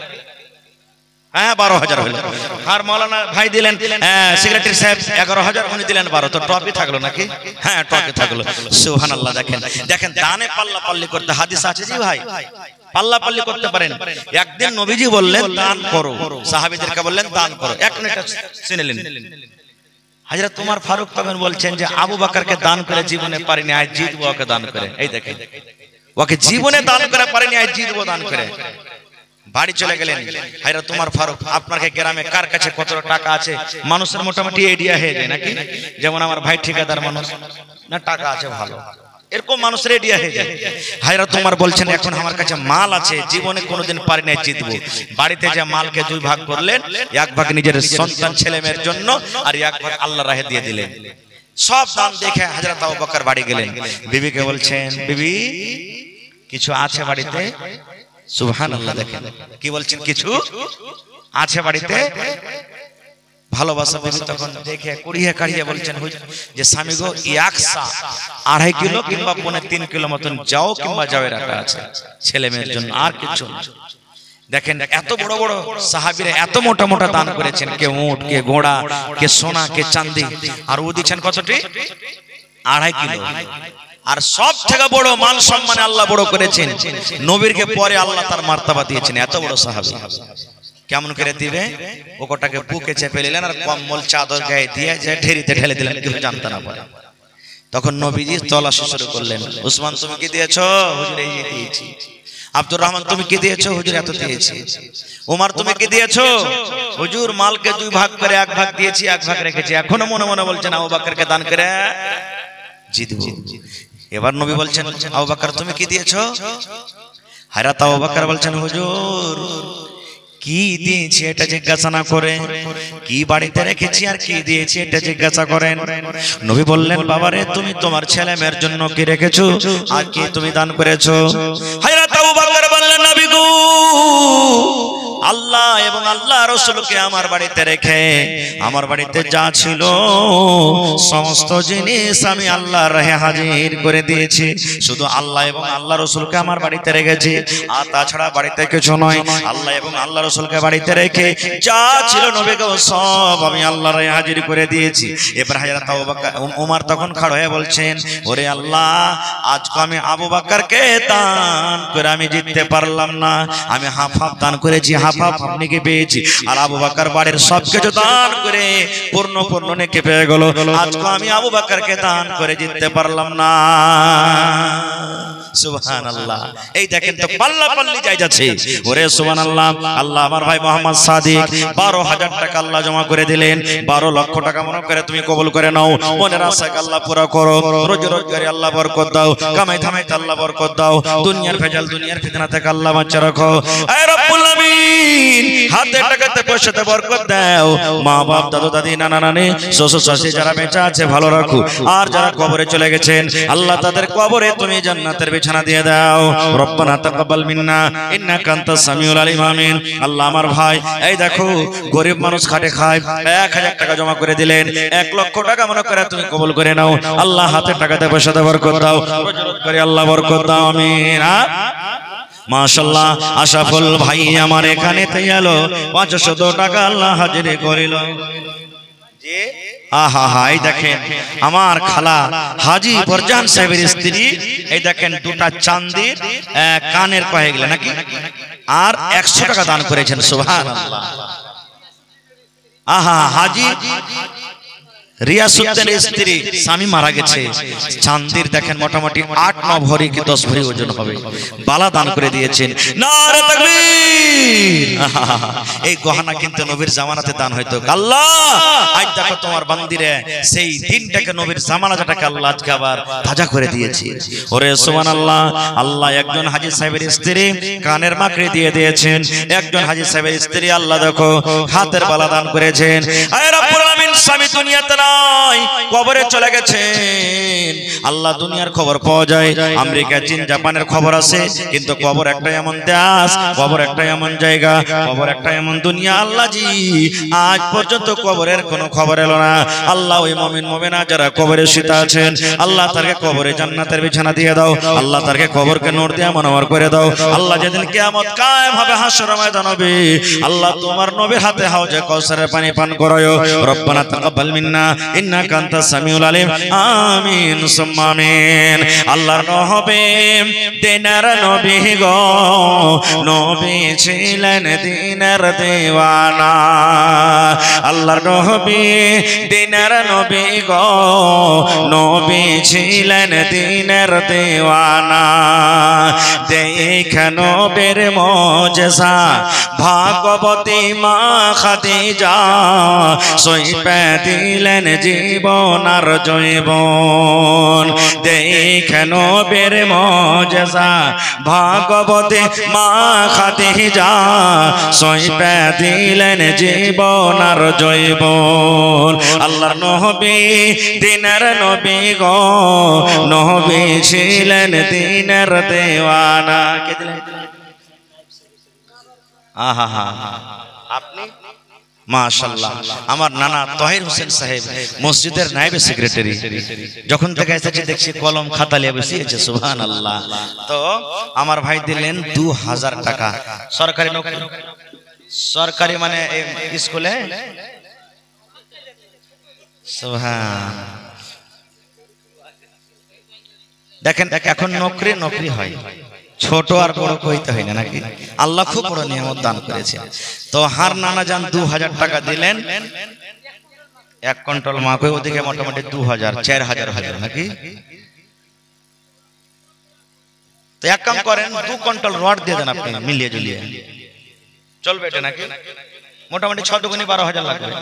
হ্যাঁ 12,000 হলো। আর মাওলানা ভাই দিলেন, সেক্রেটারি সাহেব 11,000, উনি দিলেন 12, তো টপই থাকলো নাকি? হ্যাঁ টপই থাকলো। সুবহানাল্লাহ। দেখেন দেখেন দানে পাল্লা পাল্লি করতে হাদিস আছে জি ভাই, পাল্লা পাল্লি করতে পারেন। একদিন নবীজি বললেন দান করো, সাহাবীদেরকে বললেন দান করো। এক মিনিট শুনলেন, হযরত ওমর ফারুক তখন বলছেন যে আবু বকরকে দান করে জীবনে পারিনি, আজ জিতবো ওকে দান করে। এই দেখেন, ওকে জীবনে দান করে পারিনি, আজ জিতবো দান করে। বাড়ি চলে গেলেন। হায়রা তোমার ফারুক, আপনার গ্রামে কার কাছে কত টাকা আছে? মানুষের মোটামুটি আইডিয়া হয়ে যায় নাকি? যেমন আমার ভাই ঠিকাদার মানুষ, না টাকা আছে ভালো, এরকম মানুষের আইডিয়া হয়ে যায়। হায়রা তোমার বলছেন এখন আমার কাছে মাল আছে, জীবনে কোনোদিন পারি নাই জিতবো। বাড়িতে যে মালকে দুই ভাগ করলেন, এক ভাগ নিজের সন্তান ছেলে মেয়ের জন্য আর এক ভাগ আল্লাহর রাহে দিয়ে দিলেন। সব দান দেখে হযরত আবু বকর বাড়ি গেলেন। বিবিকে বলছেন, বিবি কিছু আছে বাড়িতে? সুবহানাল্লাহ, দেখেন কি বলছেন, কিছু আছে বাড়িতে? ভালোবাসা বিবি তখন দেখে কুড়িয়ে কাড়িয়ে বলছেন যে স্বামী গো, 1.5 কিলো কিংবা 3 কিলো মতন যাও কিংবা যাওয়ে রাখা আছে ছেলে মেয়ের জন্য, আর কিছু না। দেখেন এত বড় বড় সাহাবীরা এত মোটা মোটা দান করেছেন, কে উট, কে ঘোড়া, কে সোনা, কে চাঁদি, আর ও দিচ্ছেন কতটি? 2.5 কিলো। আর সব থেকে বড় মান সম্মানে আল্লাহ বড় করেছেন নবীরকে, পরে আল্লাহ তার মার্তবা দিয়েছেন। এত বড় সাহাবী কেমন করে দিবে? ওটাকে বুকে চেপে নিলেন আর কম্বল চাদর গায়ে দিয়ে যে ঢেরিতে ঢেলে দিলেন, কেউ জানতে না পারে। তখন নবীজি তলাশি শুরু করলেন। উসমান তুমি কি দিয়েছো? হুজুর এই যে দিয়েছি। আব্দুর রহমান তুমি কি দিয়েছো? হুজুর এত দিয়েছি। ওমর তুমি কি দিয়েছো? হুজুর মালকে দুই ভাগ করে এক ভাগ দিয়েছি, এক ভাগ রেখেছি। এখনো মনে মনে বলছেন আবু বকরকে দান করে জিতবো। এবার নবী বলছেন, আবু বকর তুমি কি দিয়েছো? হযরত আবু বকর বলছেন, হুজুর কি দিয়েছি এটা জিজ্ঞাসা না করে, কি বাড়িতে রেখেছি আর কি দিয়েছি এটা জিজ্ঞাসা করেন। নবী বললেন, বাবারে তুমি তোমার ছেলে মেয়ের জন্য কি রেখেছো আর কি তুমি দান করেছো? হযরত আবু বকর বললেন, নবী গো, আল্লাহ এবং আল্লাহ রাসূলকে আমার বাড়িতে রেখে আমার বাড়িতে যা ছিল সমস্ত জিনিস আমি আল্লাহর রাহে হাজির করে দিয়েছি। শুধু আল্লাহ এবং আল্লাহ রাসূলকে আমার বাড়িতে রেখেছি, আর তাছাড়া বাড়িতে কিছু নয়। আল্লাহ এবং আল্লাহ রাসূলকে বাড়িতে রেখে যা ছিল নবীকে সব আমি আল্লাহর রাহে হাজির করে দিয়েছি। এবার হযরত আবু বকর ওমর তখন খাড়া হয়ে বলছেন, ওরে আল্লাহ, আজকে আমি আবু বকরকে দান করে আমি জিততে পারলাম না, আমি হাফ হাফ দান করেছি, হাফ হাফ আপনি কে পেয়েছি, আর আবু বকর বাড়ির সবকিছু দান করে পূর্ণ নেকি পেয়ে গেল। আজকে আমি আবু বকরকে দান করে জিততে পারলাম না। সুবহানাল্লাহ। এই দেখেন তো পাল্লা পাল্লি যাই যাচ্ছে। ওরে সুবহানাল্লাহ। আল্লাহ আমার ভাই মোহাম্মদ সাদিক 12,000 টাকা আল্লাহ জমা করে দিলেন। 12 লক্ষ টাকা মনে করে তুমি কবুল করে নাও। মনের আশাকে আল্লাহ পুরা করো। রোজ রোজগারে আল্লাহ বরকত দাও। কামাই ধামাইতে আল্লাহ বরকত দাও। দুনিয়ার ভেজাল, দুনিয়ার ফিতনা থেকে আল্লাহ বাঁচিয়ে রাখো। আয় রব্বুল আমিন। হাতে টাকাতে পয়সাতে বরকত দাও। মা বাপ, দাদু দাদি, নানা নানি, শ্বশুর শাশুড়ি যারা বেঁচে আছে ভালো রাখো। আর যারা কবরে চলে গেছেন আল্লাহ তাদের কবরে তুমি জান্নাতের বিছানা দিয়ে দাও। রব্বানা তাকাব্বাল মিন্না ইন্নাকা আনতাস সামিউল আলিম। আমিন। আল্লাহ আমার ভাই এই দেখো গরিব মানুষ খাটে খায়, 1000 টাকা জমা করে দিলেন। 1 লক্ষ টাকা মনে করে তুমি কবুল করে নাও। আল্লাহ হাতে টাকাতে পয়সাতে বরকত দাও। রোজ রোজ করে আল্লাহ বরকত দাও। আমিন। মাশাআল্লাহ। আশরাফুল ভাই আমার এখানে তাই এলো 500 টাকা আল্লাহ হাজির করিল। জি আহা হা। এই দেখেন আমার খালা হাজী ফরজান সাহেবের স্ত্রী, এই দেখেন দুটা চাঁদির কানের কয়ে গেল নাকি, আর 100 টাকা দান করেছেন। সুবহানাল্লাহ। আহা, হাজী রিয়াসুদ্দিনের স্ত্রী, স্বামী মারা গেছে, চাঁদির দেখেন মোটামুটি 8-9 ভরি কি 10 ভরি ওজন হবে, বালা দান করে দিয়েছেন। নারে তাকবীর। এই গহনা কিন্তু নবীর জামানাতে দান হইতো। আল্লাহ আজ দেখো তোমার বান্দিরে সেই দিনটাকে নবীর জামানাটাকে আল্লাহ আজকে আবার তাজা করে দিয়েছে। ওরে সুবহানাল্লাহ। আল্লাহ একজন হাজী সাহেবের স্ত্রী কানের মাকড়ি দিয়ে দিয়েছেন। একজন হাজী সাহেবের স্ত্রী আল্লাহ দেখো হাতের বালা দান করেছেন। আয় রব্বুল আমিন, স্বামী দুনিয়াতে নাই, কবরে চলে গেছেন। আল্লাহ দুনিয়ার খবর পাওয়া যায়, আমেরিকা, চীন, জাপানের খবর আছে, কিন্তু কবর একটা এমন দেশ, কবর একটা এমন জায়গা, কবর একটা এমন দুনিয়া। আল্লাহ জি আজ পর্যন্ত কবরের কোনো খবর এলো না। আল্লাহ ওই মুমিন মুমিনা যারা কবরে শুয়ে আছেন আল্লাহ তাদেরকে কবরে জান্নাতের বিছানা দিয়ে দাও। আল্লাহ তাদেরকে কবরকে নূর দিয়ে মনোহর করে দাও। আল্লাহ যেদিন কিয়ামত কায়েম হবে, হাসর ময়দান হবে, আল্লাহ তোমার নবীর হাতে হাউজে কাউসারের পানি পান করায়ো। রব্বানা তাকাব্বাল মিন্না ইন্নাকা আনতাস সামিউল আলিম। আমিন সুম্মা আমিন। আল্লাহর নবী দিনের নবী গো, নবী ছিলেন দিনের দিওয়ানা। আল্লাহর নবী দিনের নবী গো, নবী ছিলেন দিনের দিওয়ানা। দেখে নবীর মুজিজা ভাগবতী মা খাদিজা, সইপে দিলেন জীবন আর জৈবন। দেখে নবীর মুজিজা ভাগবতী মা খাদিজা, সইপে দিলেন জীবন আর জৈবন। আল্লাহর নবী দিনের নবী গো, নবী ছিলেন দিনের দেওয়ানা। কে দিলেন? আহা, আপনি মাশাআল্লাহ। আমার নানা তাহির হোসেন সাহেব মসজিদের নায়েব সেক্রেটারি, যখন থেকে এসেছে দেখছি কলম খাতা নিয়ে বসিয়েছে, সুবহানাল্লাহ। তো আমার ভাই দিলেন 2000 টাকা। সরকারি নৌকরি, সরকারি মানে স্কুলে, সুবহান। দেখেন এখন নকরি হয়, ছোট আর বড় কইতে হয় না নাকি? আল্লাহ খুব বড় নিয়ামত দান করেছে। তো হার নানা যান 2000 টাকা দিলেন। 1 কুইন্টাল মাকে ওদিকে মোটামুটি 2000, 4000 হাজার নাকি? তো এক কাম করেন, 2 কুইন্টাল রড দিয়ে দেন আপনি, মিলিয়ে জুলিয়ে চলবে এটা নাকি? মোটামুটি 6 দুগুনি 12,000 লাগবে।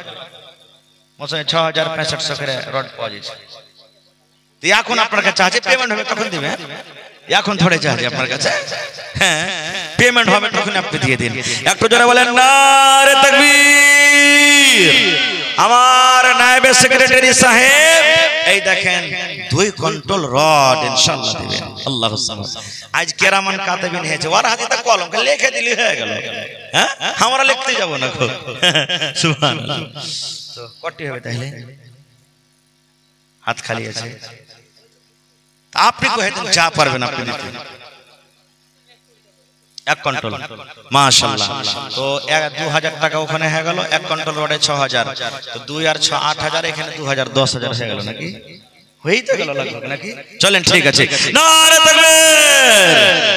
মোটামুটি 6500 করে রড পাওয়া যাচ্ছে। তো এখন আপনার কাছে আছে, পেমেন্ট হবে কখন দিবে? এখন ধরে যাচ্ছে আপনার কাছে, হ্যাঁ পেমেন্ট হবে তখন আপনি দিয়ে দিন। একটু জোরে বলেন নারে তাকবীর। আমার নায়েব সেক্রেটারি সাহেব এই দেখেন 2 কুইন্টাল রড ইনশাআল্লাহ দিবেন। আল্লাহু সামাদ। আজ কেরামান কাতেবিন হয়েছে, ওর হাতে কলম লিখে দিলি হয়ে গেল। হ্যাঁ আমরা লিখতে যাব না গো, সুবহানাল্লাহ। তো কটি হবে তাহলে? হাত খালি আছে, আপনি কহেন যা পারবেন আপনি দিতে। 1 কুইন্টাল মাশাআল্লাহ। তো 2000 টাকা ওখানে হয়ে গেল। 1 কুইন্টাল রডে 6000, তো 2 আর 6 8000, এখানে 2000 10000 হয়ে গেল নাকি? হয়েই তো গেল লাগবে নাকি? চলেন ঠিক আছে, নারে তাকবীর।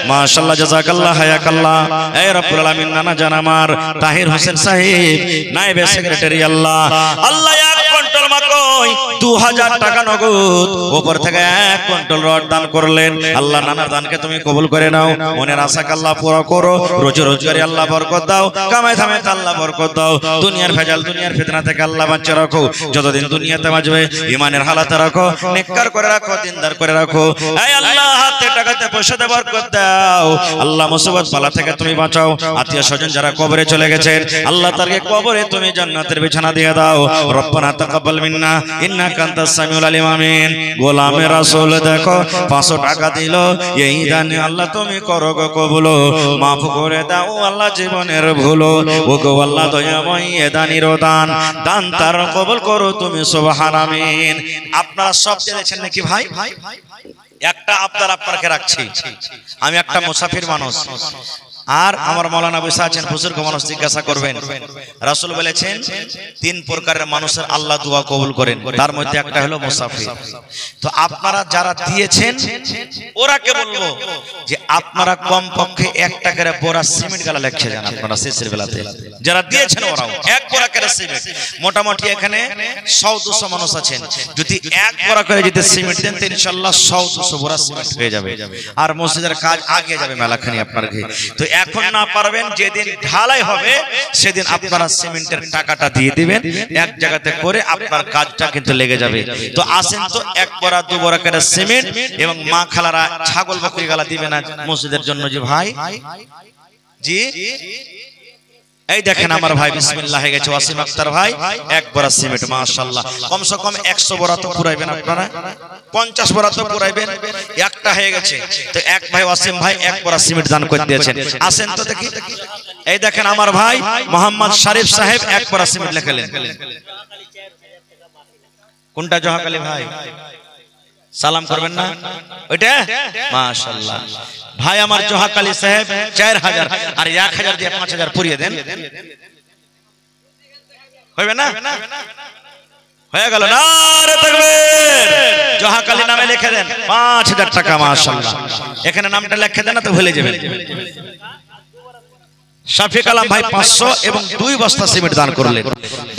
মাশাআল্লাহ, জাযাকাল্লাহ, হায়াকাল্লাহ। এই রব্বুল আলামিন নানা জান আমার তাহির হোসেন সাহেব নায়েব সেক্রেটারি, আল্লাহ 1 কুইন্টাল মাকই 2000 টাকা নগদ, উপর থেকে 1 কুইন্টাল রড দান করলেন। আল্লাহ নানার দানকে তুমি কবুল করে নাও, মনের আশাকে আল্লাহ পুরো করো, রোজি রোজগারে আল্লাহ বরকত দাও, কামাই ধামে আল্লাহ বরকত দাও, দুনিয়ার ভেজাল দুনিয়ার ফিতনা থেকে আল্লাহ বাঁচিয়ে রাখো, যতদিন দুনিয়াতে বাঁচবে ঈমানের হালাতে রাখো, নেককার করে রাখো, দিনদার করে রাখো। এই আল্লাহ হাতে টাকাতে পয়সাতে বরকত দাও, আল্লাহ মুসিবত বালা থেকে তুমি বাঁচাও। আত্মীয় স্বজন যারা কবরে চলে গেছেন আল্লাহ তাদেরকে কবরে তুমি জান্নাতের বিছানা দিয়ে দাও। রব্বানা তাকাব্বাল মিন্না ইন্নাকা আনতাস সামিউল আলিম। আমিন। গোলামে রাসূল দেখো 500 টাকা দিল, এই দানে আল্লাহ তুমি করো গো কবুল, মাফ করে দাও আল্লাহ জীবনের ভুল। ও গো আল্লাহ দয়াময় এ দানির দান, দান তার কবুল করো তুমি, সুবহান। আমিন। আপনারা সব জেনেছেন নাকি ভাই? একটা আবদার আপনাকে রাখছি, আমি একটা মুসাফির মানুষ, আর আমার মাওলানা বসে আছেন, বুজুর্গ মানুষ, জিজ্ঞাসা করবেন। রাসূল বলেছেন 3 প্রকারের মানুষের আল্লাহ দোয়া কবুল করেন, তার মধ্যে একটা হলো মুসাফির। তো আপনারা যারা দিয়েছেন ওরাকে বলবো যে আপনারা কমপক্ষে 1 টাকার বড়া সিমেন্ট গালা লেখে যান। আপনারা শেষের বেলাতে যারা দিয়েছেন ওরাও 1 বড়া করে সিমেন্ট, মোটামুটি এখানে 100-200 মানুষ আছেন, যদি 1 বড়া করে যদি সিমেন্ট দেন তো ইনশাআল্লাহ 100-200 বড়া সিমেন্ট হয়ে যাবে, আর মসজিদের কাজ আগে যাবে মেলাখানি আপনার ঘরে। তো এখন না পারবেন, যেদিন ঢালাই হবে সেদিন আপনারা সিমেন্টের টাকাটা দিয়ে দিবেন, এক জায়গাতে করে আপনার কাজটা কিন্তু লেগে যাবে। তো আসেন তো 1 বড়া 2 বড়া করে সিমেন্ট, এবং মা খালারা ছাগল বকরি গালা দিবে না মসজিদের জন্য যে ভাই জি। এই দেখেন আমার ভাই বিসমিল্লাহ হয়ে গেছে, ওয়াসিম আক্তার ভাই 1 বড়া সিমেন্ট মাশাআল্লাহ। কমসে কম 100 বড়া তো পুরাইবেন আপনারা, 50 বড়া তো পুরাইবেন, একটা হয়ে গেছে। তো 1 ভাই ওয়াসিম ভাই 1 বড়া সিমেন্ট দান করে দিয়েছেন। আসেন তো দেখি। এই দেখেন আমার ভাই মোহাম্মদ শরীফ সাহেব 1 বড়া সিমেন্ট লিখলেন। কোনটা জহাকালী ভাই? সালাম করবেন না ওইটা? মাশাআল্লাহ। ভাই আমার জহাকালী সাহেব 4000, আর 1000 দিয়ে 5000 পুরিয়ে দেন, হবে না? হয়ে গেল নারে তাকবীর জহাকালী নামে লিখে দেন 5000 টাকা মাশাআল্লাহ এখানে নামটা লিখে দেন না তো ভুলে যাবেন শাফিক আলম ভাই 500 এবং 2 বস্তা সিমেন্ট দান করলেন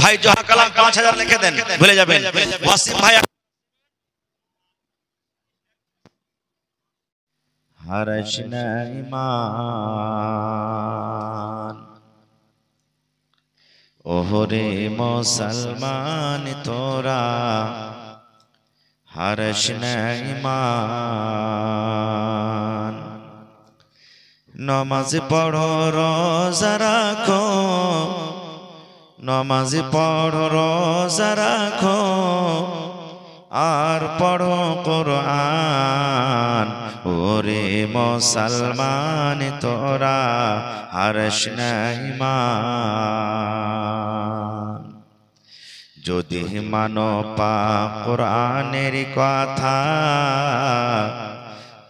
ভাই জহাকালাম 5000 লিখে দেন ভুলে যাবেন ওয়াসিম ভাই হারাশনা ঈমান ওহরে মুসলমান তোরা হারাশনা ঈমান নামাজ পড়ো রোজা রাখো নামাজ পড়ো রোজা রাখো আর পড়ো কোরআন ওরে মুসলমান তোরা হারাশনা ঈমান যদি মানো পাক কোরআনের কথা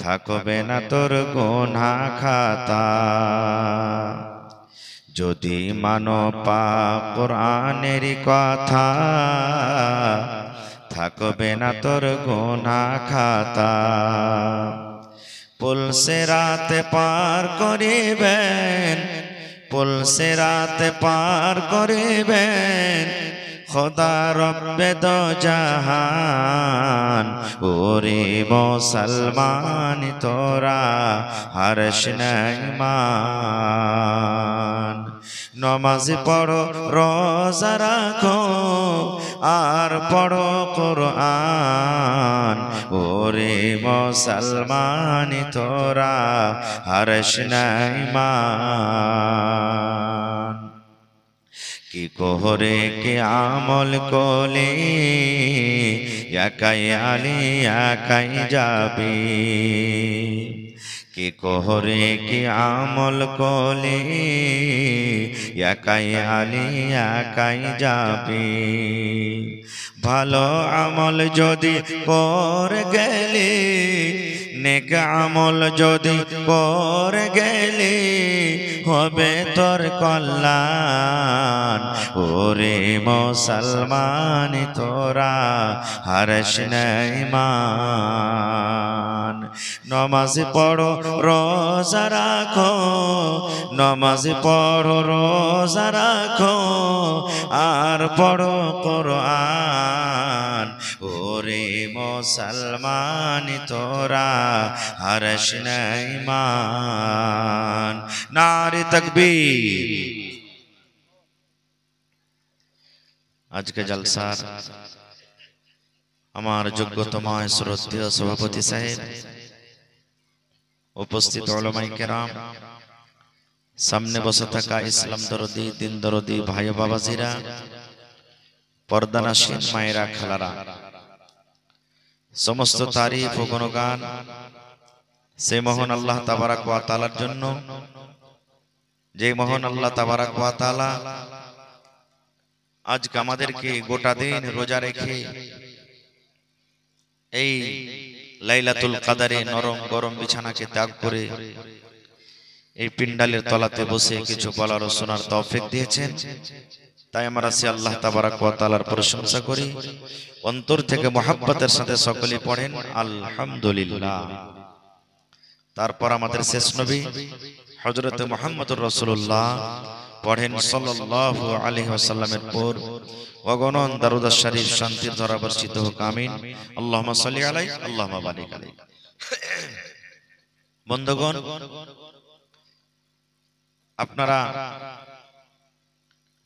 থাকবে না তোর গুনাহ খাতা যদি মানো পাক কোরআনের কথা থাকবে না তোর গুনাহ খাতা পুলসে রাত পার করিবেন পুলসে রাত পার করিবেন খোদা রব্বে দো জাহান ওরে মুসলমান তোরা হারাশনা ঈমান নামাজ পড়ো রোজা রাখো আর পড়ো কোরআন ওরে মুসলমান তোরা হারাশনা ঈমান কি কোহরে কে আমল কোলে একাই আলী একাই যাবে কি কোহরে কে আমল কোলে একাই আলী একাই যাবে ভালো আমল যদি করে গেলে নেক আমল যদি করে গেলে হবে তোর কল্যাণ ওরে মুসলমান তোরা হারাশনা ঈমান নামাজ পড়ো রোজা রাখো নামাজ পড়ো রোজা রাখো আর পড়ো কোরআন ওরে মুসলমান তোরা হারাশনা ঈমান নারে তাকবীর আজকে জলসার আমার যোগ্যতম শ্রদ্ধেয় সভাপতি সাহেব উপস্থিত উলামায়ে কেরাম সামনে বসে থাকা ইসলাম দরদি দিন দরদি ভাই বাবাজিরা পর্দানাসীন মায়েরা খালারা সমস্ত তারিফ ও গুণগান সেই মহান আল্লাহ তাবারাক ওয়া তাআলার জন্য যে মহান আল্লাহ তাবারাক ওয়া তাআলা আজকে আমাদেরকে গোটা দিন রোজা রেখে এই লাইলাতুল কদরে নরম গরম বিছানাকে ত্যাগ করে এই পিন্ডালের তলাতে বসে কিছু বলার ও শোনার তৌফিক দিয়েছেন তাই আমরা সে আল্লাহ তাবারাক ওয়া তাআলার প্রশংসা করি অন্তর থেকে মহব্বতের সাথে সকলে পড়েন আলহামদুলিল্লাহ তারপর আমাদের শেষ নবী হযরত মুহাম্মদুর রাসূলুল্লাহ পড়েন সাল্লাল্লাহু আলাইহি ওয়াসাল্লামের পর অগণন দরুদ শরীফ শান্তির ধারা বর্ষিত হোক আমিন আল্লাহুম্মা সাল্লি আলাইহি আল্লাহুম্মা বারিক আলাইহি বন্ধুগণ আপনারা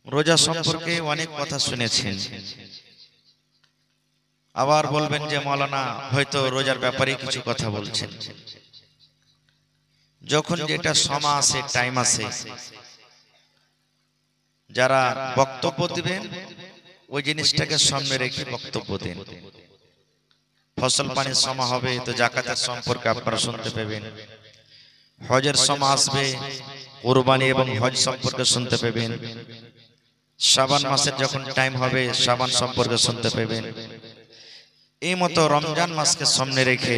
রোজা সম্পর্কে অনেক কথা শুনেছেন আবার বলবেন যে মাওলানা হয়তো রোজার ব্যাপারে কিছু কথা বলছেন যখন যেটা সময় আসে টাইম আসে যারা বক্তব্য দিবেন ওই জিনিসটাকে সামনে রেখে বক্তব্য দেন ফসল পানির সময় হবে তো যাকাতের সম্পর্কে আপনারা শুনতে পাবেন হজের সময় আসবে কুরবানি এবং হজ সম্পর্কে শুনতে পাবেন শাবান মাসের যখন টাইম হবে শাবান সম্পর্কে শুনতে পাবেন এই মতো রমজান মাসকে সামনে রেখে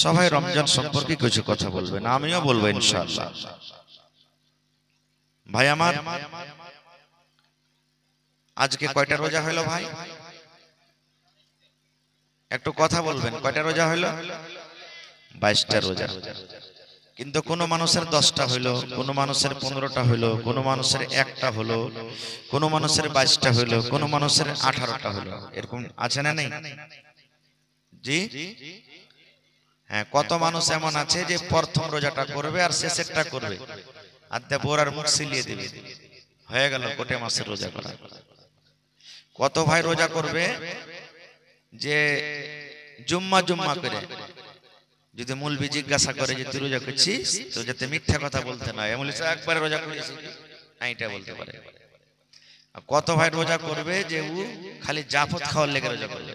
সবাই রমজান সম্পর্কে কিছু কথা বলবেন আমিও বলবো ইনশাআল্লাহ ভাই আমার আজকে কয়টা রোজা হলো ভাই একটু কথা বলবেন, কয়টা রোজা হইল? 22টা রোজা। কিন্তু কোন মানুষের 10টা হইলো, কোন মানুষের 15টা হইলো, কোন মানুষের 1টা হলো, কোন মানুষের 22টা হইলো, কোন মানুষের 18টা হইলো। এরকম আছে না নেই? জি হ্যাঁ, কত মানুষ এমন আছে যে প্রথম রোজাটা করবে আর শেষেরটা করবে, আর বোরার মুখ সিলিয়ে দিবে, হয়ে গেল কোটে মাসের রোজা করা। কত ভাই রোজা করবে যে জুম্মা জুম্মা করে, যদি মূলবি জিজ্ঞাসা করে যে তুই রোজা করছিস, তো যাতে মিথ্যা কথা বলতে না, এমন একবারে রোজা করেছি এইটা বলতে পারে। কত ভাই রোজা করবে যে ও খালি জাফত খাওয়ার লেগে রোজা করবে,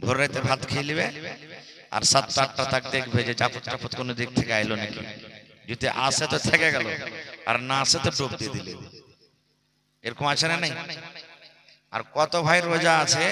ভোর রাতে ভাত খেয়ে নেবে আর 7টা 8টা তাক দেখবে যে জাফত টাফত কোনো দিক থেকে আইলো নাকি, যদি আসে তো থেকে গেল, আর না আসে তো ডুব দিয়ে দিলে। এরকম আছে না নাই? আর কত ভাই রোজা আছে